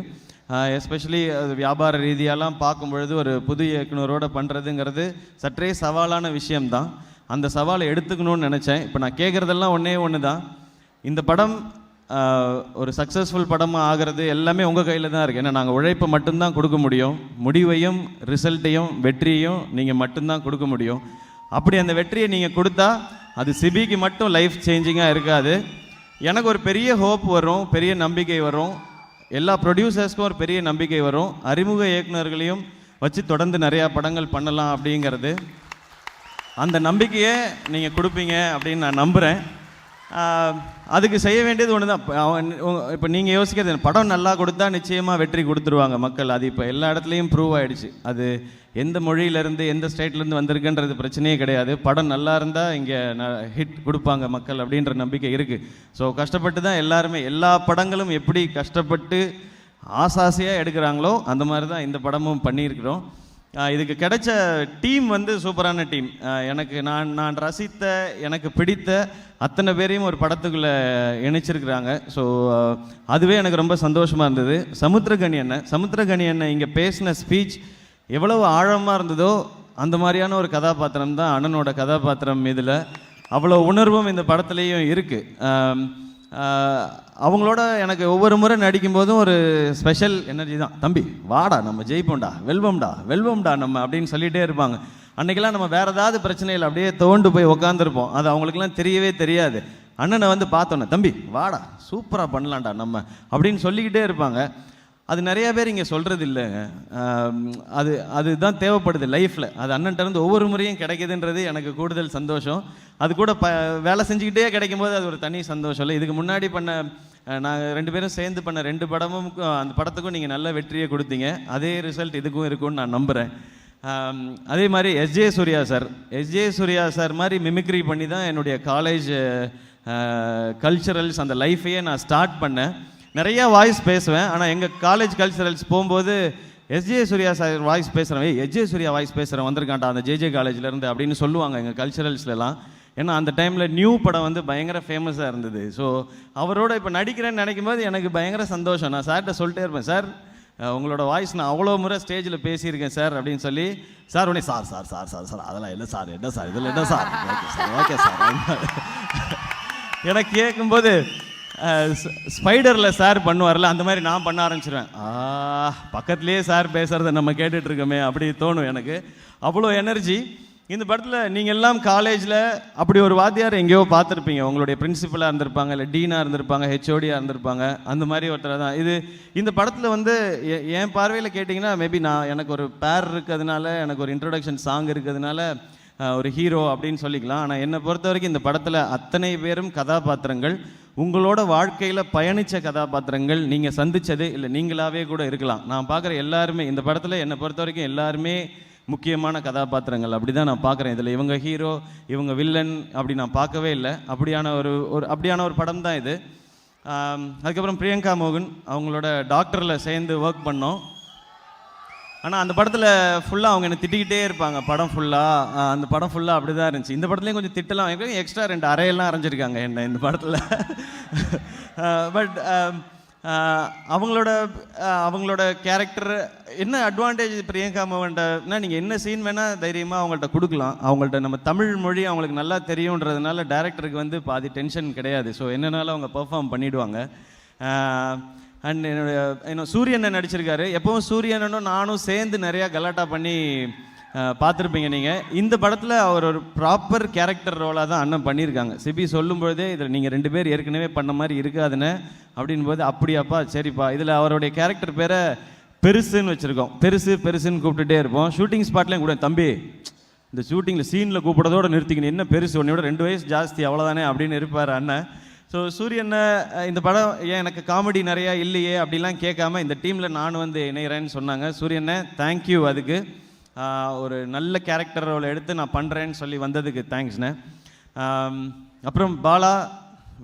எஸ்பெஷலி அது வியாபார ரீதியாலாம் பார்க்கும் பொழுது ஒரு புது இயக்குனரோட பண்ணுறதுங்கிறது சற்றே சவாலான விஷயம்தான். அந்த சவாலை எடுத்துக்கணும்னு நினச்சேன். இப்போ நான் கேட்குறதெல்லாம் ஒன்று தான், இந்த படம் ஒரு சக்ஸஸ்ஃபுல் படமாக ஆகிறது எல்லாமே உங்கள் கையில் தான் இருக்குது. ஏன்னா நாங்கள் உழைப்பை மட்டும்தான் கொடுக்க முடியும், முடிவையும் ரிசல்ட்டையும் வெற்றியையும் நீங்கள் மட்டும்தான் கொடுக்க முடியும். அப்படி அந்த வெற்றியை நீங்கள் கொடுத்தா அது சிபிக்கு மட்டும் லைஃப் சேஞ்சிங்காக இருக்காது, எனக்கு ஒரு பெரிய ஹோப் வரும், பெரிய நம்பிக்கை வரும், எல்லா ப்ரொடியூசர்ஸ்க்கும் ஒரு பெரிய நம்பிக்கை வரும், அறிமுக இயக்குனர்களையும் வச்சு தொடர்ந்து நிறையா படங்கள் பண்ணலாம் அப்படிங்கிறது. அந்த நம்பிக்கையை நீங்கள் கொடுப்பீங்க அப்படின்னு நான் நம்புகிறேன். அதுக்கு செய்ய வேண்டியது ஒன்று தான். இப்போ நீங்கள் யோசிக்கிறது படம் நல்லா கொடுத்தா நிச்சயமாக வெற்றி கொடுத்துருவாங்க மக்கள். அது இப்போ எல்லா இடத்துலையும் ப்ரூவ் ஆகிடுச்சு. அது எந்த மொழியிலேருந்து எந்த ஸ்டேட்லேருந்து வந்திருக்குன்றது பிரச்சனையே கிடையாது. படம் நல்லா இருந்தால் இங்கே ஹிட் கொடுப்பாங்க மக்கள் அப்படின்ற நம்பிக்கை இருக்குது. ஸோ கஷ்டப்பட்டு தான் எல்லாருமே, எல்லா படங்களும் எப்படி கஷ்டப்பட்டு ஆசாசையாக எடுக்கிறாங்களோ அந்த மாதிரி தான் இந்த படமும் பண்ணியிருக்கிறோம். இதுக்கு கிடைச்ச டீம் வந்து சூப்பரான டீம். எனக்கு நான் ரசித்த, எனக்கு பிடித்த அத்தனை பேரையும் ஒரு படத்துக்குள்ளே இணைச்சிருக்கிறாங்க. ஸோ அதுவே எனக்கு ரொம்ப சந்தோஷமாக இருந்தது. சமுத்திரகனி அண்ணன் இங்கே பேசின ஸ்பீச் எவ்வளவு ஆழமாக இருந்ததோ அந்த மாதிரியான ஒரு கதாபாத்திரம் தான் அண்ணனோட கதாபாத்திரம். இதில் அவ்வளோ உணர்வும் இந்த படத்துலேயும் இருக்குது. அவங்களோட எனக்கு ஒவ்வொரு முறை நடிக்கும்போதும் ஒரு ஸ்பெஷல் எனர்ஜி தான். தம்பி வாடா, நம்ம ஜெயிப்போம்டா, வெல்வோம்டா நம்ம அப்படின்னு சொல்லிகிட்டே இருப்பாங்க. அன்றைக்கெல்லாம் நம்ம வேறு ஏதாவது பிரச்சனையில் அப்படியே தோண்டு போய் உக்காந்துருப்போம். அது அவங்களுக்குலாம் தெரியவே தெரியாது. அண்ணனை வந்து பார்த்தோன்னே தம்பி வாடா, சூப்பராக பண்ணலாம்டா நம்ம அப்படின்னு சொல்லிக்கிட்டே இருப்பாங்க. அது நிறையா பேர் இங்கே சொல்கிறது இல்லைங்க. அதுதான் தேவைப்படுது லைஃப்பில். அது அண்ணன்கிட்ட ஒவ்வொரு முறையும் கிடைக்குதுன்றது எனக்கு கூடுதல் சந்தோஷம். அது கூட வேலை செஞ்சுக்கிட்டே கிடைக்கும் போது அது ஒரு தனி சந்தோஷம் இல்லை. இதுக்கு முன்னாடி பண்ண நாங்கள் 2 பேரும் சேர்ந்து பண்ண 2 படமும், அந்த படத்துக்கும் நீங்கள் நல்ல வெற்றியை கொடுத்தீங்க. அதே ரிசல்ட் இதுக்கும் இருக்கும்னு நான் நம்புகிறேன். அதே மாதிரி எஸ்ஜே சூர்யா சார் மாதிரி மிமிக்ரி பண்ணி தான் என்னுடைய காலேஜ் கல்ச்சரல்ஸ் அந்த லைஃபையே நான் ஸ்டார்ட் பண்ணேன். நிறையா வாய்ஸ் பேசுவேன். ஆனால் எங்கள் காலேஜ் கல்ச்சரல்ஸ் போகும்போது எஸ்ஜே சூர்யா சார் வாய்ஸ் பேசுகிறேன், எஸ்ஜே சூர்யா வாய்ஸ் பேசுகிறேன் வந்திருக்காண்டா அந்த ஜேஜே காலேஜ்லேருந்து அப்படின்னு சொல்லுவாங்க எங்கள் கல்ச்சரல்ஸ்லாம். ஏன்னா அந்த டைமில் நியூ படம் வந்து பயங்கர ஃபேமஸாக இருந்தது. ஸோ அவரோட இப்போ நடிக்கிறேன்னு நினைக்கும் போது எனக்கு பயங்கர சந்தோஷம். நான் சார்கிட்ட சொல்லிட்டே இருப்பேன், சார் உங்களோட வாய்ஸ் நான் அவ்வளோ முறை ஸ்டேஜில் பேசியிருக்கேன் சார் அப்படின்னு சொல்லி. சார் உடனே sir sir sir sir sir அதெல்லாம் இல்லை சார், என்ன சார் இதில் என்ன சார், ஓகே சார் எனக்கு கேட்கும்போது ஸ்பைடரில் சார் பண்ணுவார்ல அந்த மாதிரி நான் பண்ண ஆரம்பிச்சிருவேன். பக்கத்துலேயே சார் பேசுகிறத நம்ம கேட்டுட்ருக்கோமே அப்படி தோணும் எனக்கு. அவ்வளோ எனர்ஜி இந்த படத்தில். நீங்கள் எல்லாம் காலேஜில் அப்படி ஒரு வாத்தியார் எங்கேயோ பார்த்துருப்பீங்க. உங்களுடைய பிரின்சிபலாக இருந்திருப்பாங்க, இல்லை டீனாக இருந்திருப்பாங்க, ஹெச்ஓடியாக இருந்திருப்பாங்க. அந்த மாதிரி ஒருத்தர் தான் இது. இந்த படத்தில் வந்து என் பார்வையில் கேட்டிங்கன்னா மேபி எனக்கு ஒரு பேர் இருக்கிறதுனால, எனக்கு ஒரு இன்ட்ரொடக்ஷன் சாங் இருக்கிறதுனால ஒரு ஹீரோ அப்படின்னு சொல்லிக்கலாம். ஆனால் என்னை பொறுத்த வரைக்கும் இந்த படத்தில் அத்தனை பேரும் கதாபாத்திரங்கள், உங்களோட வாழ்க்கையில் பயணித்த கதாபாத்திரங்கள், நீங்கள் சந்தித்தது இல்லை நீங்களாகவே கூட இருக்கலாம். நான் பார்க்குற எல்லாருமே இந்த படத்தில் என்னை பொறுத்த வரைக்கும் எல்லாருமே முக்கியமான கதாபாத்திரங்கள். அப்படி தான் நான் பார்க்குறேன். இதில் இவங்க ஹீரோ, இவங்க வில்லன் அப்படி நான் பார்க்கவே இல்லை. அப்படியான ஒரு படம் தான் இது. அதுக்கப்புறம் பிரியங்கா மோகன் அவங்களோட டாக்டரில் சேர்ந்து ஒர்க் பண்ணோம். ஆனால் அந்த படத்தில் ஃபுல்லாக அவங்க என்னை திட்டிக்கிட்டே இருப்பாங்க படம் ஃபுல்லாக. அந்த படம் ஃபுல்லாக அப்படி தான் இருந்துச்சு. இந்த படத்துலேயும் கொஞ்சம் திட்டலாம், எக்ஸ்ட்ரா 2 அறையெல்லாம் அரைஞ்சிருக்காங்க என்ன இந்த படத்தில். பட் அவங்களோட கேரக்டர் என்ன அட்வான்டேஜ் பிரியங்கா மோகன்கிட்டனா, நீங்கள் என்ன சீன் வேணால் தைரியமாக அவங்கள்ட்ட கொடுக்கலாம். அவங்கள்ட்ட நம்ம தமிழ் மொழி அவங்களுக்கு நல்லா தெரியுன்றதுனால டேரக்டருக்கு வந்து பாதி டென்ஷன் கிடையாது. ஸோ என்னன்னாலும் அவங்க பெர்ஃபார்ம் பண்ணிவிடுவாங்க. அண்ட் என்னோட சூரியனை நடிச்சிருக்காரு. எப்போவும் சூரியனும் நானும் சேர்ந்து நிறையா கலாட்டா பண்ணி பார்த்துருப்பீங்க நீங்கள். இந்த படத்தில் அவர் ஒரு ப்ராப்பர் கேரக்டர் ரோலாக தான் அண்ணன் பண்ணியிருக்காங்க. சிபி சொல்லும் பொழுதே இதில் நீங்கள் 2 பேர் ஏற்கனவே பண்ண மாதிரி இருக்காதுன்னு அப்படின்போது, அப்படியாப்பா சரிப்பா. இதில் அவருடைய கேரக்டர் பேரை பெருசுன்னு வச்சுருக்கோம். பெருசுன்னு கூப்பிட்டுட்டே இருப்போம். ஷூட்டிங் ஸ்பாட்லேயும் கூட, தம்பி இந்த ஷூட்டிங்கில் சீனில் கூப்பிட்றதோடு நிறுத்திக்கணும், என்ன பெருசு உன்னையோட 2 வயசு ஜாஸ்தி அவ்வளோதானே அப்படின்னு இருப்பார் அண்ணன். ஸோ சூரியனை இந்த படம் ஏன் எனக்கு காமெடி நிறையா இல்லையே அப்படிலாம் கேட்காம இந்த டீமில் நான் வந்து இணைகிறேன்னு சொன்னாங்க. சூரியனை தேங்க்யூ. அதுக்கு ஒரு நல்ல கேரக்டர் ரோல் எடுத்து நான் பண்ணுறேன்னு சொல்லி வந்ததுக்கு தேங்க்ஸ்ண்ணே. அப்புறம் பாலா,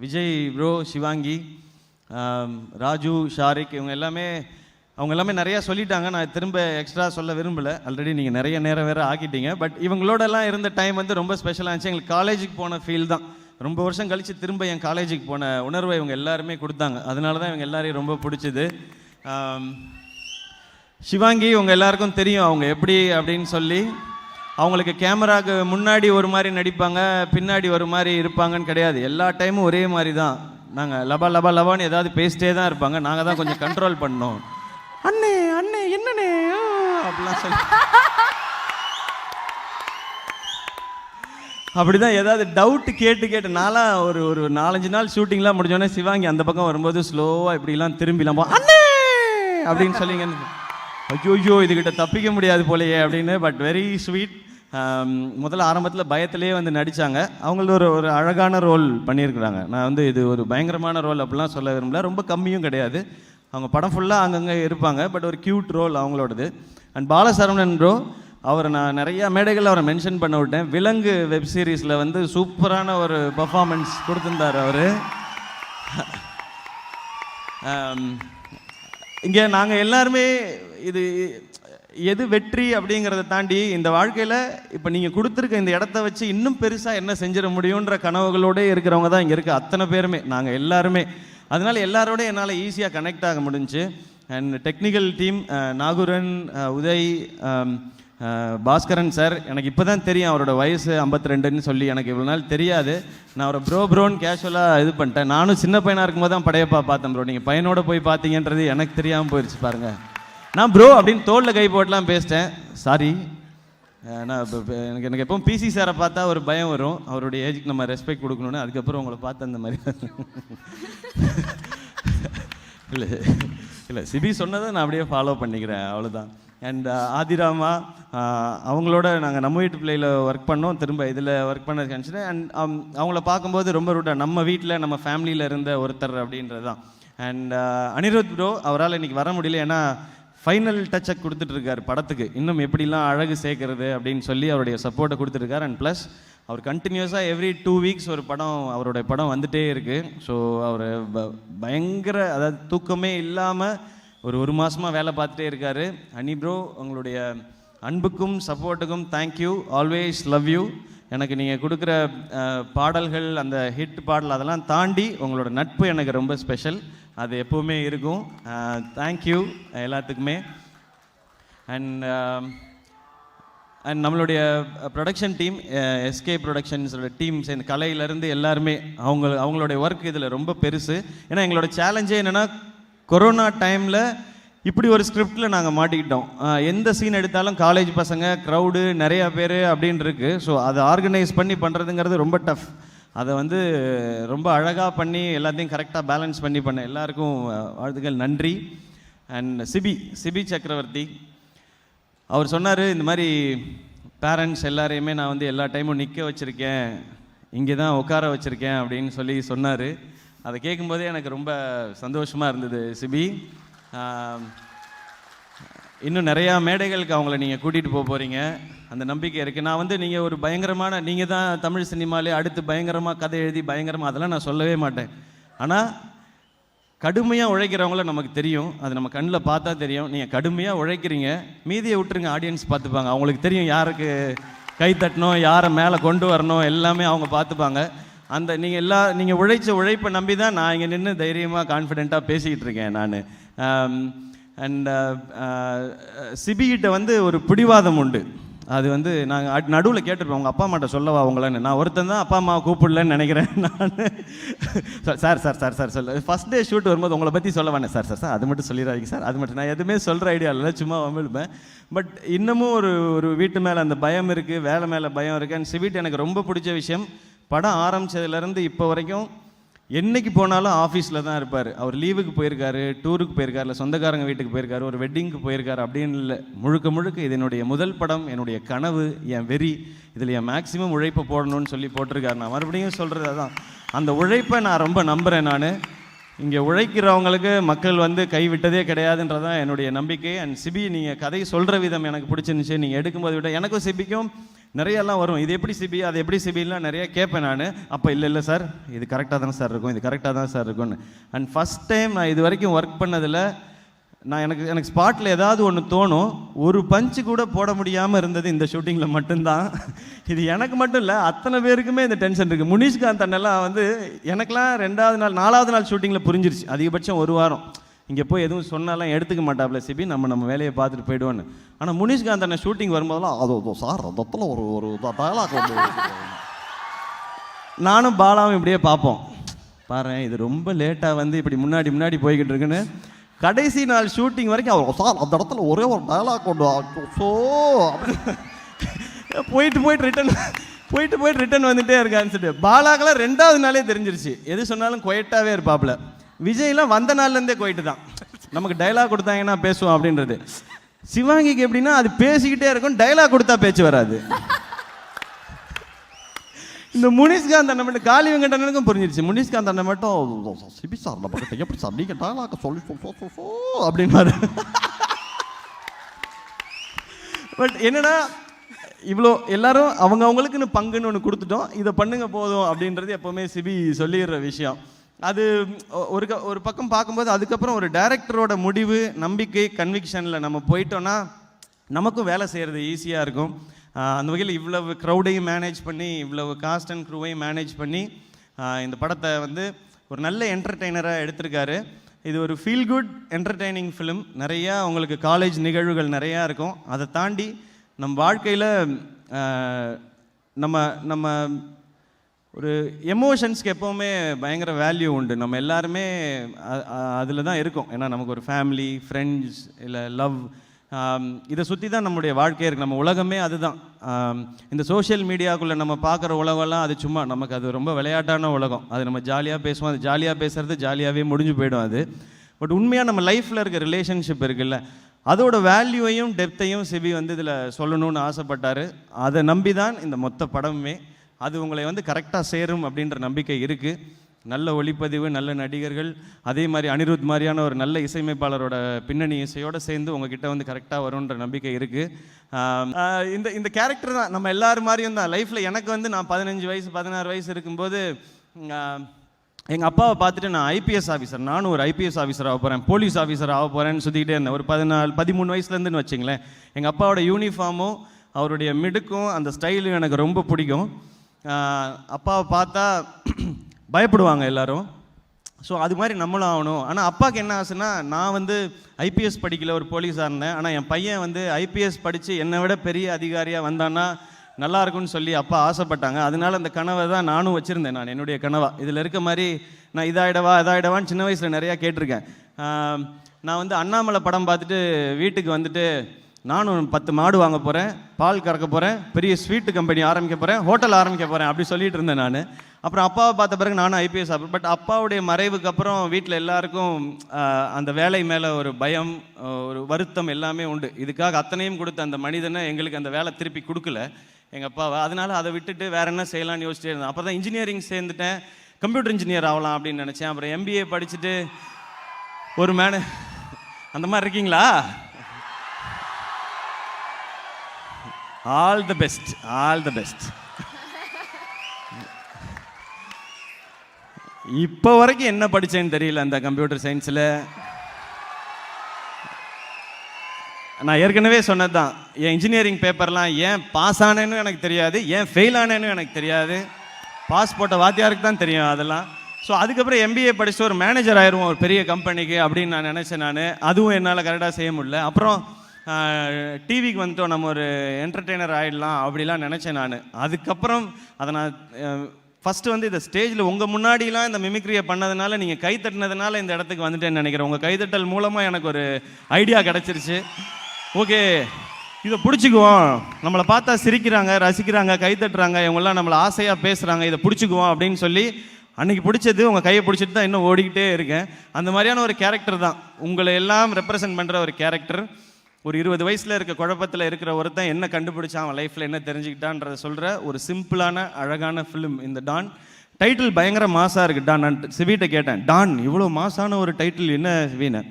விஜய் ப்ரோ, சிவாங்கி, ராஜு, ஷாரிக் அவங்க எல்லாமே நிறையா சொல்லிட்டாங்க. நான் திரும்ப எக்ஸ்ட்ரா சொல்ல விரும்பலை. ஆல்ரெடி நீங்கள் நிறைய நேரம் வேறு ஆக்கிட்டீங்க. பட் இவங்களோடலாம் இருந்த டைம் வந்து ரொம்ப ஸ்பெஷலாக இருந்துச்சு. எங்களுக்கு காலேஜுக்கு போன ஃபீல் தான். ரொம்ப வருஷம் கழித்து திரும்ப என் காலேஜுக்கு போன உணர்வை இவங்க எல்லாருமே கொடுத்தாங்க. அதனால தான் இவங்க எல்லாரையும் ரொம்ப பிடிச்சிது. சிவாங்கி உங்கள் எல்லாருக்கும் தெரியும் அவங்க எப்படி அப்படின்னு சொல்லி. அவங்களுக்கு கேமராவுக்கு முன்னாடி ஒரு மாதிரி நடிப்பாங்க, பின்னாடி ஒரு மாதிரி இருப்பாங்கன்னு கிடையாது. எல்லா டைமும் ஒரே மாதிரி தான். நாங்கள் லபான்னு ஏதாவது பேசிட்டே தான் இருப்பாங்க. நாங்கள் தான் கொஞ்சம் கண்ட்ரோல் பண்ணோம். அண்ணே என்னண்ணே அப்படிலாம் சொல்லி அப்படி தான் ஏதாவது டவுட்டு கேட்டு நான்லாம் ஒரு 4-5 நாள் ஷூட்டிங்லாம் முடிஞ்சோடனே சிவாங்கி அந்த பக்கம் வரும்போது ஸ்லோவாக இப்படிலாம் திரும்பிலாம் அண்ணே அப்படின்னு சொல்லிங்க. ஐயோ இதுக்கிட்ட தப்பிக்க முடியாது போலையே அப்படின்னு. But very sweet. முதல்ல ஆரம்பத்தில் பயத்திலே வந்து நடித்தாங்க. அவங்கள ஒரு அழகான ரோல் பண்ணியிருக்கிறாங்க. நான் வந்து இது ஒரு பயங்கரமான ரோல் அப்படிலாம் சொல்ல விரும்பல. ரொம்ப கம்மியும் கிடையாது. அவங்க படம் ஃபுல்லாக அங்கங்கே இருப்பாங்க. பட் ஒரு க்யூட் ரோல் அவங்களோடது. அண்ட் பாலசரவணன் ப்ரோ, அவரை நான் நிறையா மேடைகளில் அவரை மென்ஷன் பண்ண விட்டேன். விலங்கு வெப் சீரிஸில் வந்து சூப்பரான ஒரு பர்ஃபார்மன்ஸ் கொடுத்துருந்தார் அவர். இங்கே நாங்கள் எல்லாருமே இது எது வெற்றி அப்படிங்கிறத தாண்டி இந்த வாழ்க்கையில் இப்போ நீங்கள் கொடுத்துருக்க இந்த இடத்த வச்சு இன்னும் பெருசாக என்ன செஞ்சிட முடியுன்ற கனவுகளோடு இருக்கிறவங்க தான் இங்கே இருக்க அத்தனை பேருமே, நாங்கள் எல்லாருமே. அதனால எல்லாரோடய என்னால் ஈஸியாக கனெக்ட் ஆக முடிஞ்சு. And technical team Naguran, Uday, Baskaran sir, எனக்கு இப்போ தான் தெரியும் அவரோட வயசு 52ன்னு சொல்லி. எனக்கு இவ்வளோ நாள் தெரியாது. நான் அவரை ப்ரோன்னு கேஷுவலாக இது பண்ணிட்டேன். நானும் சின்ன பையனாக இருக்கும்போது தான் படையப்பா பார்த்தேன் ப்ரோ. நீங்கள் பையனோட போய் பார்த்தீங்கன்றது எனக்கு தெரியாமல் போயிடுச்சு பாருங்கள். நான் ப்ரோ அப்படின்னு தோளில் கை போட்டெலாம் பேசிட்டேன். சாரி. நான் எனக்கு எப்பவும் பிசி சாரை பார்த்தா ஒரு பயம் வரும். அவருடைய ஏஜுக்கு நம்ம ரெஸ்பெக்ட் கொடுக்கணுன்னு. அதுக்கப்புறம் உங்களை பார்த்து அந்த மாதிரி இல்லை சிபி சொன்னதை நான் அப்படியே ஃபாலோ பண்ணிக்கிறேன், அவ்வளோதான். அண்ட் ஆதிராமா, அவங்களோட நாங்கள் நம்ம வீட்டு பிள்ளையில் ஒர்க் பண்ணோம். திரும்ப இதில் ஒர்க் பண்ண கணிச்சிட்டு. அண்ட் அவங்கள பார்க்கும்போது ரொம்ப ரூட்டாக நம்ம வீட்டில் நம்ம ஃபேமிலியில் இருந்த ஒருத்தர் அப்படின்றது தான். அண்ட் அனிருத் ப்ரோ, அவரால் இன்றைக்கி வர முடியல. ஏன்னா ஃபைனல் டச்சை கொடுத்துட்ருக்கார் படத்துக்கு. இன்னும் எப்படிலாம் அழகு சேர்க்கறது அப்படின்னு சொல்லி அவருடைய சப்போர்ட்டை கொடுத்துருக்கார். அண்ட் ப்ளஸ் அவர் கண்டினியூஸாக எவ்ரி 2 வீக்ஸ் ஒரு படம், அவருடைய படம் வந்துகிட்டே இருக்குது. ஸோ அவர் பயங்கர, அதாவது தூக்கமே இல்லாமல் ஒரு மாதமாக வேலை பார்த்துட்டே இருக்கார். அனி ப்ரோ, உங்களுடைய அன்புக்கும் சப்போர்ட்டுக்கும் தேங்க்யூ. Always love you. எனக்கு நீங்கள் கொடுக்குற பாடல்கள், அந்த ஹிட் பாடல் அதெல்லாம் தாண்டி உங்களோட நட்பு எனக்கு ரொம்ப ஸ்பெஷல். அது எப்போவுமே இருக்கும். தேங்க்யூ எல்லாத்துக்குமே. அண்ட் நம்மளுடைய ப்ரொடக்ஷன் டீம், எஸ்கே ப்ரொடக்ஷன்ஸோட டீம் சேர்ந்து கலையிலேருந்து எல்லாருமே அவங்களுடைய ஒர்க் இதில் ரொம்ப பெருசு. ஏன்னா எங்களோட சேலஞ்சே என்னென்னா, கொரோனா டைமில் இப்படி ஒரு ஸ்கிரிப்டில் நாங்கள் மாட்டிக்கிட்டோம். எந்த சீன் எடுத்தாலும் காலேஜ் பசங்க, க்ரௌடு, நிறையா பேர் அப்படின்னு இருக்குது. ஸோ அதை ஆர்கனைஸ் பண்ணி பண்ணுறதுங்கிறது ரொம்ப டஃப். அதை வந்து ரொம்ப அழகாக பண்ணி எல்லாத்தையும் கரெக்டாக பேலன்ஸ் பண்ண எல்லாருக்கும் வாழ்த்துக்கள், நன்றி. அண்ட் சிபி சக்கரவர்த்தி, அவர் சொன்னார் இந்த மாதிரி பேரண்ட்ஸ் எல்லாரையுமே நான் வந்து எல்லா டைமும் நிற்க வச்சுருக்கேன், இங்கே தான் உட்கார வச்சுருக்கேன் அப்படின்னு சொல்லி சொன்னார். அதை கேட்கும்போதே எனக்கு ரொம்ப சந்தோஷமாக இருந்தது. சிபி, இன்னும் நிறையா மேடைகளுக்கு அவங்கள நீங்கள் கூட்டிகிட்டு போகிறீங்க, அந்த நம்பிக்கை இருக்குது. நான் வந்து நீங்கள் ஒரு பயங்கரமான, நீங்கள் தான் தமிழ் சினிமாலே அடுத்து பயங்கரமாக கதை எழுதி பயங்கரமாக, அதெல்லாம் நான் சொல்லவே மாட்டேன். ஆனால் கடுமையாக உழைக்கிறவங்கள நமக்கு தெரியும், அது நம்ம கண்ணில் பார்த்தா தெரியும். நீங்கள் கடுமையாக உழைக்கிறீங்க, மீதியை விட்டுருங்க, ஆடியன்ஸ் பார்த்துப்பாங்க. அவங்களுக்கு தெரியும் யாருக்கு கை தட்டணும், யாரை மேலே கொண்டு வரணும், எல்லாமே அவங்க பார்த்துப்பாங்க. அந்த நீங்கள் உழைச்ச உழைப்பை நம்பி தான் நான் இங்கே நின்று தைரியமாக கான்ஃபிடெண்ட்டாக பேசிக்கிட்டு இருக்கேன் நான். அண்ட் சிபிகிட்ட வந்து ஒரு பிடிவாதம் உண்டு. அது வந்து நாங்கள் நடுவில் கேட்டிருப்போம், உங்கள் அப்பா அம்மாட்ட சொல்லவா உங்களன்னு. நான் ஒருத்தன் தான் அப்பா அம்மாவை கூப்பிடலன்னு நினைக்கிறேன் நான். சார் சார் சார் சார் சொல்ல ஃபஸ்ட் டே ஷூட் வரும்போது உங்களை பற்றி சொல்ல வேணேன் சார். சார் சார் அது மட்டும் சொல்லிடாதீங்க சார், அது மட்டும். நான் எதுவுமே சொல்கிற ஐடியா இல்லை, சும்மா வம்பிழுப்பேன். பட் இன்னமும் ஒரு வீட்டு மேலே அந்த பயம் இருக்குது, வேலை மேலே பயம் இருக்குது. அண்ட் சிபிட் எனக்கு ரொம்ப பிடிச்ச விஷயம், படம் ஆரம்பித்ததுலேருந்து இப்போ வரைக்கும் என்னைக்கு போனாலும் ஆஃபீஸில் தான் இருப்பார். அவர் லீவுக்கு போயிருக்காரு, டூருக்கு போயிருக்காரு, இல்லை சொந்தக்காரங்க வீட்டுக்கு போயிருக்காரு, ஒரு வெட்டிங்க்கு போயிருக்காரு அப்படின்னு இல்லை. முழுக்க இது என்னுடைய முதல் படம், என்னுடைய கனவு, என் வெறி. இதில் என் மேக்ஸிமம் உழைப்பை போடணும்னு சொல்லி போட்டிருக்காரு. நான் மறுபடியும் சொல்கிறது அதான், அந்த உழைப்பை நான் ரொம்ப நம்புகிறேன். நான் இங்கே உழைக்கிறவங்களுக்கு மக்கள் வந்து கைவிட்டதே கிடையாதுன்றதான் என்னுடைய நம்பிக்கை. அண்ட் சிபி, நீங்கள் கதையை சொல்கிற விதம் எனக்கு பிடிச்சிருந்துச்சு. நீங்கள் எடுக்கும்போது விட எனக்கும் சிபிக்கும் நிறையெல்லாம் வரும், இது எப்படி சிபி, அது எப்படி சிபிலாம் நிறைய கேட்பேன் நான். அப்போ இல்லை சார், இது கரெக்டாக தானே சார் இருக்கும், இது கரெக்டாக தான் சார் இருக்கும்னு. அண்ட் ஃபஸ்ட் டைம் நான் இது வரைக்கும் ஒர்க் பண்ணதில் நான் எனக்கு ஸ்பாட்டில் ஏதாவது ஒன்று தோணும், ஒரு பஞ்சு கூட போட முடியாமல் இருந்தது இந்த ஷூட்டிங்கில் மட்டும்தான். இது எனக்கு மட்டும் இல்லை, அத்தனை பேருக்குமே இந்த டென்ஷன் இருக்குது. முனிஷ்காந்த் அண்ணெல்லாம் வந்து எனக்கெல்லாம் 2வது நாள் 4வது நாள் ஷூட்டிங்கில் புரிஞ்சிருச்சு. அதிகபட்சம் 1 வாரம் இங்கே போய் எதுவும் சொன்னாலும் எடுத்துக்க மாட்டாப்ல சிபி, நம்ம வேலையை பார்த்துட்டு போய்டுவோன்னு. ஆனால் முனிஷ்காந்த் அண்ணன் ஷூட்டிங் வரும்போதெல்லாம் அதோ சார் ரத்தத்தில் ஒரு டயலாக் வந்து நானும் பாலாவும் இப்படியே பார்ப்போம், பாரு இது ரொம்ப லேட்டாக வந்து இப்படி முன்னாடி போய்கிட்டு இருக்குன்னு. கடைசி நாள் ஷூட்டிங் வரைக்கும் அவர் சார் அந்த இடத்துல ஒரே ஒரு டயலாக் கொண்டு ஸோ போயிட்டு ரிட்டன் வந்துட்டே இருக்கான்னு சொல்லிட்டு. பாலாக்கெல்லாம் 2வது நாளே தெரிஞ்சிருச்சு, எது சொன்னாலும் குவைட்டாகவே இருப்பாப்புல. விஜய்லாம் வந்த நாள்லேருந்தே குவைட்டு தான், நமக்கு டைலாக் கொடுத்தாங்கன்னா பேசுவோம் அப்படின்றது. சிவாங்கிக்கு எப்படின்னா அது பேசிக்கிட்டே இருக்கும், டைலாக் கொடுத்தா பேச்சு வராது. இந்த முனிஷ்காந்த் அண்ணன் மட்டும், காளி வெங்கடனுக்கும் புரிஞ்சிருச்சு, முனிஷ்காந்த் அண்ணன் மட்டும் சிபி சார் நம்ம எப்படி சார் நீங்கள் டைலாக சொல்லி அப்படின்னாரு. பட் என்னன்னா இவ்வளோ எல்லாரும் அவங்களுக்குன்னு பங்குன்னு ஒன்று கொடுத்துட்டோம், இதை பண்ணுங்க போதும் அப்படின்றது எப்போவுமே சிபி சொல்லிடுற விஷயம். அது ஒரு பக்கம் பார்க்கும்போது அதுக்கப்புறம் ஒரு டைரக்டரோட முடிவு, நம்பிக்கை, கன்விக்ஷனில் நம்ம போயிட்டோன்னா நமக்கும் வேலை செய்கிறது ஈஸியாக இருக்கும். அந்த வகையில் இவ்வளவு க்ரௌடையும் மேனேஜ் பண்ணி, இவ்வளவு காஸ்ட் அண்ட் க்ரூவையும் மேனேஜ் பண்ணி இந்த படத்தை வந்து ஒரு நல்ல என்டர்டெய்னராக எடுத்திருக்காரு. இது ஒரு ஃபீல் குட் என்டர்டெய்னிங் ஃபிலிம். நிறையா உங்களுக்கு காலேஜ் நிகழ்வுகள் நிறையா இருக்கும். அதை தாண்டி நம் வாழ்க்கையில் நம்ம ஒரு எமோஷன்ஸ்க்கு எப்போவுமே பயங்கர வேல்யூ உண்டு. நம்ம எல்லாருமே அதில் தான் இருக்கோம். ஏன்னா நமக்கு ஒரு ஃபேமிலி, ஃப்ரெண்ட்ஸ், இல்லை லவ், இதை சுற்றி தான் நம்முடைய வாழ்க்கையே இருக்குது. நம்ம உலகமே அதுதான். இந்த சோஷியல் மீடியாவுக்குள்ளே நம்ம பார்க்குற உலகம்லாம் அது சும்மா நமக்கு அது ரொம்ப விளையாட்டான உலகம். அது நம்ம ஜாலியாக பேசுவோம், அது ஜாலியாக பேசுகிறது ஜாலியாகவே முடிஞ்சு போயிடும் அது. பட் உண்மையாக நம்ம லைஃப்பில் இருக்க ரிலேஷன்ஷிப் இருக்குல்ல, அதோட வேல்யூவையும் டெப்த்தையும் சிபி வந்து இதில் சொல்லணும்னு ஆசைப்பட்டார். அதை நம்பி தான் இந்த மொத்த படமுமே. அது உங்களை வந்து கரெக்டாக சேரும் அப்படின்ற நம்பிக்கை இருக்குது. நல்ல ஒளிப்பதிவு, நல்ல நடிகர்கள், அதே மாதிரி அனிருத் மாதிரியான ஒரு நல்ல இசையமைப்பாளரோட பின்னணி இசையோடு சேர்ந்து உங்ககிட்ட வந்து கரெக்டாக வரும்ன்ற நம்பிக்கை இருக்குது. இந்த கேரக்டர் தான் நம்ம எல்லாரும் மாதிரியும் தான் லைஃப்பில். எனக்கு வந்து நான் 15 வயசு 16 வயசு இருக்கும்போது எங்கள் அப்பாவை பார்த்துட்டு நான் ஐபிஎஸ் ஆஃபீஸர், நானும் ஒரு ஐபிஎஸ் ஆஃபீஸர் ஆக போகிறேன், போலீஸ் ஆஃபீஸர் ஆக போகிறேன்னு சுற்றிக்கிட்டே இருந்தேன். ஒரு 13 வயசுலேருந்துன்னு வச்சிங்களேன். எங்கள் அப்பாவோட யூனிஃபார்மும் அவருடைய மிடுக்கும் அந்த ஸ்டைலும் எனக்கு ரொம்ப பிடிக்கும். அப்பாவை பார்த்தா பயப்படுவாங்க எல்லாரும். ஸோ அது மாதிரி நம்மளும் ஆகணும். ஆனால் அப்பாவுக்கு என்ன ஆசைன்னா, நான் வந்து ஐபிஎஸ் படிக்கல, ஒரு போலீஸாக இருந்தேன். ஆனால் என் பையன் வந்து ஐபிஎஸ் படித்து என்னை விட பெரிய அதிகாரியாக வந்தான்னா நல்லா இருக்கும்னு சொல்லி அப்பா ஆசைப்பட்டாங்க. அதனால அந்த கனவை தான் நானும் வச்சுருந்தேன். நான் என்னுடைய கனவா இதில் இருக்க மாதிரி நான் இதாயிடவான்னு சின்ன வயசில் நிறையா கேட்டிருக்கேன். நான் வந்து அண்ணாமலை படம் பார்த்துட்டு வீட்டுக்கு வந்துட்டு நானும் 10 மாடு வாங்க போகிறேன், பால் கறக்க போகிறேன், பெரிய ஸ்வீட்டு கம்பெனி ஆரம்பிக்க போகிறேன், ஹோட்டல் ஆரம்பிக்க போகிறேன் அப்படி சொல்லிட்டு இருந்தேன் நான். அப்புறம் அப்பாவை பார்த்த பிறகு நானும் ஐபிஎஸ் ஆஃபீஸர். பட் அப்பாவுடைய மறைவுக்கு அப்புறம் வீட்டில் எல்லாருக்கும் அந்த வேலை மேலே ஒரு பயம், ஒரு வருத்தம் எல்லாமே உண்டு. இதுக்காக அத்தனையும் கொடுத்த அந்த மனிதனை எங்களுக்கு அந்த வேலை திருப்பி கொடுக்கல எங்கள் அப்பாவை. அதனால் அதை விட்டுட்டு வேறு என்ன செய்யலாம்னு யோசிச்சிட்டே இருந்தேன். அப்போ தான் இன்ஜினியரிங் சேர்ந்துட்டேன், கம்ப்யூட்டர் இன்ஜினியர் ஆகலாம் அப்படின்னு நினச்சேன். அப்புறம் எம்பிஏ படிச்சுட்டு ஒரு அந்த மாதிரி இருக்கீங்களா? All the best. இப்போ வரைக்கும் என்ன படித்தேன்னு தெரியல அந்த கம்ப்யூட்டர் சயின்ஸில். நான் ஏற்கனவே சொன்னது தான், என் இன்ஜினியரிங் பேப்பர்லாம் ஏன் பாஸ் ஆனேன்னு எனக்கு தெரியாது, ஏன் ஃபெயில் ஆனேன்னு எனக்கு தெரியாது. பாஸ் போட்ட வாத்தியாருக்கு தான் தெரியும் அதெல்லாம். ஸோ அதுக்கப்புறம் எம்பிஏ படிச்சுட்டு ஒரு மேனேஜர் ஆயிடுவோம் ஒரு பெரிய கம்பெனிக்கு அப்படின்னு நான் நினச்சேன். அதுவும் என்னால் கரெக்டாக செய்ய முடியல. அப்புறம் டிவிக்கு வந்துட்டோம், நம்ம ஒரு என்டர்டெய்னர் ஆகிடலாம் அப்படிலாம் நினச்சேன் நான். அதுக்கப்புறம் அதை நான் ஃபஸ்ட்டு வந்து இந்த ஸ்டேஜில் உங்கள் முன்னாடிலாம் இந்த மிமிக்ரியை பண்ணதுனால, நீங்கள் கை தட்டினதுனால இந்த இடத்துக்கு வந்துட்டேன்னு நினைக்கிறேன். உங்கள் கைத்தட்டல் மூலமாக எனக்கு ஒரு ஐடியா கிடச்சிருச்சு. ஓகே, இதை பிடிச்சிக்குவோம், நம்மளை பார்த்தா சிரிக்கிறாங்க, ரசிக்கிறாங்க, கை தட்டுறாங்க, இவங்கெல்லாம் நம்மளை ஆசையாக பேசுகிறாங்க, இதை பிடிச்சிக்குவோம் அப்படின்னு சொல்லி அன்றைக்கி பிடிச்சது உங்கள் கையை பிடிச்சிட்டு தான் இன்னும் ஓடிக்கிட்டே இருக்கேன். அந்த மாதிரியான ஒரு கேரக்டர் தான், உங்களை எல்லாம் ரெப்ரசன்ட் பண்ணுற ஒரு கேரக்டர். ஒரு 20 வயசில் இருக்க குழப்பத்தில் இருக்கிற ஒருத்தன் என்ன கண்டுபிடிச்சான், அவன் லைஃப்பில் என்ன தெரிஞ்சுக்கிட்டான்றதை சொல்கிற ஒரு சிம்பிளான அழகான ஃபிலிம் இந்த டான். டைட்டில் பயங்கர மாசாக இருக்குது டான். நான் சிவிட்ட கேட்டேன், டான் இவ்வளோ மாசான ஒரு டைட்டில் என்ன சிவின்னு?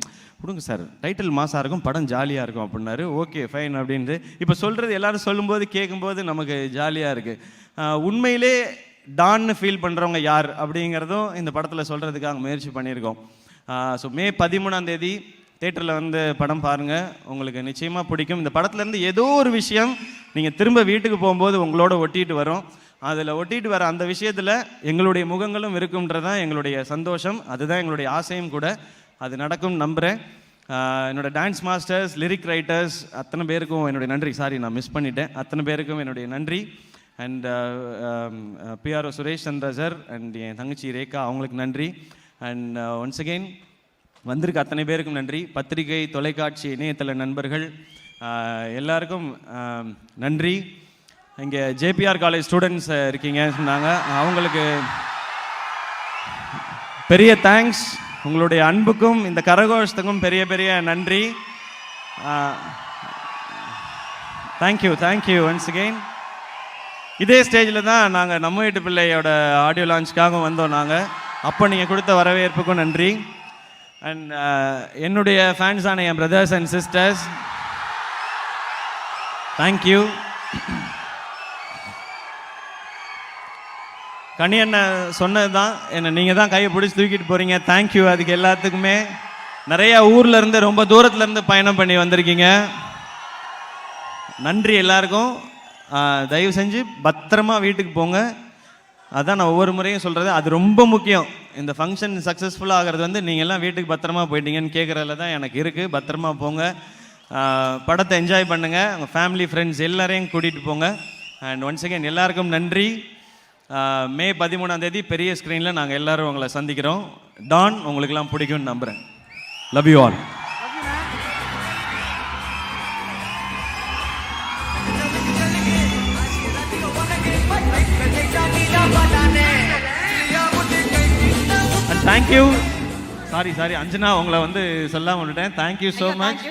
கொடுங்க சார், டைட்டில் மாசாக இருக்கும், படம் ஜாலியாக இருக்கும் அப்படின்னாரு. ஓகே ஃபைன் அப்படின்ட்டு இப்போ சொல்கிறது எல்லாரும் சொல்லும்போது கேட்கும்போது நமக்கு ஜாலியாக இருக்குது. உண்மையிலே டான்னு ஃபீல் பண்ணுறவங்க யார் அப்படிங்கிறதும் இந்த படத்தில் சொல்கிறதுக்காக முயற்சி பண்ணியிருக்கோம். ஸோ மே 13ஆம் தேதி தேட்டரில் வந்து படம் பாருங்கள், உங்களுக்கு நிச்சயமாக பிடிக்கும். இந்த படத்துலேருந்து ஏதோ ஒரு விஷயம் நீங்கள் திரும்ப வீட்டுக்கு போகும்போது உங்களோட ஒட்டிட்டு வரும். அதில் ஒட்டிட்டு வர அந்த விஷயத்தில் எங்களுடைய முகங்களும் இருக்கும்ன்றதான் எங்களுடைய சந்தோஷம், அதுதான் எங்களுடைய ஆசையும் கூட. அது நடக்கும் நம்புகிறேன். என்னோடய டான்ஸ் மாஸ்டர்ஸ், லிரிக் ரைட்டர்ஸ் அத்தனை பேருக்கும் என்னுடைய நன்றி. சாரி நான் மிஸ் பண்ணிட்டேன். அத்தனை பேருக்கும் என்னுடைய நன்றி. And PRO Suresh Chandra sir and என் தங்கச்சி ரேகா, அவங்களுக்கு நன்றி. அண்ட் ஒன்ஸ் அகெயின் வந்திருக்க அத்தனை பேருக்கும் நன்றி. பத்திரிகை, தொலைக்காட்சி, இணையதள நண்பர்கள் எல்லாருக்கும் நன்றி. இங்கே ஜேபிஆர் காலேஜ் ஸ்டூடெண்ட்ஸ் இருக்கீங்க சொன்னாங்க, அவங்களுக்கு பெரிய தேங்க்ஸ். உங்களுடைய அன்புக்கும் இந்த கரகோஷத்துக்கும் பெரிய பெரிய நன்றி. Thank you once again. இதே ஸ்டேஜில் தான் நாங்கள் நம்ம வீட்டு பிள்ளையோட ஆடியோ லான்ச்சுக்காக வந்தோம் நாங்கள். அப்போ நீங்கள் கொடுத்த வரவேற்புக்கும் நன்றி. அண்ட் என்னுடைய ஃபேன்ஸான என் பிரதர்ஸ் அண்ட் சிஸ்டர்ஸ், தேங்க்யூ. கனி அண்ணன் சொன்னது தான், என்னை நீங்கள் தான் கையை பிடிச்சி தூக்கிட்டு போகிறீங்க. தேங்க்யூ. அதுக்கு எல்லாத்துக்குமே நிறையா ஊர்லேருந்து ரொம்ப தூரத்துலேருந்து பயணம் பண்ணி வந்திருக்கீங்க. நன்றி எல்லாருக்கும். தயவு செஞ்சு பத்திரமா வீட்டுக்கு போங்க. அதான் நான் ஒவ்வொரு முறையும் சொல்கிறது, அது ரொம்ப முக்கியம். இந்த ஃபங்க்ஷன் சக்ஸஸ்ஃபுல்லாக ஆகிறது வந்து நீங்கள் எல்லாம் வீட்டுக்கு பத்திரமா போயிட்டீங்கன்னு கேட்குறதுல தான் எனக்கு இருக்குது. பத்திரமா போங்க, படத்தை என்ஜாய் பண்ணுங்கள், உங்கள் ஃபேமிலி ஃப்ரெண்ட்ஸ் எல்லாரையும் கூட்டிகிட்டு போங்க. அண்ட் ஒன்ஸ் அகெயின் எல்லாருக்கும் நன்றி. மே 13ஆம் தேதி பெரிய ஸ்க்ரீனில் நாங்கள் எல்லோரும் உங்களை சந்திக்கிறோம். டான் உங்களுக்கெல்லாம் பிடிக்கும்னு நம்புகிறேன். Love you all. Thank you. Sorry Anjana, உங்களை வந்து சொல்லாம விட்டுட்டேன். Thank you so much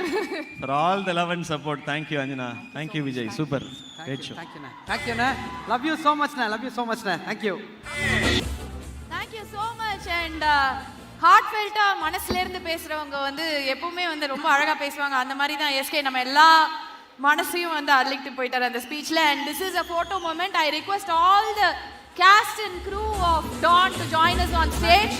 for all the love and support. Thank you Anjana. Thank you Vijay. Super. தேங்க்யூண்ணே. லவ் யூ ஸோ மச்ண்ணே. Thank you so much. அண்ட் ஹார்ட்ஃபெல்ட்டாக மனசுலேருந்து பேசுகிறவங்க வந்து எப்பவுமே வந்து ரொம்ப அழகாக பேசுவாங்க. அந்த மாதிரி தான் எஸ்கே நம்ம எல்லா மனசையும் வந்து அள்ளிட்டு போயிட்டார் அந்த ஸ்பீச்சில். And this is a photo moment. I request all the cast and crew of Dawn to join us on stage.